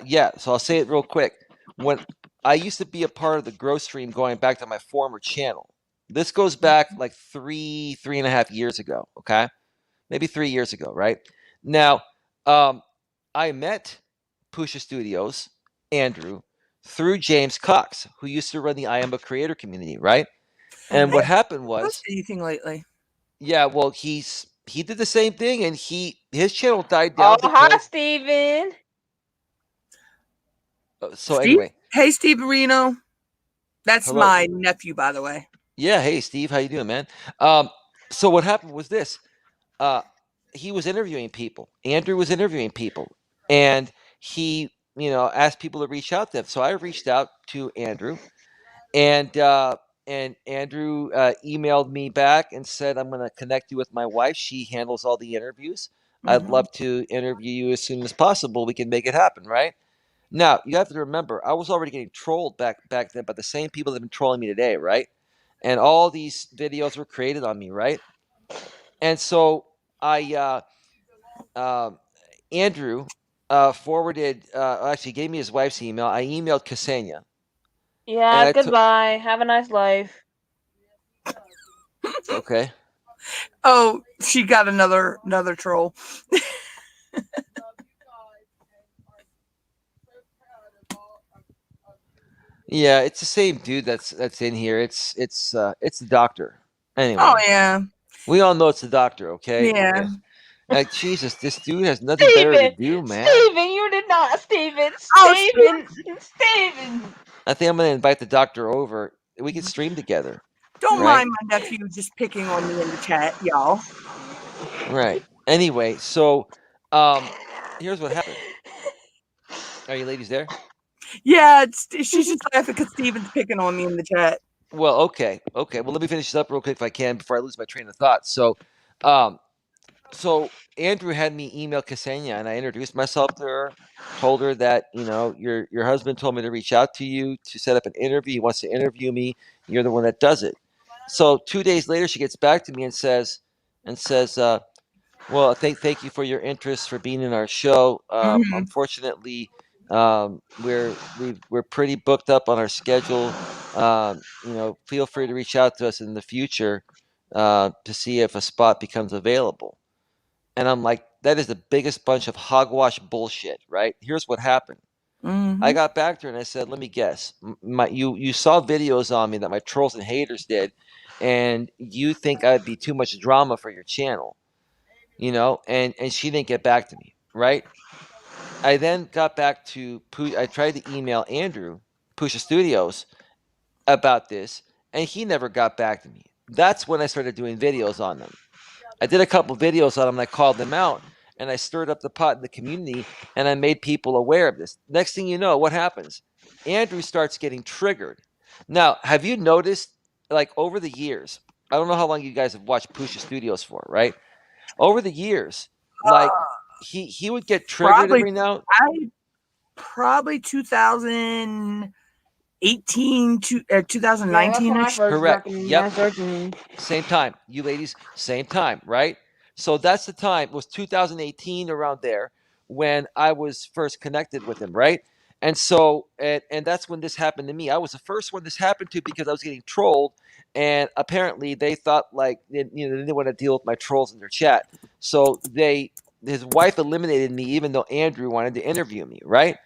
Yeah. So I'll say it real quick. When I used to be a part of the growth stream, going back to my former channel. This goes back like 3.5 years ago. Okay, maybe 3 years ago. Right now, I met Pusha Studios, Andrew, through James Cox, who used to run the I Am a Creator community. Right, and
I
what
haven't
happened was,
posted anything lately.
yeah, well, he did the same thing, and his channel died
Oh,
down
hi,
because.
Steven.
So
Steve?
anyway,
Hey, Steve Marino. That's
hello.
my nephew, by the way.
Yeah, hey Steve, how you doing, man? So what happened was this: uh, he was interviewing people. Andrew was interviewing people, and he, asked people to reach out to them. So I reached out to Andrew, and Andrew emailed me back and said, "I'm going to connect you with my wife. She handles all the interviews. I'd love to interview you as soon as possible. We can make it happen, right?" Now you have to remember, I was already getting trolled back then by the same people that have been trolling me today, right? And all these videos were created on me, right? And so I, Andrew, forwarded, actually gave me his wife's email. I emailed Ksenia, and
Yeah,
I took,
goodbye. Have a nice life.
okay,
Oh, she got another troll.
yeah, it's the same dude that's in here. It's the doctor. Anyway,
Oh, yeah.
we all know it's the doctor, okay?
Yeah.
Like Jesus, this dude has nothing better to
Steven!
do, man.
Steven, you did not. Steven!
Oh, Steve,
Steven!
I think I'm gonna invite the doctor over. We can stream together.
don't
Right?
mind my nephew just picking on me in the chat, y'all.
Right. Anyway, so here's what happened. Are you ladies there?
Yeah, she's just laughing because Steven's picking on me in the chat.
Well, okay. Well, let me finish this up real quick if I can before I lose my train of thought. Um, so Andrew had me email Ksenia, and I introduced myself to her, told her that your husband told me to reach out to you to set up an interview. He wants to interview me. You're the one that does it. So 2 days later, she gets back to me and says, well, thank you for your interest, for being in our show.
Mhm.
Unfortunately, We're pretty booked up on our schedule. Feel free to reach out to us in the future to see if a spot becomes available. And I'm like, that is the biggest bunch of hogwash bullshit, right? Here's what happened. I got back to her and I said, let me guess. You saw videos on me that my trolls and haters did, and you think I'd be too much drama for your channel, and she didn't get back to me, right? I then got back to I tried to email Andrew, Pusha Studios, about this, and he never got back to me. That's when I started doing videos on them. I did a couple videos on them and I called them out and I stirred up the pot in the community and I made people aware of this. Next thing you know, what happens? Andrew starts getting triggered. Now, have you noticed, like over the years, I don't know how long you guys have watched Pusha Studios for, right? Over the years, like he would get triggered every now.
Probably 2018 to 2019.
Yeah, that's when I first
Correct. Yep.
searching.
Same time. You ladies, same time, right? So that's the time. It was 2018 around there when I was first connected with him, right? And so and that's when this happened to me. I was the first one this happened to because I was getting trolled, and apparently they thought like they didn't want to deal with my trolls in their chat. So his wife eliminated me even though Andrew wanted to interview me, right?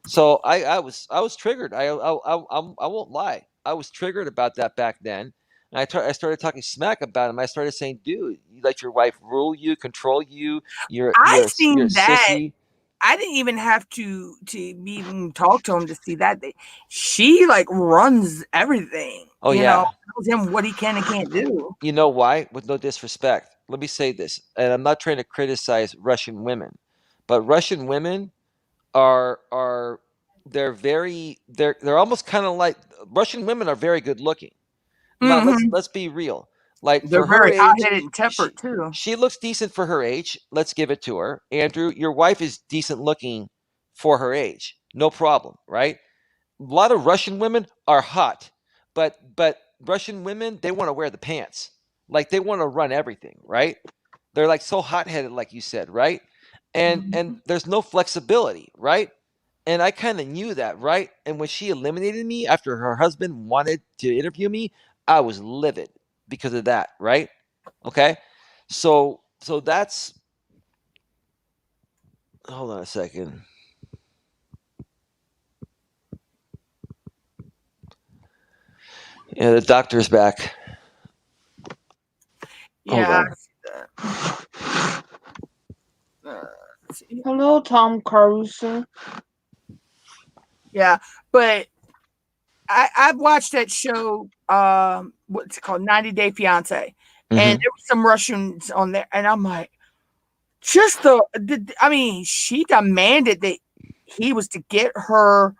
So I was triggered. I won't lie. I was triggered about that back then. And I started talking smack about him. I started saying, "Dude, you let your wife rule you, control you. You're a sissy."
I didn't even have to even talk to him to see that. She like runs everything.
Oh yeah,
tells him what he can and can't do.
You know why? With no disrespect, let me say this, and I'm not trying to criticize Russian women, but Russian women are they're almost kind of like Russian women are very good looking. Now let's be real. Like
they're
for her
very
age,
hot-headed and tempered too.
She looks decent for her age. Let's give it to her. Andrew, your wife is decent looking for her age. No problem, right? A lot of Russian women are hot, but Russian women, they want to wear the pants. Like they want to run everything, right? They're like so hot-headed, like you said, right? And there's no flexibility, right? And I kind of knew that, right? And when she eliminated me after her husband wanted to interview me, I was livid because of that, right? Okay. So that's, hold on a second. Yeah, the doctor's back.
Yeah.
Hello, Tom Cruise.
Yeah, but I've watched that show. What's it called? 90 Day Fiance, and there were some Russians on there, and I'm like, I mean, she demanded that he was to get her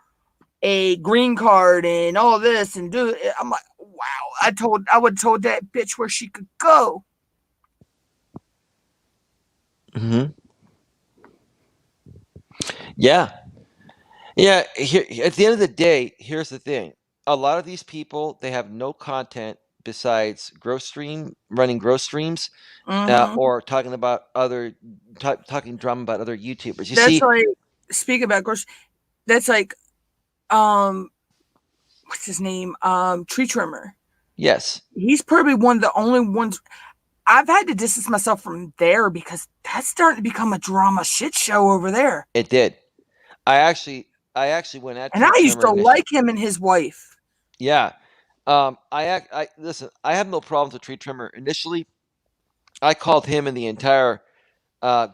a green card and all this and do it. I'm like, wow. I would have told that bitch where she could go.
Yeah. Here, at the end of the day, here's the thing. A lot of these people, they have no content besides running gross streams, or talking about talking drama about other YouTubers. You see,
like, speaking about gross, that's like, what's his name? Tree Trimmer.
Yes.
He's probably one of the only ones. I've had to distance myself from there because that's starting to become a drama shit show over there.
It did. I actually went at,
and I used to like him and his wife.
Yeah. Listen, I have no problems with Tree Trimmer. Initially, I called him and the entire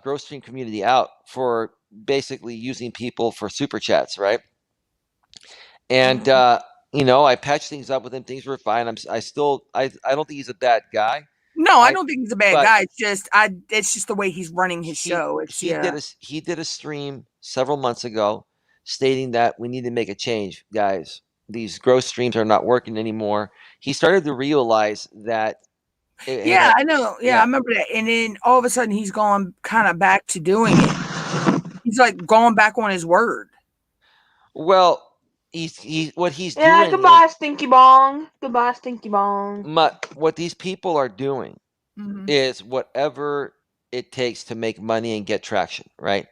gross stream community out for basically using people for super chats, right? And I patched things up with him. Things were fine. I don't think he's a bad guy.
No, I don't think he's a bad guy. It's just the way he's running his show.
He did a stream several months ago stating that we need to make a change, guys. These gross streams are not working anymore. He started to realize that.
I know. Yeah, I remember that. And then all of a sudden, he's gone kind of back to doing it. He's like gone back on his word.
Well, what he's doing.
Yeah, goodbye, Stinky Bong. Goodbye, Stinky Bong.
What these people are doing is whatever it takes to make money and get traction, right?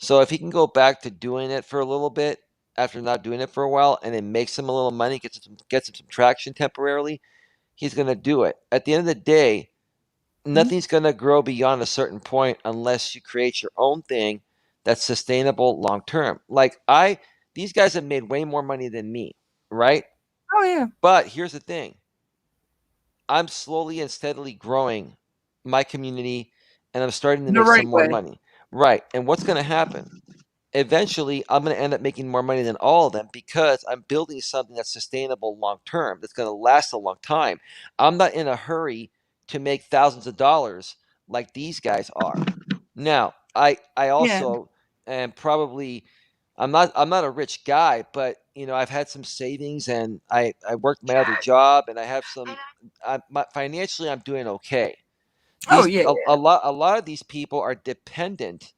So if he can go back to doing it for a little bit after not doing it for a while, and it makes him a little money, gets him some traction temporarily, he's going to do it. At the end of the day, nothing's going to grow beyond a certain point unless you create your own thing that's sustainable long term. Like these guys have made way more money than me, right?
Oh yeah.
But here's the thing. I'm slowly and steadily growing my community, and I'm starting to
The
make some
right
more
way.
money. Right. And what's going to happen? Eventually, I'm going to end up making more money than all of them because I'm building something that's sustainable long term, that's going to last a long time. I'm not in a hurry to make thousands of dollars like these guys are. Now, I
Yeah.
also am probably I'm not a rich guy, but I've had some savings, and I worked my other job, and I have some financially I'm doing okay.
Oh
These
yeah.
a lot of these people are dependent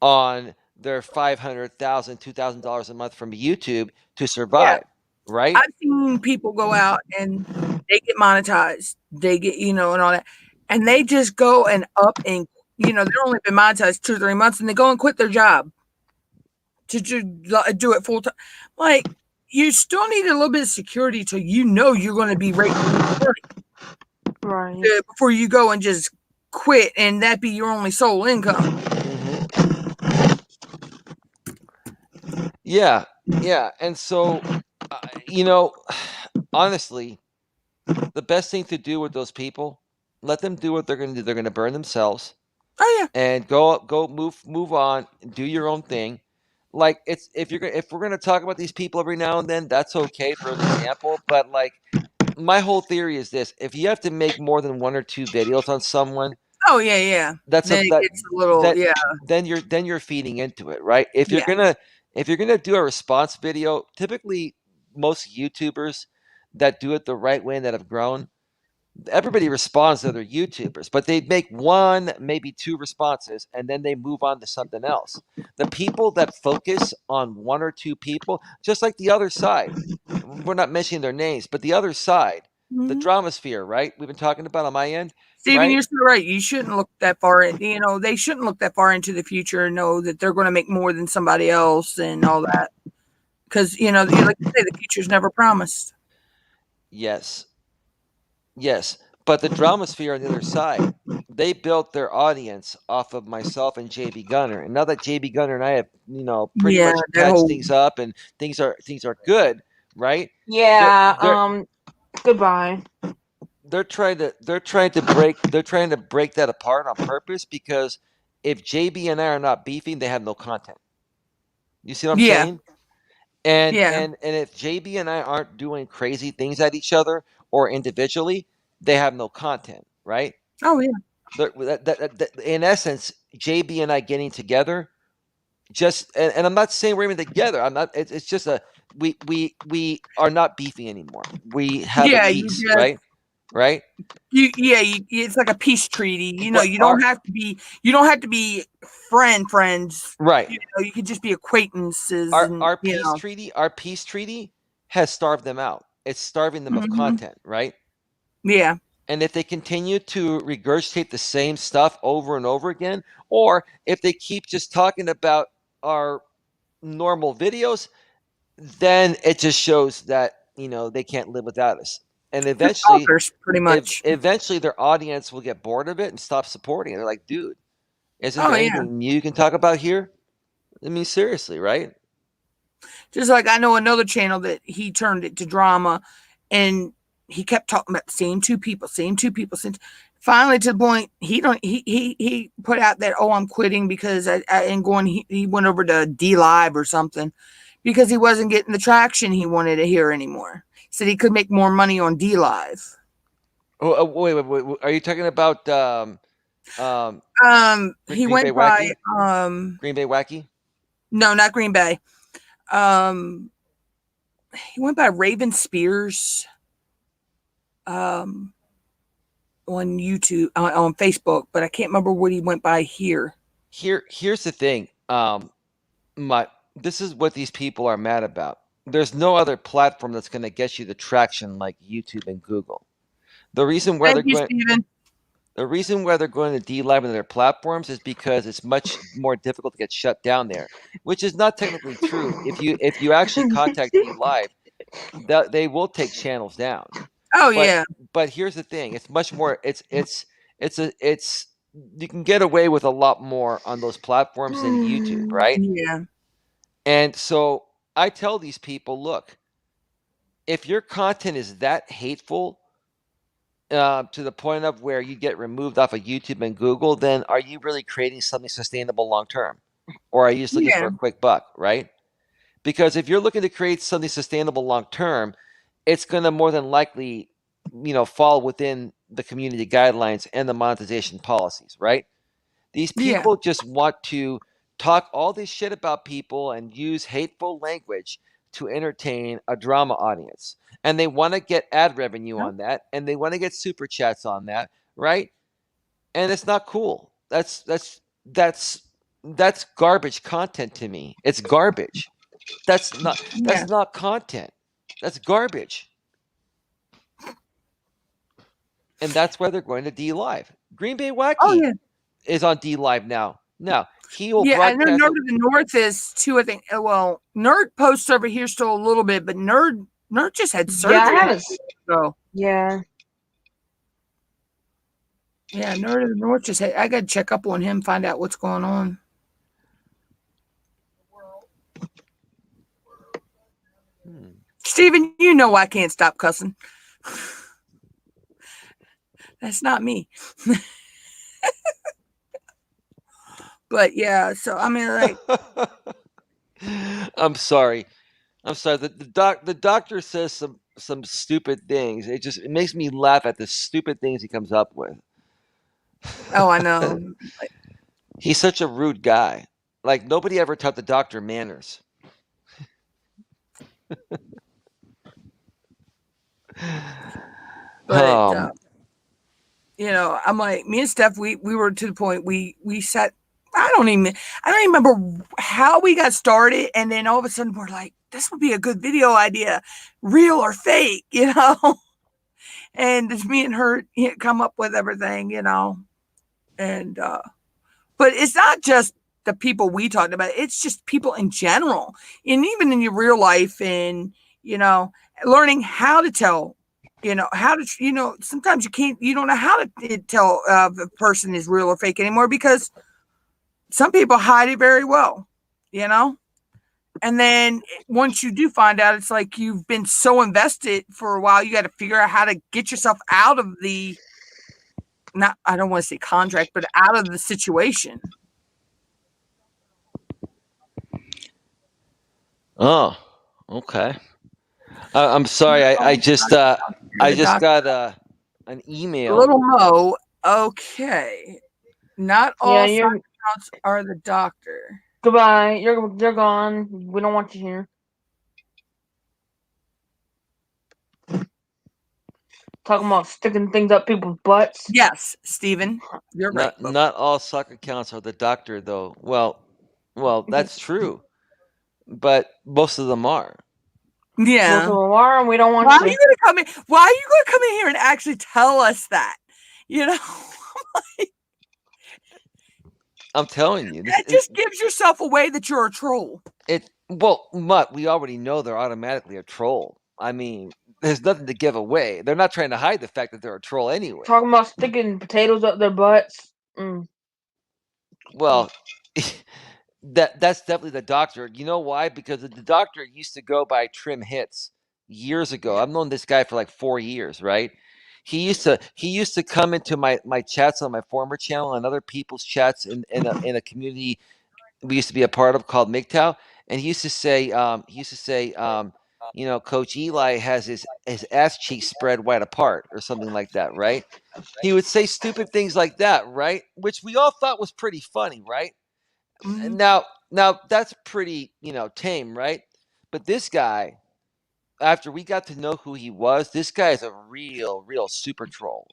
on their $500,000, $2,000 a month from YouTube to
Yeah.
survive, right?
I've seen people go out and they get monetized. They get, and all that. And they just go and up and, they've only been monetized 2 or 3 months and they go and quit their job to do it full time. Like, you still need a little bit of security till you're going to be right
Right.
before you go and just quit and that be your only sole income.
Yeah, yeah. And so, honestly, the best thing to do with those people, let them do what they're going to do. They're going to burn themselves
Oh yeah.
and go move on, do your own thing. Like if we're gonna talk about these people every now and then, that's okay for an example. But like my whole theory is this: if you have to make more than 1 or 2 videos on someone,
Oh yeah, yeah.
that's
Then it gets a little,
that
yeah.
then you're feeding into it, right? If you're
Yeah.
gonna do a response video, typically most YouTubers that do it the right way and that have grown, everybody responds to other YouTubers, but they make 1, maybe 2 responses, and then they move on to something else. The people that focus on 1 or 2 people, just like the other side, we're not mentioning their names, but the other side, the
Mhm.
drama sphere, right? We've been talking about on my end,
Steven,
right?
you're so right. You shouldn't look that far in, they shouldn't look that far into the future and know that they're going to make more than somebody else and all that. Because, like you say, the future's never promised.
Yes. Yes. But the drama sphere on the other side, they built their audience off of myself and JB Gunner. And now that JB Gunner and I have, pretty
Yeah,
much
that
patched
whole,
things up and things are good, right? They're
Yeah.
they're
Goodbye.
they're trying to break that apart on purpose because if JB and I are not beefing, they have no content. You see what I'm
yeah,
saying? And
yeah.
and and if JB and I aren't doing crazy things at each other or individually, they have no content, right?
Oh, yeah.
In essence, JB and I getting together, and I'm not saying we're even together. I'm not. It's just we are not beefing anymore. We have a
Yeah,
peace, right? Right.
it's like a peace treaty.
But
You don't have to be friends.
right,
You could just be acquaintances
our
and,
our peace treaty has starved them out. It's starving them of
Mhm.
content, right?
Yeah.
And if they continue to regurgitate the same stuff over and over again, or if they keep just talking about our normal videos, then it just shows that they can't live without us. And
They're stalkers, pretty much.
eventually their audience will get bored of it and stop supporting it. They're like, dude, isn't
Oh,
there
yeah.
anything new you can talk about here? I mean, seriously, right?
Just like I know another channel that he turned it to drama and he kept talking about the same 2 people, finally to the point he put out that, oh, I'm quitting because I and he went over to D Live or something because he wasn't getting the traction he wanted to hear anymore. He said he could make more money on D Live.
Oh, wait. Are you talking about
He
Green Bay
went by
Wacky? Green Bay Wacky?
no, not Green Bay. He went by Raven Spears. On YouTube, on Facebook, but I can't remember what he went by here.
Here's the thing. This is what these people are mad about. There's no other platform that's going to get you the traction like YouTube and Google. The reason why
Thank
they're
you,
going
Steven.
The reason why they're going to D-Live on their platforms is because it's much more difficult to get shut down there, which is not technically true. If you actually contact D-Live, they will take channels down.
Oh
But
yeah.
but here's the thing: it's much more. It's you can get away with a lot more on those platforms than YouTube, right?
Yeah.
And so I tell these people, look, if your content is that hateful to the point of where you get removed off of YouTube and Google, then are you really creating something sustainable long term? Or are you just looking
Yeah.
for a quick buck, right? Because if you're looking to create something sustainable long term, it's going to more than likely, fall within the community guidelines and the monetization policies, right? These
Yeah.
people just want to talk all this shit about people and use hateful language to entertain a drama audience. And they want to get ad revenue on that, and they want to get super chats on that, right? And it's not cool. That's garbage content to me. It's garbage. That's not
Yeah.
that's not content. That's garbage. And that's why they're going to D Live. Green Bay
Oh
Wacky
yeah.
is on D Live now. Now he will
Yeah, I know
broadcast.
Nerd of the North is too, I think. Well, Nerd posts over here still a little bit, but Nerd just had surgery.
Yeah, I haven't.
So
Yeah.
yeah, Nerd of the North just had. I got to check up on him, find out what's going on. Steven, you know I can't stop cussing. That's not me. But yeah, so I mean, like,
I'm sorry. The doctor says some stupid things. It makes me laugh at the stupid things he comes up with.
oh, I know.
He's such a rude guy. Like nobody ever taught the doctor manners.
But I'm like, me and Steph, we were to the point we sat. I don't even remember how we got started, and then all of a sudden we're like, this would be a good video idea, real or fake, and it's me and her come up with everything, and but it's not just the people we talked about, it's just people in general, and even in your real life, and learning how to tell, how to, sometimes you don't know how to tell if a person is real or fake anymore, because some people hide it very well, and then once you do find out, it's like you've been so invested for a while, you got to figure out how to get yourself out of the, I don't want to say contract, but out of the situation.
Oh, okay. I'm sorry. I just got an email.
Little Mo. Okay. Not all
Yeah,
side accounts are the doctor.
Goodbye. You're gone. We don't want you here. Talking about sticking things up people's butts.
Yes, Steven. You're right.
Not all sock accounts are the doctor, though. Well, that's true, but most of them are.
Yeah.
Most of them are, and we don't want
Why
you.
are you gonna come in? Why are you gonna come in here and actually tell us that?
I'm telling you,
It just gives yourself away that you're a troll.
Mutt, we already know they're automatically a troll. I mean, there's nothing to give away. They're not trying to hide the fact that they're a troll anyway.
Talking about sticking potatoes up their butts.
Well, that's definitely the doctor. You know why? Because the doctor used to go by Trim Hits years ago. I've known this guy for like 4 years, right? He used to come into my chats on my former channel and other people's chats in a community we used to be a part of called MGTOW, and he used to say, Coach Eli has his ass cheeks spread wide apart or something like that, right? He would say stupid things like that, right? Which we all thought was pretty funny, right?
Mhm.
Now that's pretty, tame, right? But this guy, after we got to know who he was, this guy is a real super troll.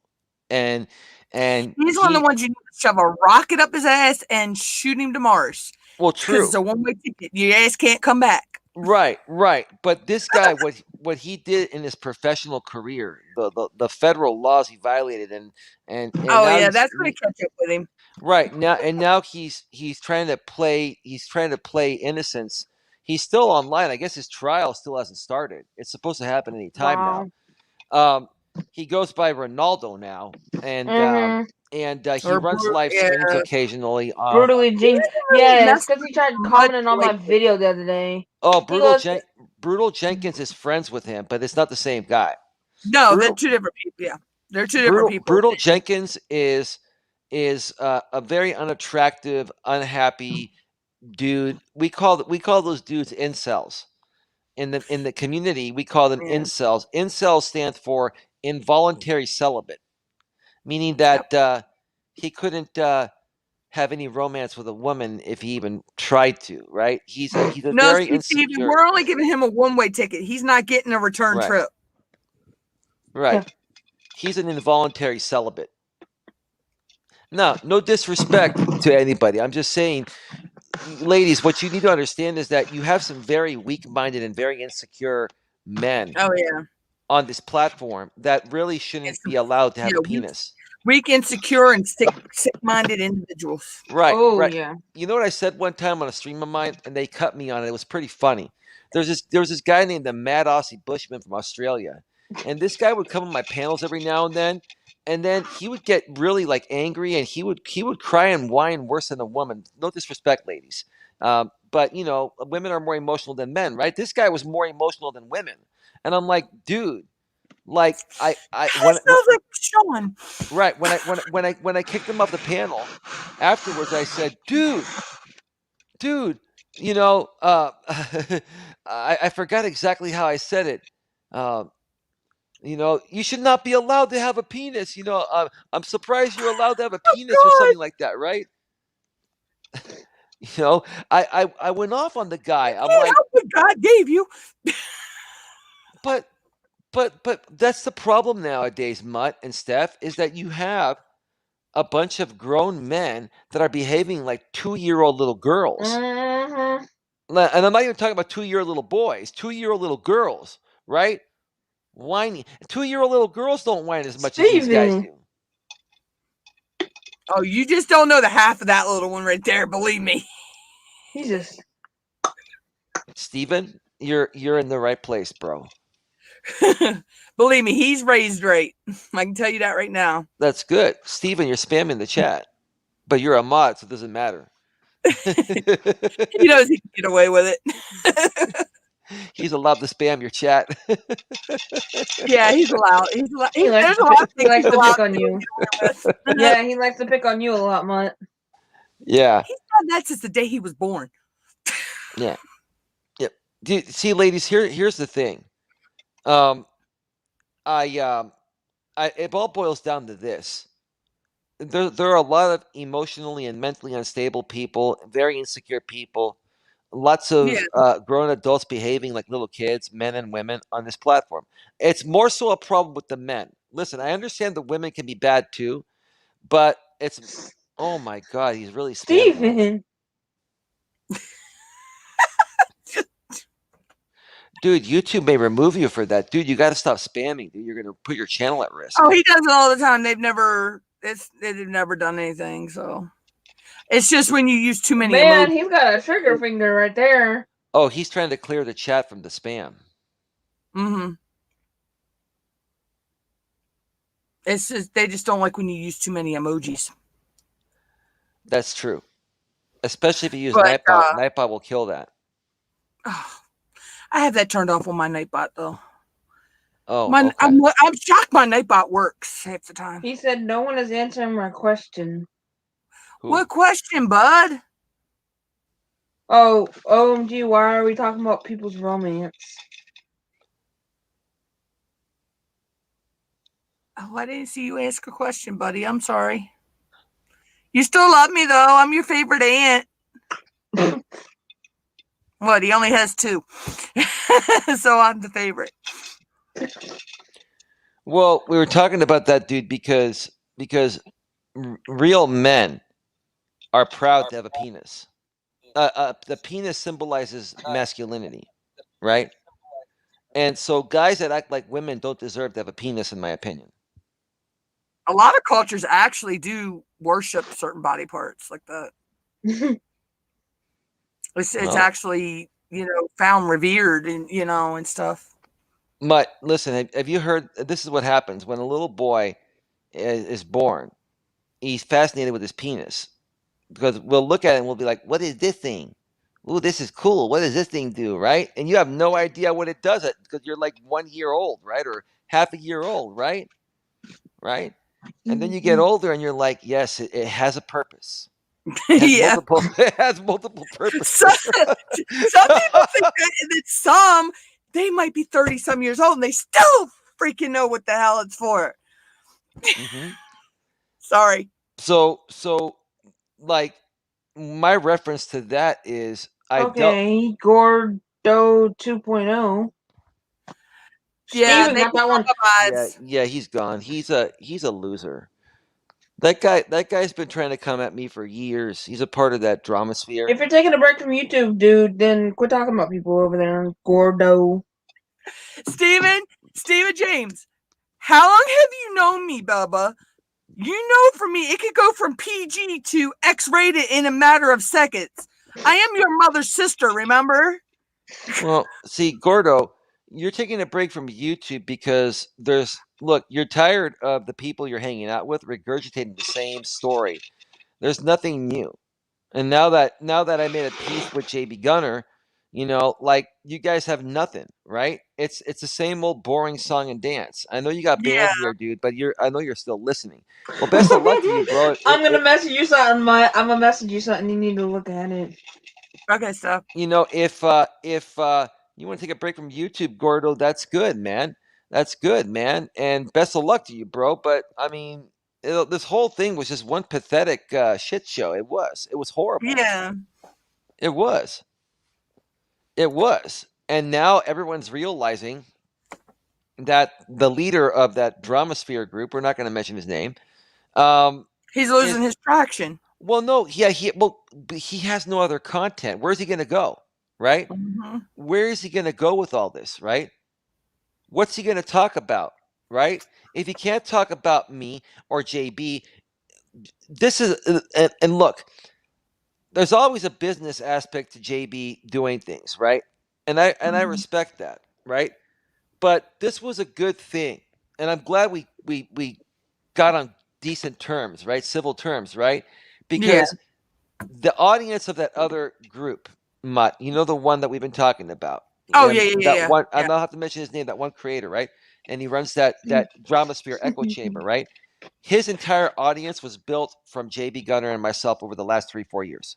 And
he's one of the ones you need to shove a rocket up his ass and shoot him to Mars.
Well,
Because
true.
it's a one-way ticket. Your ass can't come back.
Right, right. But this guy, what he did in his professional career, the federal laws he violated, and
Oh
now
yeah,
he's
that's gonna catch up with him.
right now he's trying to play innocence. He's still online. I guess his trial still hasn't started. It's supposed to happen any time now.
Wow.
He goes by Ronaldo now, and he
Or
runs live
yeah,
streams occasionally.
Brutally
he
Jinx.
doesn't really
Yes,
mess
because he tried
much
commenting on my
like
video the other day.
Oh,
He goes,
Brutal Jenkins is friends with him, but it's not the same guy.
no, they're
Brutal
two different people. Yeah, they're two different people.
Brutal Jenkins is a very unattractive, unhappy dude. We call those dudes incels. In the community, we call them
Yeah.
incels. Incels stand for involuntary celibate, meaning
Yep.
that he couldn't have any romance with a woman if he even tried to. Right? He's a
No,
very
see, Steven,
insecure.
we're only giving him a one-way ticket. He's not getting a return
Right.
trip.
Right. He's an involuntary celibate. No disrespect to anybody. I'm just saying, ladies, what you need to understand is that you have some very weak-minded and very insecure men
Oh yeah,
on this platform that really shouldn't
it's,
be allowed to have
yeah,
a penis.
weak, insecure, and sick-minded individuals.
Right,
oh,
right.
yeah.
You know what I said one time on a stream of mine, and they cut me on it. It was pretty funny. There was this guy named the Mad Aussie Bushman from Australia, and this guy would come on my panels every now and then he would get really like angry, and he would cry and whine worse than a woman. No disrespect, ladies, but you know, women are more emotional than men, right? This guy was more emotional than women, and I'm like, dude, like I
That sounds like Sean.
right when I kicked him off the panel afterwards, I said, dude, you know, I forgot exactly how I said it. Um, you know, you should not be allowed to have a penis. You know, I'm surprised you're allowed to have a
Oh
penis or
God!
something like that, right? You know, I went off on the guy.
You
I'm
can't
like,
help what God gave you.
but but that's the problem nowadays, Mutt and Steph, is that you have a bunch of grown men that are behaving like 2-year-old little girls.
Mm-hmm.
And I'm not even talking about 2-year-old little boys, 2-year-old little girls, right? Whining. 2-year-old little girls don't whine as much as these guys
Steven.
do.
Oh, you just don't know the half of that little one right there. Believe me.
He's just.
Steven, you're in the right place, bro.
Believe me, he's raised right. I can tell you that right now.
That's good. Steven, you're spamming the chat. But you're a mod, so it doesn't matter.
He knows he can get away with it.
He's allowed to spam your chat.
Yeah, he's allowed. There's a lot of
He
things
likes
he's
to
allowed
pick
to
on
do
you.
and get away with.
Yeah, he likes to pick on you a lot, Mutt.
Yeah.
He's done that since the day he was born.
Yeah. Yep. See, ladies, here's the thing. It all boils down to this. There are a lot of emotionally and mentally unstable people, very insecure people, lots
Yeah.
of grown adults behaving like little kids, men and women, on this platform. It's more so a problem with the men. Listen, I understand the women can be bad too, but it's oh my god, he's really spamming it.
Steven.
Dude, YouTube may remove you for that. Dude, you got to stop spamming, dude. You're going to put your channel at risk.
Oh, he does it all the time. They've never done anything. So it's just when you use too many
Man,
emojis.
he's got a trigger finger right there.
Oh, he's trying to clear the chat from the spam.
Mm-hmm. It's just they just don't like when you use too many emojis.
That's true. Especially if you use
But,
Nightbot. Nightbot will kill that.
I have that turned off on my Nightbot though.
Oh,
My,
okay.
I'm shocked my Nightbot works half the time.
He said no one is answering my question.
Who?
What question, bud?
Oh, OMG, why are we talking about people's romance?
Oh, I didn't see you ask a question, buddy. I'm sorry. You still love me though. I'm your favorite aunt. What? He only has 2, so I'm the favorite.
Well, we were talking about that, dude, because real men are proud to have a penis. The penis symbolizes masculinity. right? And so guys that act like women don't deserve to have a penis, in my opinion.
A lot of cultures actually do worship certain body parts like that. It's
Well,
actually, found revered and, and stuff.
Mutt, listen, have you heard? This is what happens when a little boy is born. He's fascinated with his penis because we'll look at it and we'll be like, "What is this thing? Ooh, this is cool. What does this thing do?" Right? And you have no idea what it does because you're like 1 year old, right, or half a year old, right? Right? And then you get older and you're like, "Yes, it has a purpose. It has
Yeah.
multiple. It has multiple purposes."
Some people think that some they might be 30 some years old and they still freaking know what the hell it's for.
Mm-hmm.
Sorry.
So like my reference to that is
Okay, Gordo 2.0.
Yeah,
Steven
they
got that one.
yeah, he's gone. He's a loser. That guy's been trying to come at me for years. He's a part of that drama sphere.
If you're taking a break from YouTube, dude, then quit talking about people over there on Gordo.
Steven James, how long have you known me, Bubba? You know, for me, it could go from PG to X-rated in a matter of seconds. I am your mother's sister, remember?
Well, see, Gordo, you're taking a break from YouTube because you're tired of the people you're hanging out with regurgitating the same story. There's nothing new. And now that I made a peace with JB Gunner, like you guys have nothing, right? It's the same old boring song and dance. I know you got
Yeah.
bands in there, dude, but I know you're still listening. Well, best of luck to you, bro.
I'm gonna message you something. I'm gonna message you something. You need to look at it.
Okay, so
If you want to take a break from YouTube, Gordo, that's good, man. That's good, man. And best of luck to you, bro. But I mean, this whole thing was just one pathetic shit show. It was. It was horrible.
yeah.
It was. It was. And now everyone's realizing that the leader of that drama sphere group, we're not going to mention his name,
He's losing his traction.
Well, no, yeah, he has no other content. Where's he going to go, right?
Mm-hmm.
Where is he going to go with all this, right? What's he going to talk about, right? If he can't talk about me or JB, this is and look, there's always a business aspect to JB doing things, right? And I respect that, right? But this was a good thing, and I'm glad we got on decent terms, right? Civil terms, right? Because the audience of that other group, Mutt, the one that we've been talking about.
Oh,
And
yeah.
that one, I'm not have to mention his name. That one creator, right? And he runs that drama sphere echo chamber, right? His entire audience was built from JB Gunner and myself over the last 3-4 years.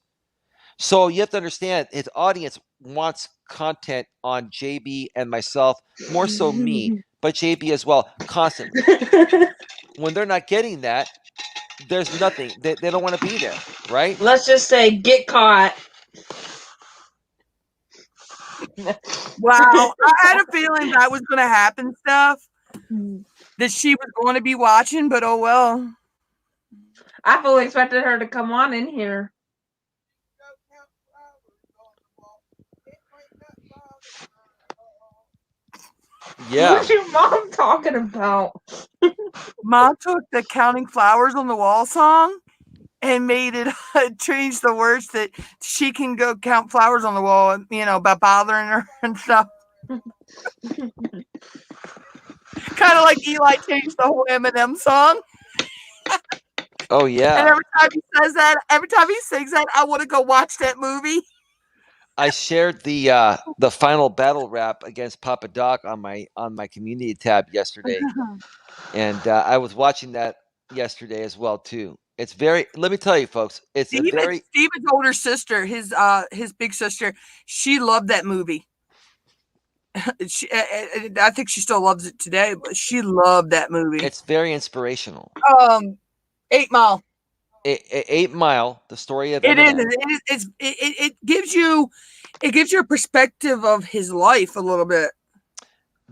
So you have to understand his audience wants content on JB and myself, more so me, but JB as well, constantly. When they're not getting that, there's nothing. They don't want to be there, right?
Let's just say get caught.
Wow. I had a feeling that was going to happen stuff. That she was going to be watching, but oh well.
I fully expected her to come on in here.
Yeah.
What's your mom talking about?
Mom took the Counting Flowers on the Wall song and made it change the words that she can go count flowers on the wall, about bothering her and stuff. Kind of like Eli changed the whole Eminem song.
Oh yeah.
And every time he says that, every time he sings that, I want to go watch that movie.
I shared the final battle rap against Papa Doc on my community tab yesterday, and I was watching that yesterday as well too. It's very. Let me tell you, folks. It's a very.
Steven's older sister, his big sister, she loved that movie. I think she still loves it today, but she loved that movie.
It's very inspirational.
8 Mile.
8 Mile, the story of
It
Eminem.
is. It gives you a perspective of his life a little bit.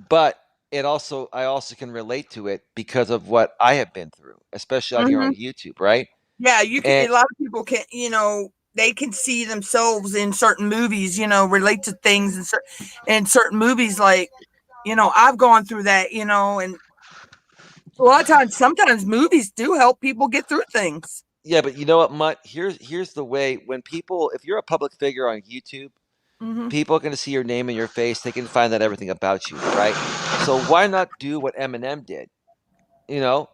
But I also can relate to it because of what I have been through, especially out here on YouTube, right?
Yeah, you can. A lot of people can't. they can see themselves in certain movies, relate to things in certain movies. Like, I've gone through that, and a lot of times, sometimes movies do help people get through things.
Yeah, but you know what, Mutt? Here's the way. When people, if you're a public figure on YouTube, people are going to see your name and your face. They can find out everything about you, right? So why not do what Eminem did? You know,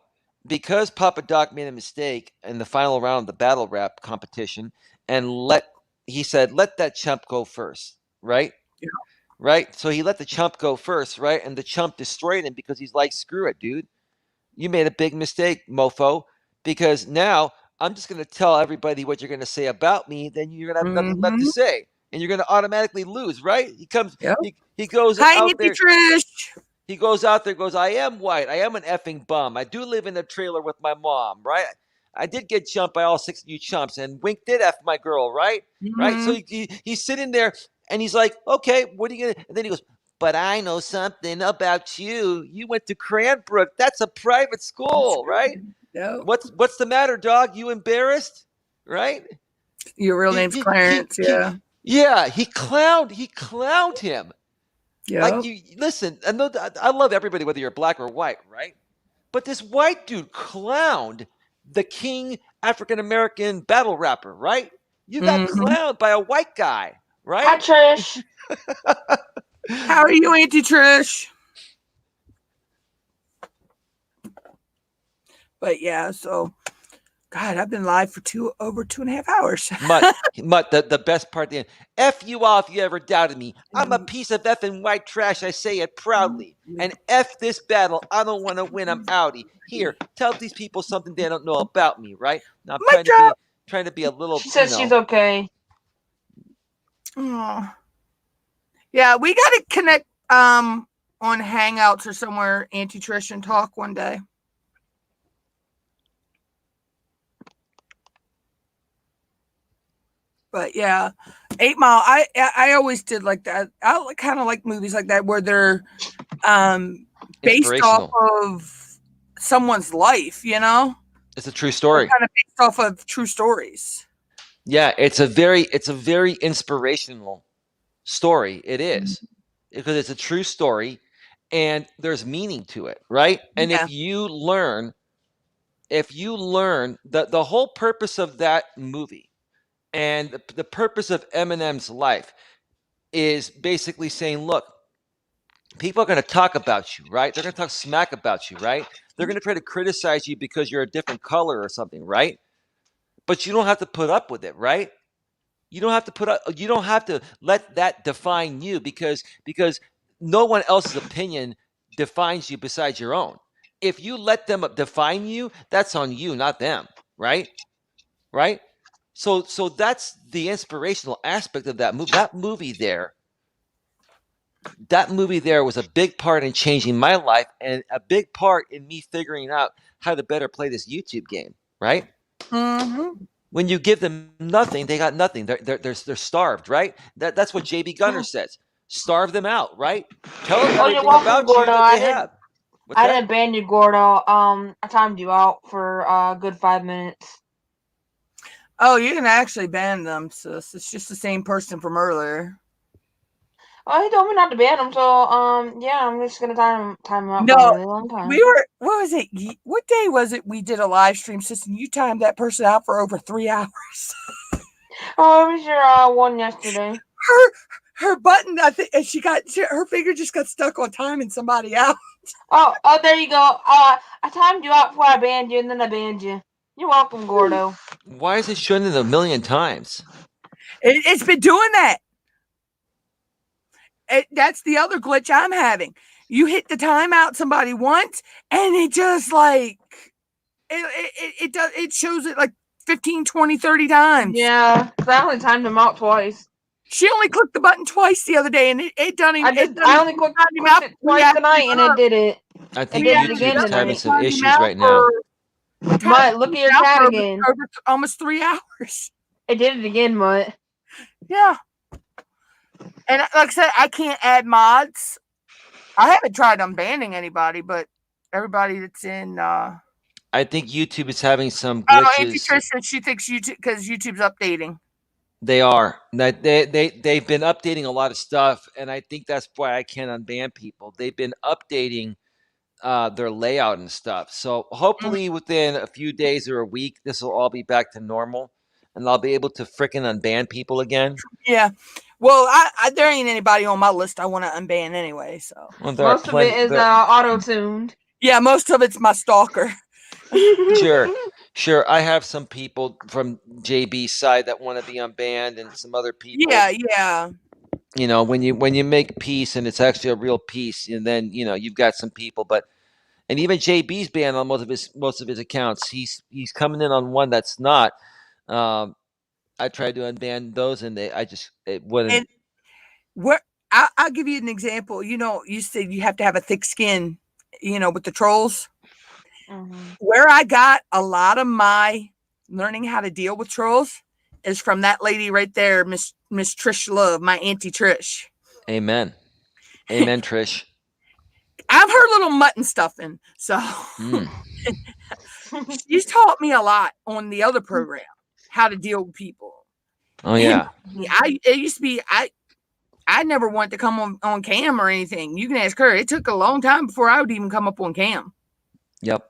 because Papa Doc made a mistake in the final round of the battle rap competition, and he said, let that chump go first, right?
Yeah.
Right. So he let the chump go first, right? And the chump destroyed him because he's like, screw it, dude. You made a big mistake, mofo, because now I'm just going to tell everybody what you're going to say about me. Then you're going to have nothing left to say, and you're going to automatically lose, right? He comes,
Yep.
he goes
Hi,
out
Auntie
there.
Trish.
He goes out there, goes, I am white. I am an effing bum. I do live in a trailer with my mom, right? I did get jumped by all 6 of you chumps, and Wink did F my girl, right? Right? So he's sitting there, and he's like, okay, what are you going to? And then he goes, but I know something about you. You went to Cranbrook. That's a private school, right?
Yep.
What's the matter, dog? You embarrassed? Right?
Your real name's Clarence, yeah.
Yeah, he clowned him.
Yeah.
Like, you listen, I love everybody, whether you're black or white, right? But this white dude clowned the king African American battle rapper, right? You got clowned by a white guy, right?
Hi, Trish.
How are you, Auntie Trish? But yeah, so God, I've been live for over 2.5 hours.
Mutt, the best part at the end. F you all if you ever doubted me. I'm a piece of effing white trash. I say it proudly. And F this battle. I don't want to win. I'm outie. Here, tell these people something they don't know about me, right? Now I'm trying to be a little.
She says she's okay.
Oh. Yeah, we got to connect on Hangouts or somewhere, Auntie Trish, and talk one day. But yeah, 8 Mile. I always did like that. I kind of like movies like that where they're based off of someone's life.
It's a true story.
Kind of based off of true stories.
Yeah, it's a very inspirational story. It is, because it's a true story, and there's meaning to it, right? And if you learn the whole purpose of that movie. And the purpose of Eminem's life is basically saying, look, people are going to talk about you, right? They're going to talk smack about you, right? They're going to try to criticize you because you're a different color or something, right? But you don't have to put up with it, right? You don't have to let that define you, because no one else's opinion defines you besides your own. If you let them define you, that's on you, not them, right? Right? So that's the inspirational aspect of that movie. That movie there was a big part in changing my life, and a big part in me figuring out how to better play this YouTube game, right? When you give them nothing, they got nothing. They're starved, right? That's what JB Gunner says. Starve them out, right? Tell them everything about you that they have.
I didn't ban you, Gordo. I timed you out for a good 5 minutes.
Oh, you can actually ban them, sis. It's just the same person from earlier.
Oh, he told me not to ban him, so yeah, I'm just gonna time him out for a really long time.
What was it? What day was it we did a live stream, sis, and you timed that person out for over 3 hours?
Oh, it was your one yesterday.
Her button, I think, and her finger just got stuck on timing somebody out.
Oh, there you go. I timed you out before I banned you, and then I banned you. You're welcome, Gordo.
Why is it showing it 1,000,000 times?
It's been doing that. That's the other glitch I'm having. You hit the timeout somebody once, and it just like it shows it like 15, 20, 30 times.
Yeah, I only timed him out twice.
She only clicked the button twice the other day, and it done him.
I only clicked it twice tonight, and it did it.
I think YouTube's having some issues right now.
Mutt, look at your chat again.
Over almost 3 hours.
It did it again, Mutt.
Yeah. And like I said, I can't add mods. I haven't tried unbanning anybody, but everybody that's in.
I think YouTube is having some glitches.
Auntie Trish said she thinks YouTube, because YouTube's updating.
They are. They've been updating a lot of stuff, and I think that's why I can't unban people. They've been updating their layout and stuff. So
Mm,
hopefully within a few days or a week, this will all be back to normal, and I'll be able to fricking unban people again.
yeah. Well, there ain't anybody on my list I want to unban anyway. So
Well, there are
Most of it
plenty.
is auto-tuned.
yeah, most of it's my stalker.
Sure. I have some people from JB's side that want to be unbanned, and some other people.
Yeah.
You know, when you make peace and it's actually a real peace, and then you've got some people, but and even JB's banned on most of his accounts. He's coming in on one that's not. Um, I tried to unban those, and it wouldn't.
And where I'll give you an example. You said you have to have a thick skin, with the trolls.
Mhm.
Where I got a lot of my learning how to deal with trolls is from that lady right there, Miss Trish Love, my Auntie Trish.
Amen, Trish.
I'm her little mutton stuffing. So
Mm.
she's taught me a lot on the other program, how to deal with people.
Oh
And
yeah.
it used to be I never wanted to come on cam or anything. You can ask her. It took a long time before I would even come up on cam.
Yep.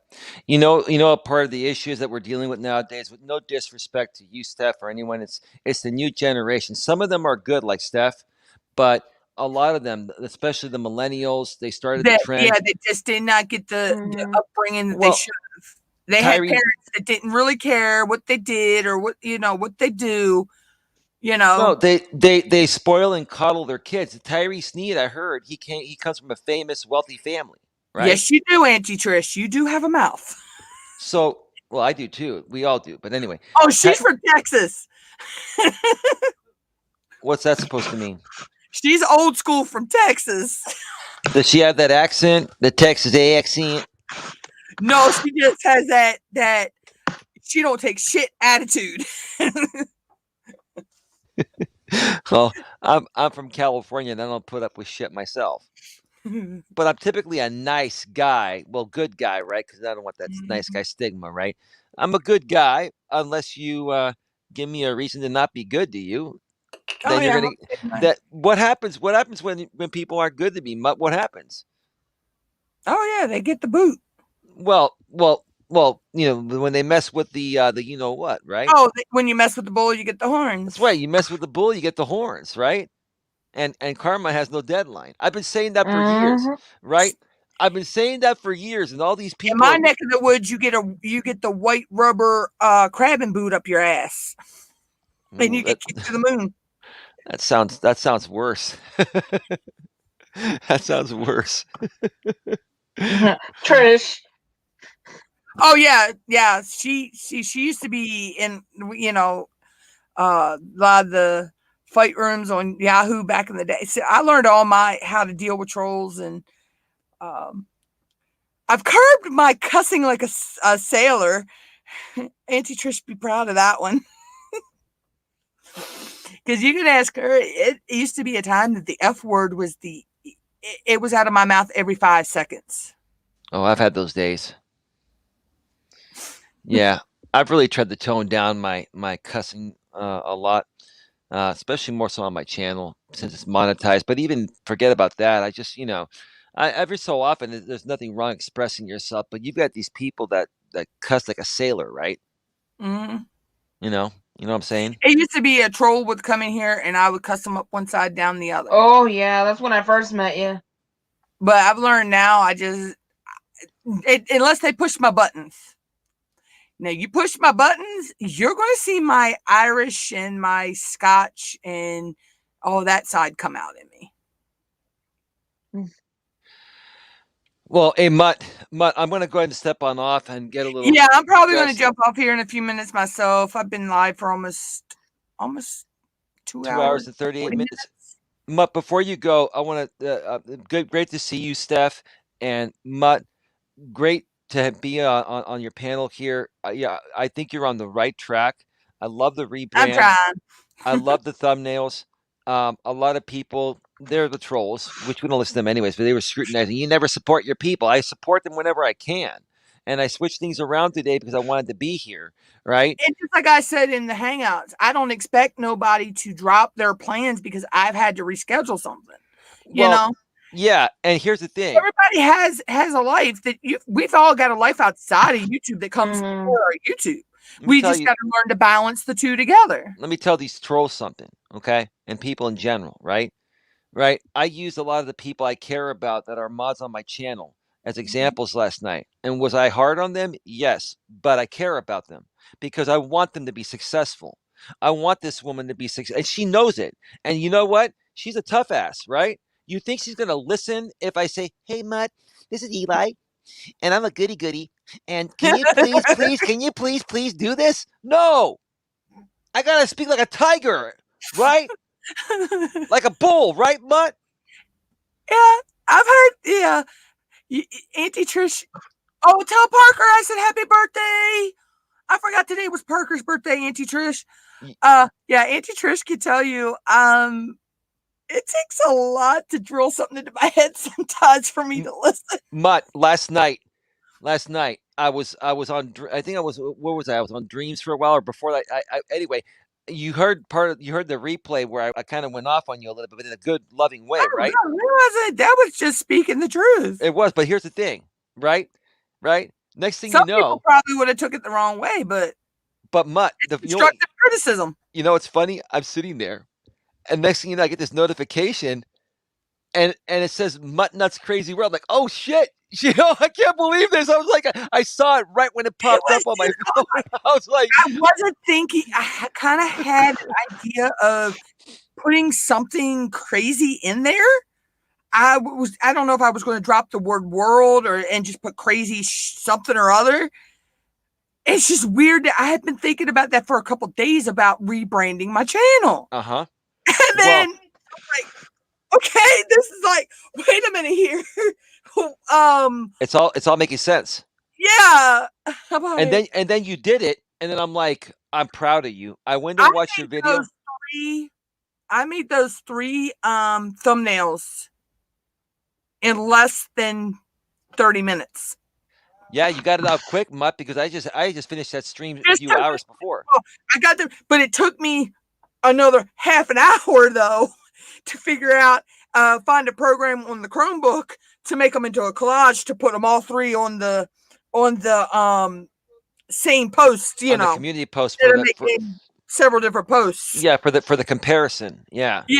A part of the issues that we're dealing with nowadays, with no disrespect to you, Steph, or anyone, it's the new generation. Some of them are good, like Steph, but a lot of them, especially the millennials, they started the trend.
They just did not get the upbringing that they should have. They had
Tyree,
parents that didn't really care what they did or what they do.
no, they spoil and coddle their kids. Tyree Sneed, I heard he comes from a famous, wealthy family, right?
Yes, you do, Auntie Trish. You do have a mouth.
So, well, I do too. We all do. But anyway,
Oh, she's from Texas.
what's that supposed to mean?
She's old school from Texas.
Does she have that accent, the Texas accent?
No, she just has that she don't take shit attitude.
Well, I'm from California, and I don't put up with shit myself. But I'm typically a nice guy. Well, good guy, right? Because I don't want that nice guy stigma, right? I'm a good guy unless you give me a reason to not be good to you. Then you're gonna. What happens? What happens when people aren't good to me? What happens?
Oh yeah, they get the boot.
Well. When they mess with the you know what, right?
Oh, when you mess with the bull, you get the horns.
That's right. You mess with the bull, you get the horns, right? And karma has no deadline. I've been saying that for years, right? I've been saying that for years, and all these people.
In my neck of the woods, you get the white rubber crabbing boot up your ass, and you get kicked to the moon.
That sounds worse. That sounds worse.
Trish.
Oh yeah. She used to be in a lot of the fight rooms on Yahoo back in the day. So I learned how to deal with trolls, and I've curbed my cussing like a sailor. Auntie Trish be proud of that one. Because you can ask her, it used to be a time that the F word was it was out of my mouth every 5 seconds.
Oh, I've had those days. Yeah, I've really tried to tone down my cussing a lot, especially more so on my channel since it's monetized. But even forget about that. I just, every so often, there's nothing wrong expressing yourself, but you've got these people that cuss like a sailor, right?
Mm-hmm.
You know what I'm saying?
It used to be a troll would come in here and I would cuss them up one side, down the other.
Oh yeah, that's when I first met you.
But I've learned now, unless they push my buttons. Now you push my buttons, you're going to see my Irish and my Scotch and all that side come out in me.
Well, hey, Mutt, I'm going to go ahead and step on off and get a little.
Yeah, I'm probably going to jump off here in a few minutes myself. I've been live for almost 2
hours and 38 minutes. Mutt, before you go, I want to great to see you, Steph, and Mutt. Great to be on your panel here. Yeah, I think you're on the right track. I love the rebrand.
I'm trying.
I love the thumbnails. A lot of people, they're the trolls, which we don't listen to them anyways, but they were scrutinizing. You never support your people. I support them whenever I can. and I switched things around today because I wanted to be here, right?
And just like I said in the Hangouts, I don't expect nobody to drop their plans because I've had to reschedule something. You
Well,
know,
yeah, and here's the thing.
everybody has a life that we've all got a life outside of YouTube that comes before our YouTube. We just got to learn to balance the two together.
Let me tell these trolls something, okay? And people in general, right? Right? I used a lot of the people I care about that are mods on my channel as examples last night. And was I hard on them? Yes, but I care about them because I want them to be successful. I want this woman to be successful, and she knows it. And you know what? She's a tough ass, right? You think she's going to listen if I say, "Hey, Mutt, this is Eli, and I'm a goody goody, and can you please do this?" No, I gotta speak like a tiger, right? Like a bull, right, Mutt?
Yeah, I've heard. Yeah, Auntie Trish. Oh, tell Parker I said happy birthday. I forgot today was Parker's birthday, Auntie Trish. Yeah, Auntie Trish can tell you. It takes a lot to drill something into my head sometimes for me to listen.
Mutt, last night I was on. I think I was. Where was I? I was on Dreams for a while, or before that. Anyway. You heard the replay where I kind of went off on you a little bit, but in a good, loving way, right?
No, that was just speaking the truth.
It was, but here's the thing, right? Next thing
Some
you know,
people probably would have took it the wrong way, but
Mutt,
constructive criticism.
You know what's funny? I'm sitting there, and next thing you know, I get this notification, and it says MUTTNUTT'S CRAZY WORLD. Like, oh shit, I can't believe this. I was like, I saw it right when it popped up on my phone. I was like,
I wasn't thinking. I kind of had an idea of putting something crazy in there. I don't know if I was going to drop the word world and just put crazy something or other. It's just weird that I had been thinking about that for a couple of days about rebranding my channel.
Uh-huh.
And then I'm like, okay, this is like, wait a minute here.
It's all making sense.
Yeah.
And then you did it, and then I'm like, I'm proud of you. I went and watched your video.
I made those 3 thumbnails in less than 30 minutes.
Yeah, you got it out quick, Mutt, because I just finished that stream a few hours before.
I got them, but it took me another half an hour though to figure out, find a program on the Chromebook to make them into a collage to put them all 3 on the same post. You know,
the community post
for several different posts.
Yeah, for the comparison. Yeah.
Yeah.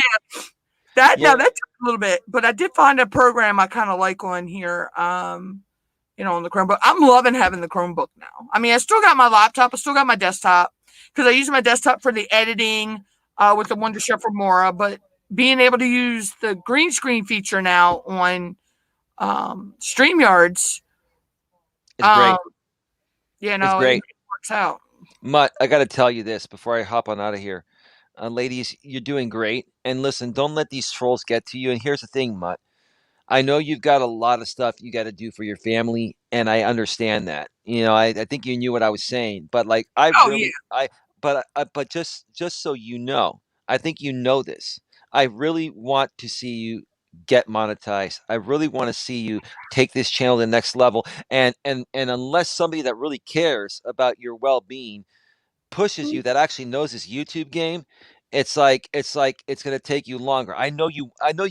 That took a little bit, but I did find a program I kind of like on here. On the Chromebook. I'm loving having the Chromebook now. I mean, I still got my laptop. I still got my desktop because I use my desktop for the editing with the Wonder Chef Remora, but being able to use the green screen feature now on StreamYards,
it's great.
it's great. It works out.
Mutt, I got to tell you this before I hop on out of here. Ladies, you're doing great. And listen, don't let these trolls get to you. And here's the thing, Mutt. I know you've got a lot of stuff you got to do for your family, and I understand that. I think you knew what I was saying, but like but just so you know, I think you know this. I really want to see you get monetized. I really want to see you take this channel to the next level. And unless somebody that really cares about your well-being pushes you, that actually knows this YouTube game, it's going to take you longer. I know you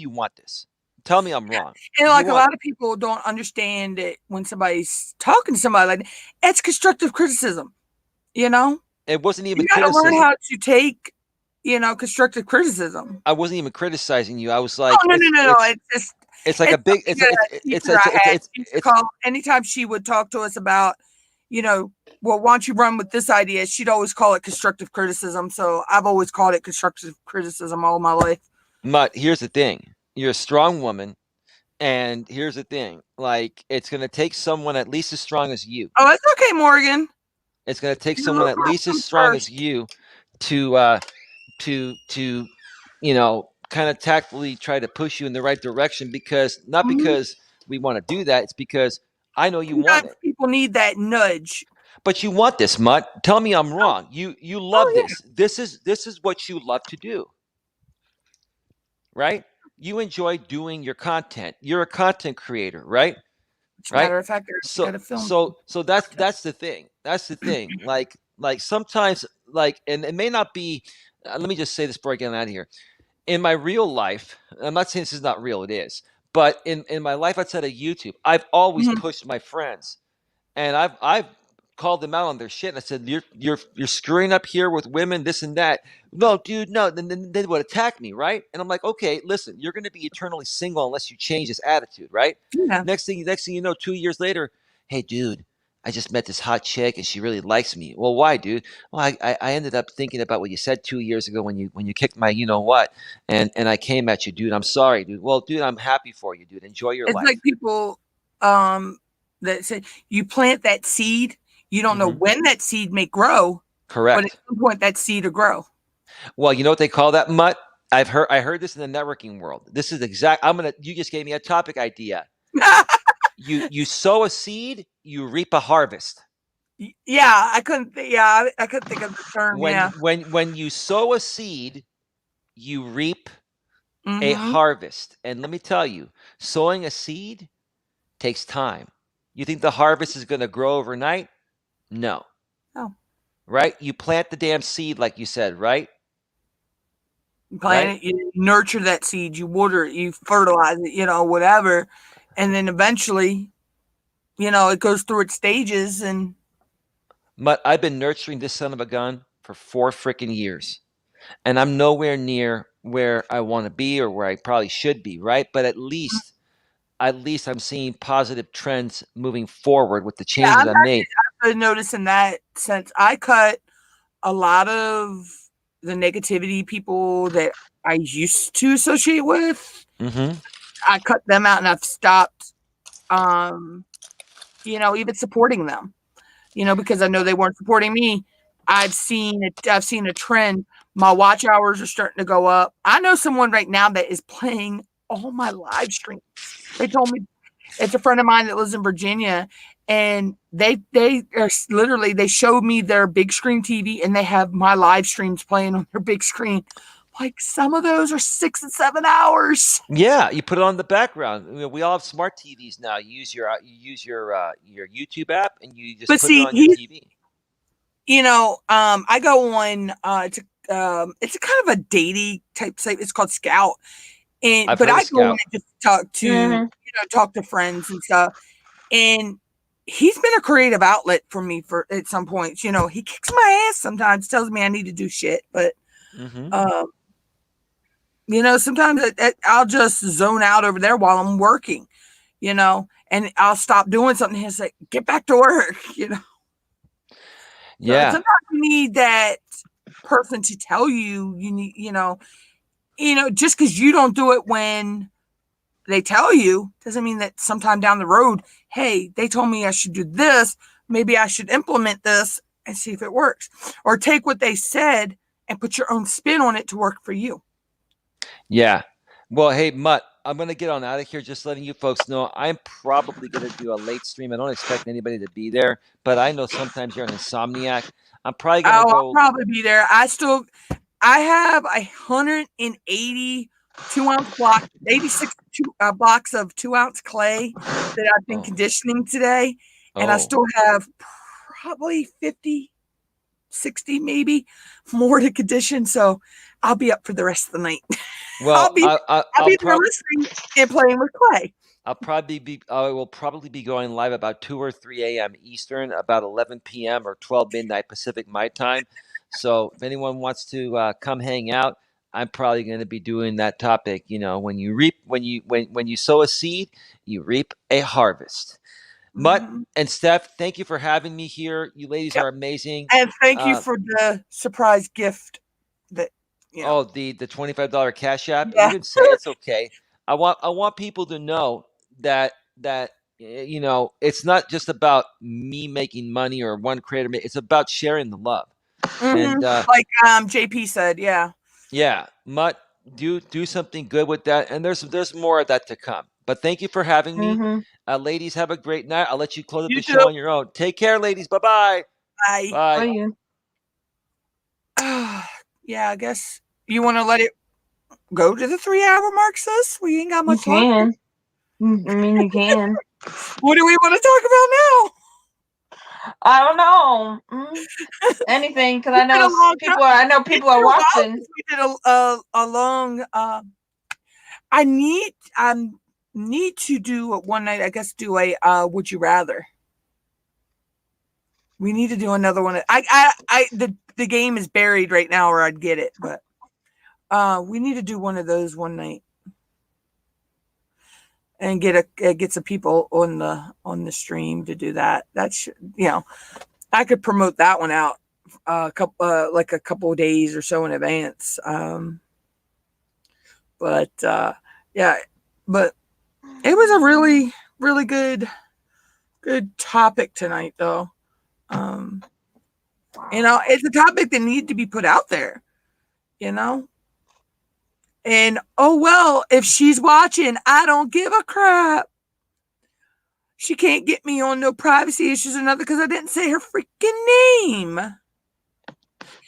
want this. Tell me I'm wrong.
And like a lot of people don't understand it when somebody's talking to somebody like that. It's constructive criticism,
It wasn't even
criticism. You got to learn how to take, constructive criticism.
I wasn't even criticizing you. I was like,
oh, no.
It's like a big.
Anytime she would talk to us about, well, why don't you run with this idea? She'd always call it constructive criticism. So I've always called it constructive criticism all my life.
Mutt, here's the thing. You're a strong woman, and here's the thing. Like, it's going to take someone at least as strong as you.
Oh, it's okay, Morgan.
It's going to take someone at least as strong as you to kind of tactfully try to push you in the right direction, because we want to do that. It's because I know you want it.
People need that nudge.
But you want this, Mutt. Tell me I'm wrong. You love this. This is what you love to do. Right? You enjoy doing your content. You're a content creator, right?
As a
right?
matter of fact, I got a film.
So that's the thing. That's the thing. Like sometimes, like, and it may not be. Let me just say this before I get out of here. In my real life, I'm not saying this is not real. It is, but in my life outside of YouTube, I've always
Mhm.
pushed my friends, and I've called them out on their shit. And I said, you're screwing up here with women, this and that. No, dude, no. Then they would attack me, right? And I'm like, okay, listen, you're going to be eternally single unless you change this attitude, right?
Yeah.
Next thing you know, 2 years later, hey, dude, I just met this hot chick and she really likes me. Well, why, dude? Well, I ended up thinking about what you said 2 years ago when you kicked my you know what, and I came at you, dude. I'm sorry, dude. Well, dude, I'm happy for you, dude. Enjoy your
It's
life.
like people that say you plant that seed, you don't know when that seed may grow, but at
Correct.
some point that seed will grow.
Well, you know what they call that, Mutt? I heard this in the networking world. This is exact. You just gave me a topic idea. You sow a seed, you reap a harvest.
Yeah, I couldn't think of the term.
When you sow a seed, you reap a
Mm-hmm.
harvest. And let me tell you, sowing a seed takes time. You think the harvest is going to grow overnight? No.
Oh.
Right? You plant the damn seed, like you said, right?
You plant it, you nurture that seed, you water it, you fertilize it, whatever. And then eventually, it goes through its stages and
But I've been nurturing this son of a gun for 4 freaking years. And I'm nowhere near where I want to be or where I probably should be, right? But at least I'm seeing positive trends moving forward with the changes I made.
I notice in that sense, I cut a lot of the negativity people that I used to associate with.
Mm-hmm.
I cut them out and I've stopped, even supporting them, because I know they weren't supporting me. I've seen a trend. My watch hours are starting to go up. I know someone right now that is playing all my live streams. They told me it's a friend of mine that lives in Virginia, and they are literally, they showed me their big screen TV and they have my live streams playing on their big screen. Like some of those are 6 and 7 hours.
Yeah, you put it on the background. We all have smart TVs now. You use your YouTube app and you just put it on your TV.
I go on. It's a kind of a dating type site. It's called Scout, I go on and just talk to talk to friends and stuff. And he's been a creative outlet for me at some points. He kicks my ass sometimes, tells me I need to do shit, but sometimes I'll just zone out over there while I'm working, and I'll stop doing something. He'll say, "Get back to work,"
Yeah.
So sometimes you need that person to tell you need, just because you don't do it when they tell you doesn't mean that sometime down the road, hey, they told me I should do this. Maybe I should implement this and see if it works, or take what they said and put your own spin on it to work for you.
Yeah. Well, hey, Mutt, I'm going to get on out of here. Just letting you folks know, I'm probably going to do a late stream. I don't expect anybody to be there, but I know sometimes you're an insomniac. I'm probably going to go.
I'll probably be there. I have 180 2-ounce blocks, 86 blocks of 2-ounce clay that I've been conditioning today. And I still have probably 50, 60, maybe more to condition. So I'll be up for the rest of the night.
Well,
I'll be there listening and playing with clay.
I will probably be going live about 2 or 3 a.m. Eastern, about 11 p.m. or 12 midnight Pacific my time. So if anyone wants to come hang out, I'm probably going to be doing that topic. When you sow a seed, you reap a harvest. Mutt and Steph, thank you for having me here. You ladies are amazing.
And thank you for the surprise gift that.
Oh, the $25 Cash App.
Yeah.
You can say it's okay. I want people to know that it's not just about me making money or one creator. It's about sharing the love. And
like JP said,
yeah, Mutt, do something good with that. And there's more of that to come. But thank you for having me. Ladies, have a great night. I'll let you close up the show on your own. Take care, ladies. Bye-bye.
Bye.
Bye.
Yeah, I guess you want to let it go to the 3-hour mark, sis? We ain't got much
longer. You can.
What do we want to talk about now?
I don't know. Anything, because I
It's been
know
a long time.
people. I know
It's
people
been
are
a while
watching.
since we did a long. I need to do one night. I guess do a would you rather. We need to do another one. The game is buried right now, or I'd get it, but we need to do one of those one night and get some people on the stream to do that. That should, I could promote that one out a couple of days or so in advance. But yeah, but it was a really, really good topic tonight, though. It's a topic that needed to be put out there, and oh well, if she's watching, I don't give a crap. She can't get me on no privacy issues or nothing because I didn't say her freaking name.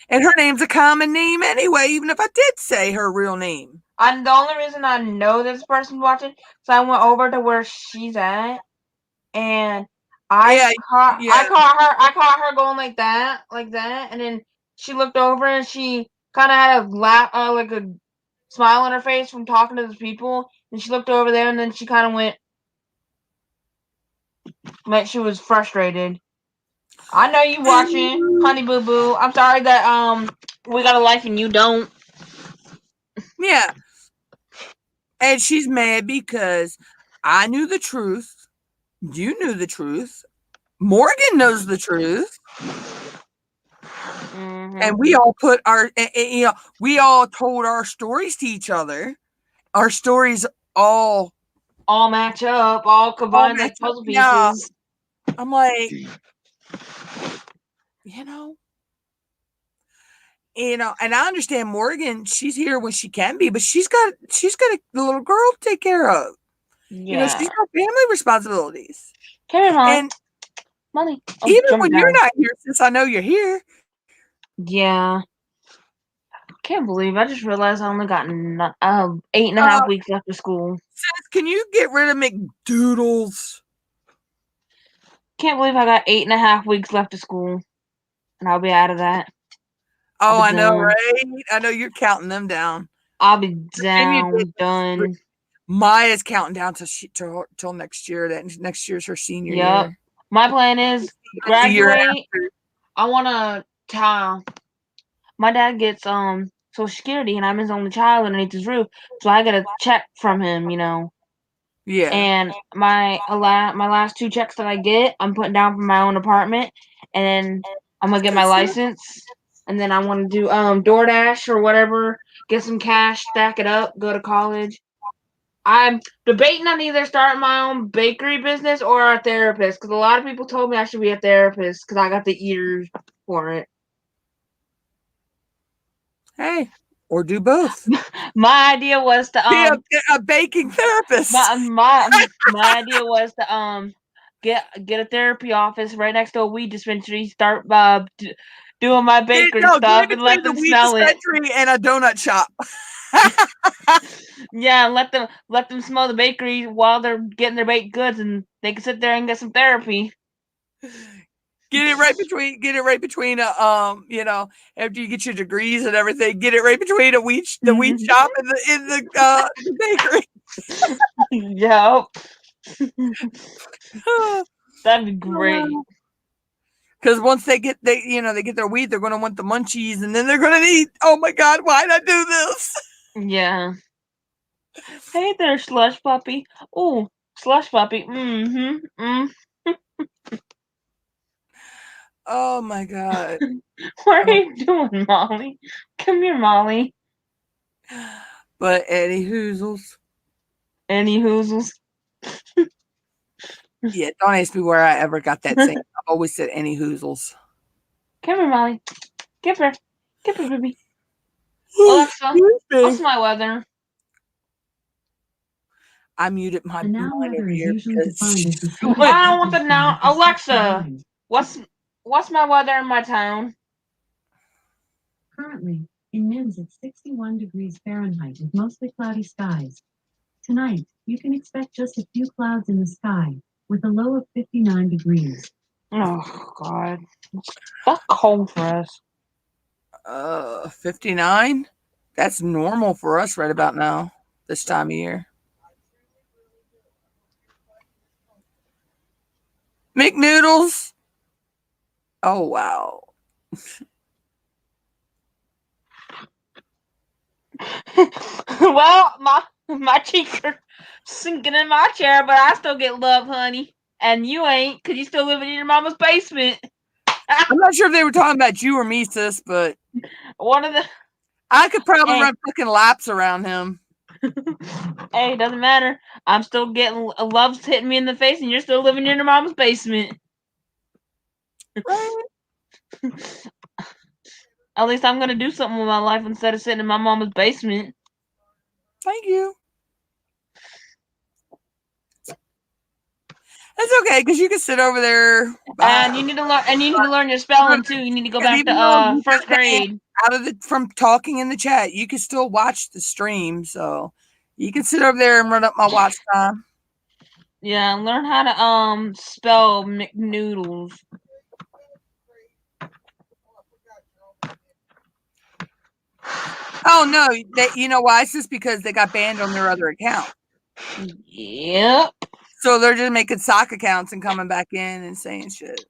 And her name's a common name anyway, even if I did say her real name.
The only reason I know this person's watching, so I went over to where she's at, and I caught her going like that, and then she looked over and she kind of had a laugh, like a smile on her face from talking to the people, and she looked over there, and then she kind of went, like she was frustrated. I know you watching, honey boo boo. I'm sorry that we got a life and you don't.
Yeah. And she's mad because I knew the truth. You knew the truth. Morgan knows the truth.
Mm-hmm.
And we all put we all told our stories to each other. Our stories all
match up, all combined like puzzle pieces.
Yeah. I'm like, and I understand Morgan, she's here when she can be, but she's got a little girl to take care of.
Yeah.
She's got family responsibilities.
Carry on.
And
Money.
Even when you're not here, since I know you're here.
Yeah. I can't believe I just realized I only got 8.5 weeks left of school.
Sis, can you get rid of McDoodles?
Can't believe I got 8.5 weeks left of school. And I'll be out of that.
Oh, I know, right? I know you're counting them down.
I'll be done.
Maya's counting down till next year. That next year's her senior year.
My plan is graduate. I want to. My dad gets Social Security, and I'm his only child underneath his roof, so I get a check from him,
Yeah.
And my last 2 checks that I get, I'm putting down for my own apartment, and then I'm gonna get my license, and then I want to do DoorDash or whatever, get some cash, stack it up, go to college. I'm debating on either starting my own bakery business or a therapist, because a lot of people told me I should be a therapist because I got the ears for it.
Hey, or do both.
My idea was to
be a baking therapist.
My idea was to get a therapy office right next to a weed dispensary. Start doing my bakery stuff and let them smell it.
And a donut shop.
Yeah, let them smell the bakery while they're getting their baked goods, and they can sit there and get some therapy.
Get it right between after you get your degrees and everything, get it right between the weed shop and the bakery.
Yep. That'd be great.
Because once they get their weed, they're gonna want the munchies, and then they're gonna need, oh my god, why'd I do this?
Yeah. Hey there, slush puppy. Oh, slush puppy.
Oh my god.
What are you doing, Molly? Come here, Molly.
But Any Hoozles. Yeah, don't ask me where I ever got that saying. I've always said Any Hoozles.
Come here, Molly. Give her, baby. Alexa, what's my weather?
I muted my
weather is usually defined as the
I don't want the now. Alexa, what's my weather in my town?
Currently, in Nims it's 61 degrees Fahrenheit with mostly cloudy skies. Tonight, you can expect just a few clouds in the sky, with a low of 59 degrees.
Oh, God. That's cold for us.
59? That's normal for us right about now, this time of year. McNoodles. Oh, wow.
Well, my cheeks are sinking in my chair, but I still get love, honey. And you ain't, because you still living in your mama's basement.
I'm not sure if they were talking about you or me, sis, but
One of the...
I could probably
Hey.
run fucking laps around him.
Hey, doesn't matter. I'm still getting love's hitting me in the face, and you're still living in your mama's basement.
Right?
At least I'm gonna do something with my life instead of sitting in my mama's basement.
Thank you. That's okay, because you can sit over there.
And you need to learn. And you need to learn your spelling too. You need to go back to first grade.
From talking in the chat, you can still watch the stream, so you can sit over there and run up my watch time.
Yeah, learn how to spell McNoodles.
Oh no, you know why? It's just because they got banned on their other account.
Yep.
So they're just making sock accounts and coming back in and saying shit.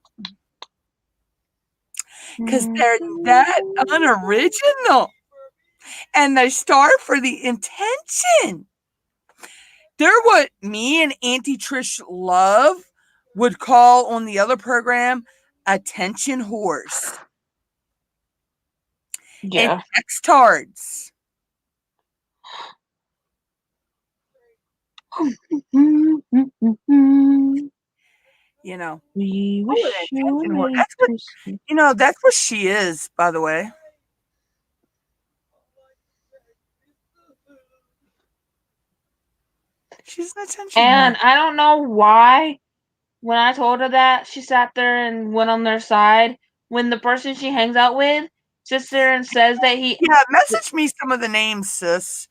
Because they're that unoriginal. And they start for the intention. They're what me and Auntie Trish Love would call on the other program attention horse.
Yeah.
And textards. You know.
We wish you a Merry
that's what,
Christmas.
you know, that's what she is, by the way. She's an attention
And
horse.
I don't know why when I told her that, she sat there and went on their side. When the person she hangs out with sits there and says that he...
Yeah, message me some of the names, sis.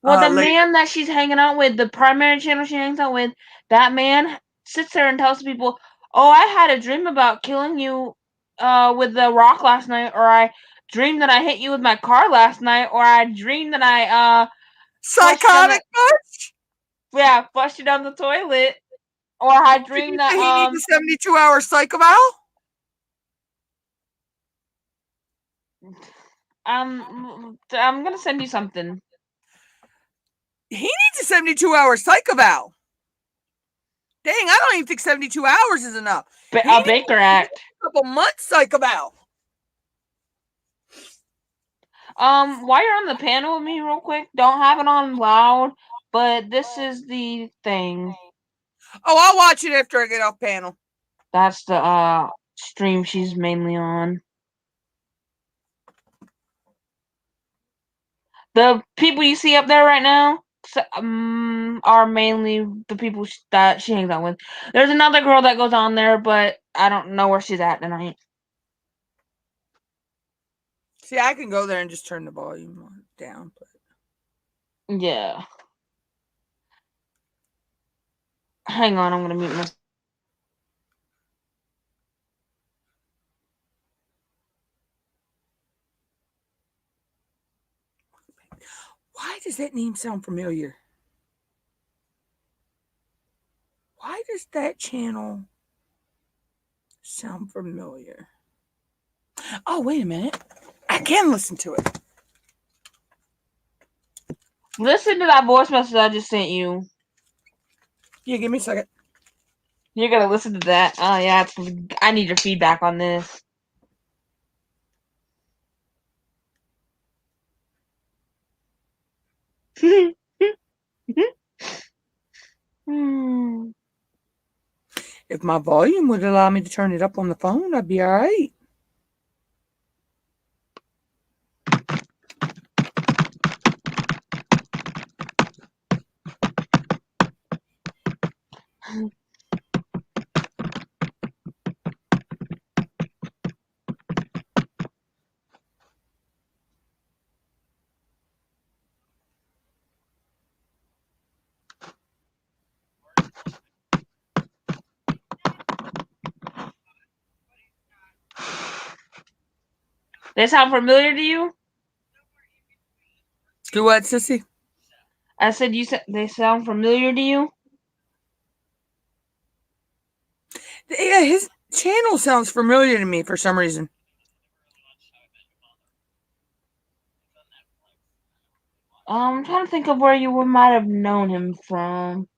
Well, the
later.
man that she's hanging out with, the primary channel she hangs out with, that man sits there and tells people, "Oh, I had a dream about killing you with the rock last night, or I dreamed that I hit you with my car last night, or I dreamed that I
Psychotic bunch?
yeah, flushed you down the toilet, or I dreamed that
he needs a 72-hour psych eval?
I'm gonna send you something.
He needs a 72-hour psych eval. Dang, I don't even think 72 hours is enough.
A Baker Act.
A couple months psych eval.
While you're on the panel with me real quick, don't have it on loud, but this is the thing.
Oh, I'll watch it after I get off panel.
That's the stream she's mainly on. The people you see up there right now are mainly the people that she hangs out with. There's another girl that goes on there, but I don't know where she's at tonight.
See, I can go there and just turn the volume down. But...
yeah. Hang on, I'm going to mute myself.
Why does that name sound familiar? Why does that channel sound familiar? Oh, wait a minute. I can listen to it.
Listen to that voice message I just sent you.
Yeah, give me a second.
You're going to listen to that. Oh, yeah. I need your feedback on this.
If my volume would allow me to turn it up on the phone, I'd be all right.
They sound familiar to you?
Do what, sissy?
I said you said they sound familiar to you?
Yeah, his channel sounds familiar to me for some reason.
I'm trying to think of where you might have known him from.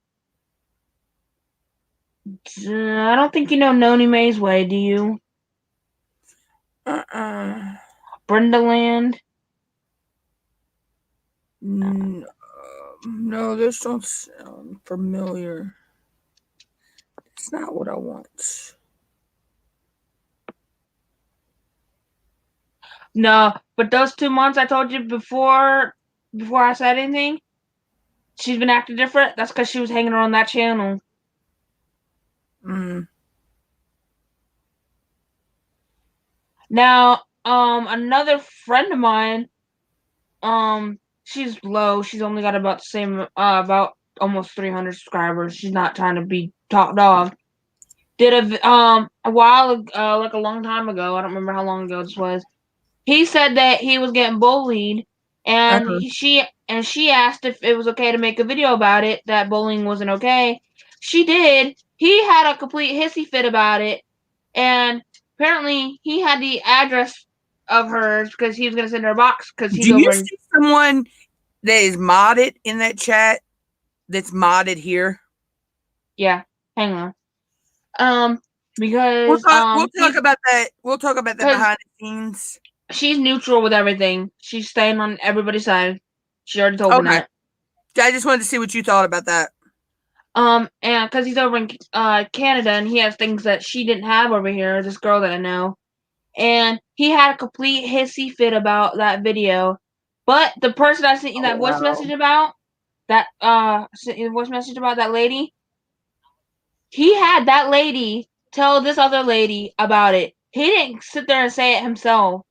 I don't think you know Noni Mae's Way, do you? Brenda Land?
No, this don't sound familiar. It's not what I want.
No, but those 2 months I told you before I said anything, she's been acting different. That's because she was hanging around that channel. Now, another friend of mine, she's low. She's only got about the same, about almost 300 subscribers. She's not trying to be top dog. Did a while, like a long time ago. I don't remember how long ago this was. He said that he was getting bullied, and she asked if it was okay to make a video about it. That bullying wasn't okay. She did. He had a complete hissy fit about it, and apparently he had the address of hers because he was gonna send her a box because he's
Do you
over.
see someone that is modded in that chat? That's modded here.
Yeah, hang on. Because
we'll talk about that. We'll talk about that behind the scenes.
She's neutral with everything. She's staying on everybody's side. She already told me that.
I just wanted to see what you thought about that.
And because he's over in Canada and he has things that she didn't have over here, this girl that I know. And he had a complete hissy fit about that video. But the person I sent you that voice message about, sent you the voice message about that lady, he had that lady tell this other lady about it. He didn't sit there and say it himself.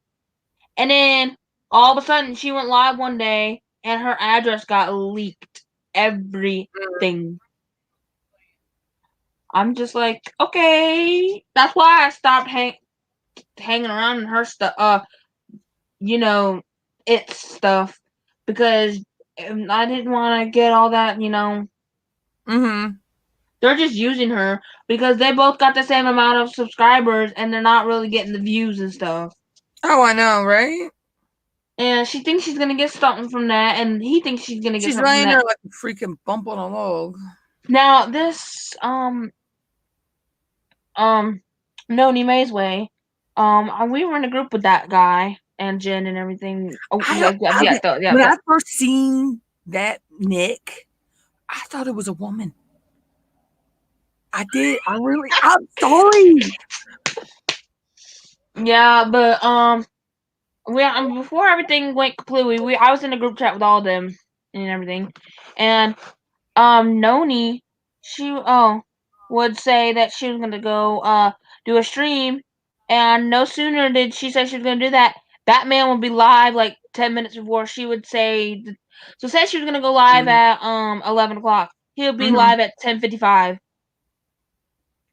And then all of a sudden she went live one day and her address got leaked. Everything. I'm just like, okay. That's why I stopped hanging around in her stuff, it's stuff. Because I didn't want to get all that, They're just using her because they both got the same amount of subscribers and they're not really getting the views and stuff.
Oh, I know, right?
And she thinks she's gonna get something from that, and he thinks she's gonna get something from that.
She's laying there like a freaking bump on a log.
Now this Noni Mae's Way, we were in a group with that guy and Jen and everything.
When I first seen that Nick, I thought it was a woman. I did. I'm sorry.
Yeah, but before everything went completely, I was in a group chat with all of them and everything, and Noni, she would say that she was gonna go do a stream, and no sooner did she say she was gonna do that, that man would be live like 10 minutes before she would say. So say she was gonna go live at 11 o'clock. He'll be live at 10:55.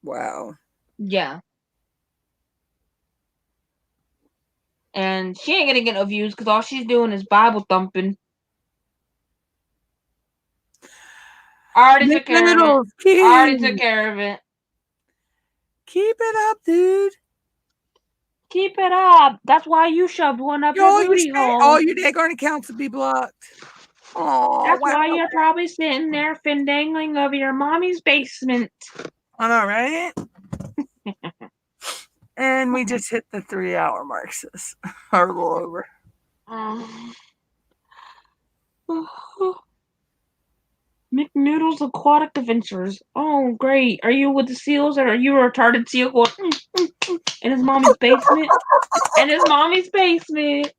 Wow.
Yeah. And she ain't gonna get no views because all she's doing is Bible thumping. I already took care of it.
Keep it up, dude.
Keep it up. That's why you shoved one up your booty hole.
All your daggone accounts will be blocked. Oh,
that's why you're probably sitting there findangling over your mommy's basement.
I know, right? And we just hit the 3-hour mark, sis. Or a little over.
McNoodle's Aquatic Adventures. Oh, great. Are you with the seals or are you a retarded seal going in his mommy's basement? In his mommy's basement.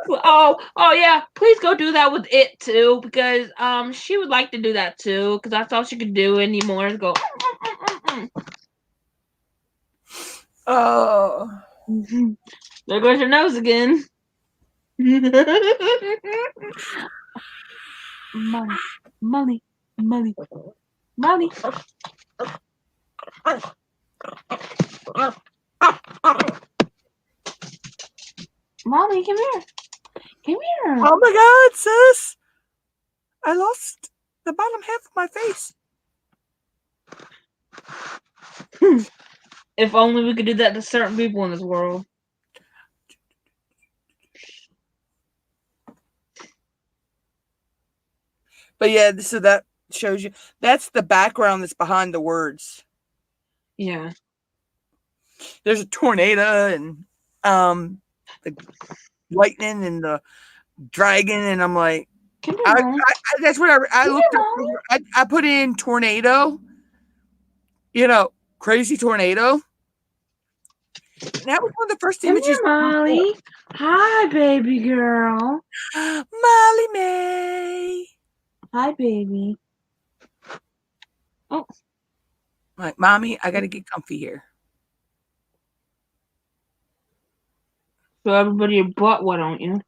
Oh yeah. Please go do that with it too, because she would like to do that too, because that's all she could do anymore is go.
Oh.
There goes your nose again. Money. Molly, come here. Come here.
Oh my God, sis! I lost the bottom half of my face.
If only we could do that to certain people in this world.
But yeah, so that shows you. That's the background that's behind the words.
Yeah.
There's a tornado and the lightning and the dragon, and I'm like,
Come here, Molly.
that's what I looked up. I put in tornado, crazy tornado. And that was one of the first
Come
images.
here, Molly. Hi, baby girl.
Molly May.
Hi, baby. Oh.
Like, mommy, I gotta get comfy here.
So everybody your butt, why don't you?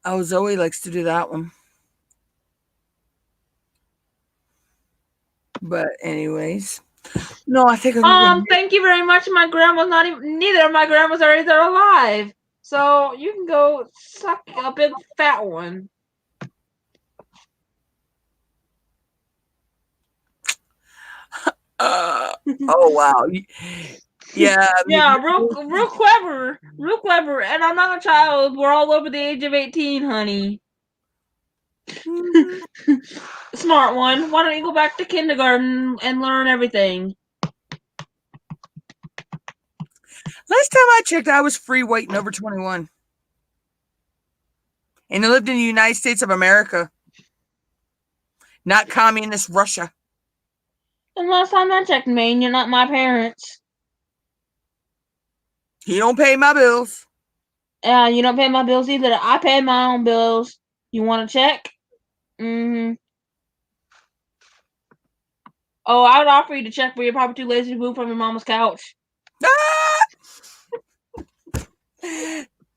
Oh, Zoe likes to do that one. But anyways, no, I think
thank you very much. My grandma's not even. Neither of my grandmas are either alive. So you can go suck a big fat one.
oh wow, yeah,
Yeah, real clever, and I'm not a child. We're all over the age of 18, honey. Smart one. Why don't you go back to kindergarten and learn everything?
Last time I checked, I was free weighting over 21. And I lived in the United States of America, not communist Russia.
And last time I checked, Maine, you're not my parents.
You don't pay my bills.
You don't pay my bills either. I pay my own bills. You want to check? Mm-hmm. Oh, I would offer you to check, but you're probably too lazy to move from your mama's couch.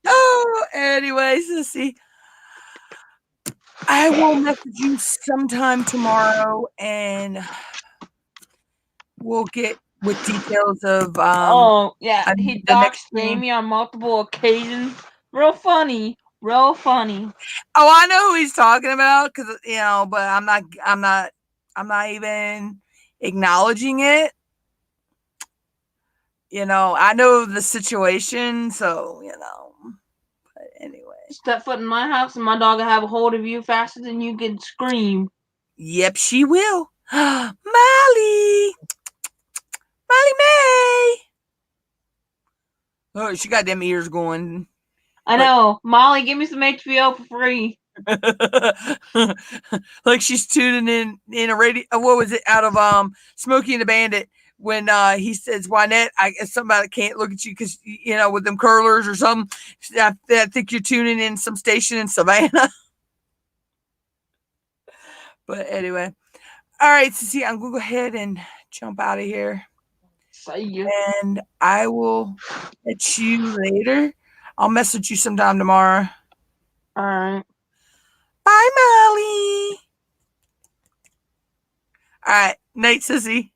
Oh, anyways, let's see. I will message you sometime tomorrow, and we'll get with details of
he doxed Jamie on multiple occasions. Real funny.
Oh, I know who he's talking about, because but I'm not even acknowledging it. I know the situation, so but anyway.
Step foot in my house and my dog will have a hold of you faster than you can scream.
Yep, she will. Molly May. Oh, she got them ears going.
I know. Molly, give me some HBO for free.
Like she's tuning in a radio. What was it, out of Smokey and the Bandit, when he says, Wynette, I guess somebody can't look at you because with them curlers or something. I think you're tuning in some station in Savannah. But anyway, all right, Sissy, I'm gonna go ahead and jump out of here.
See you.
And I will catch you later. I'll message you sometime tomorrow.
All right.
Bye, Molly. All right. Night, Sissy.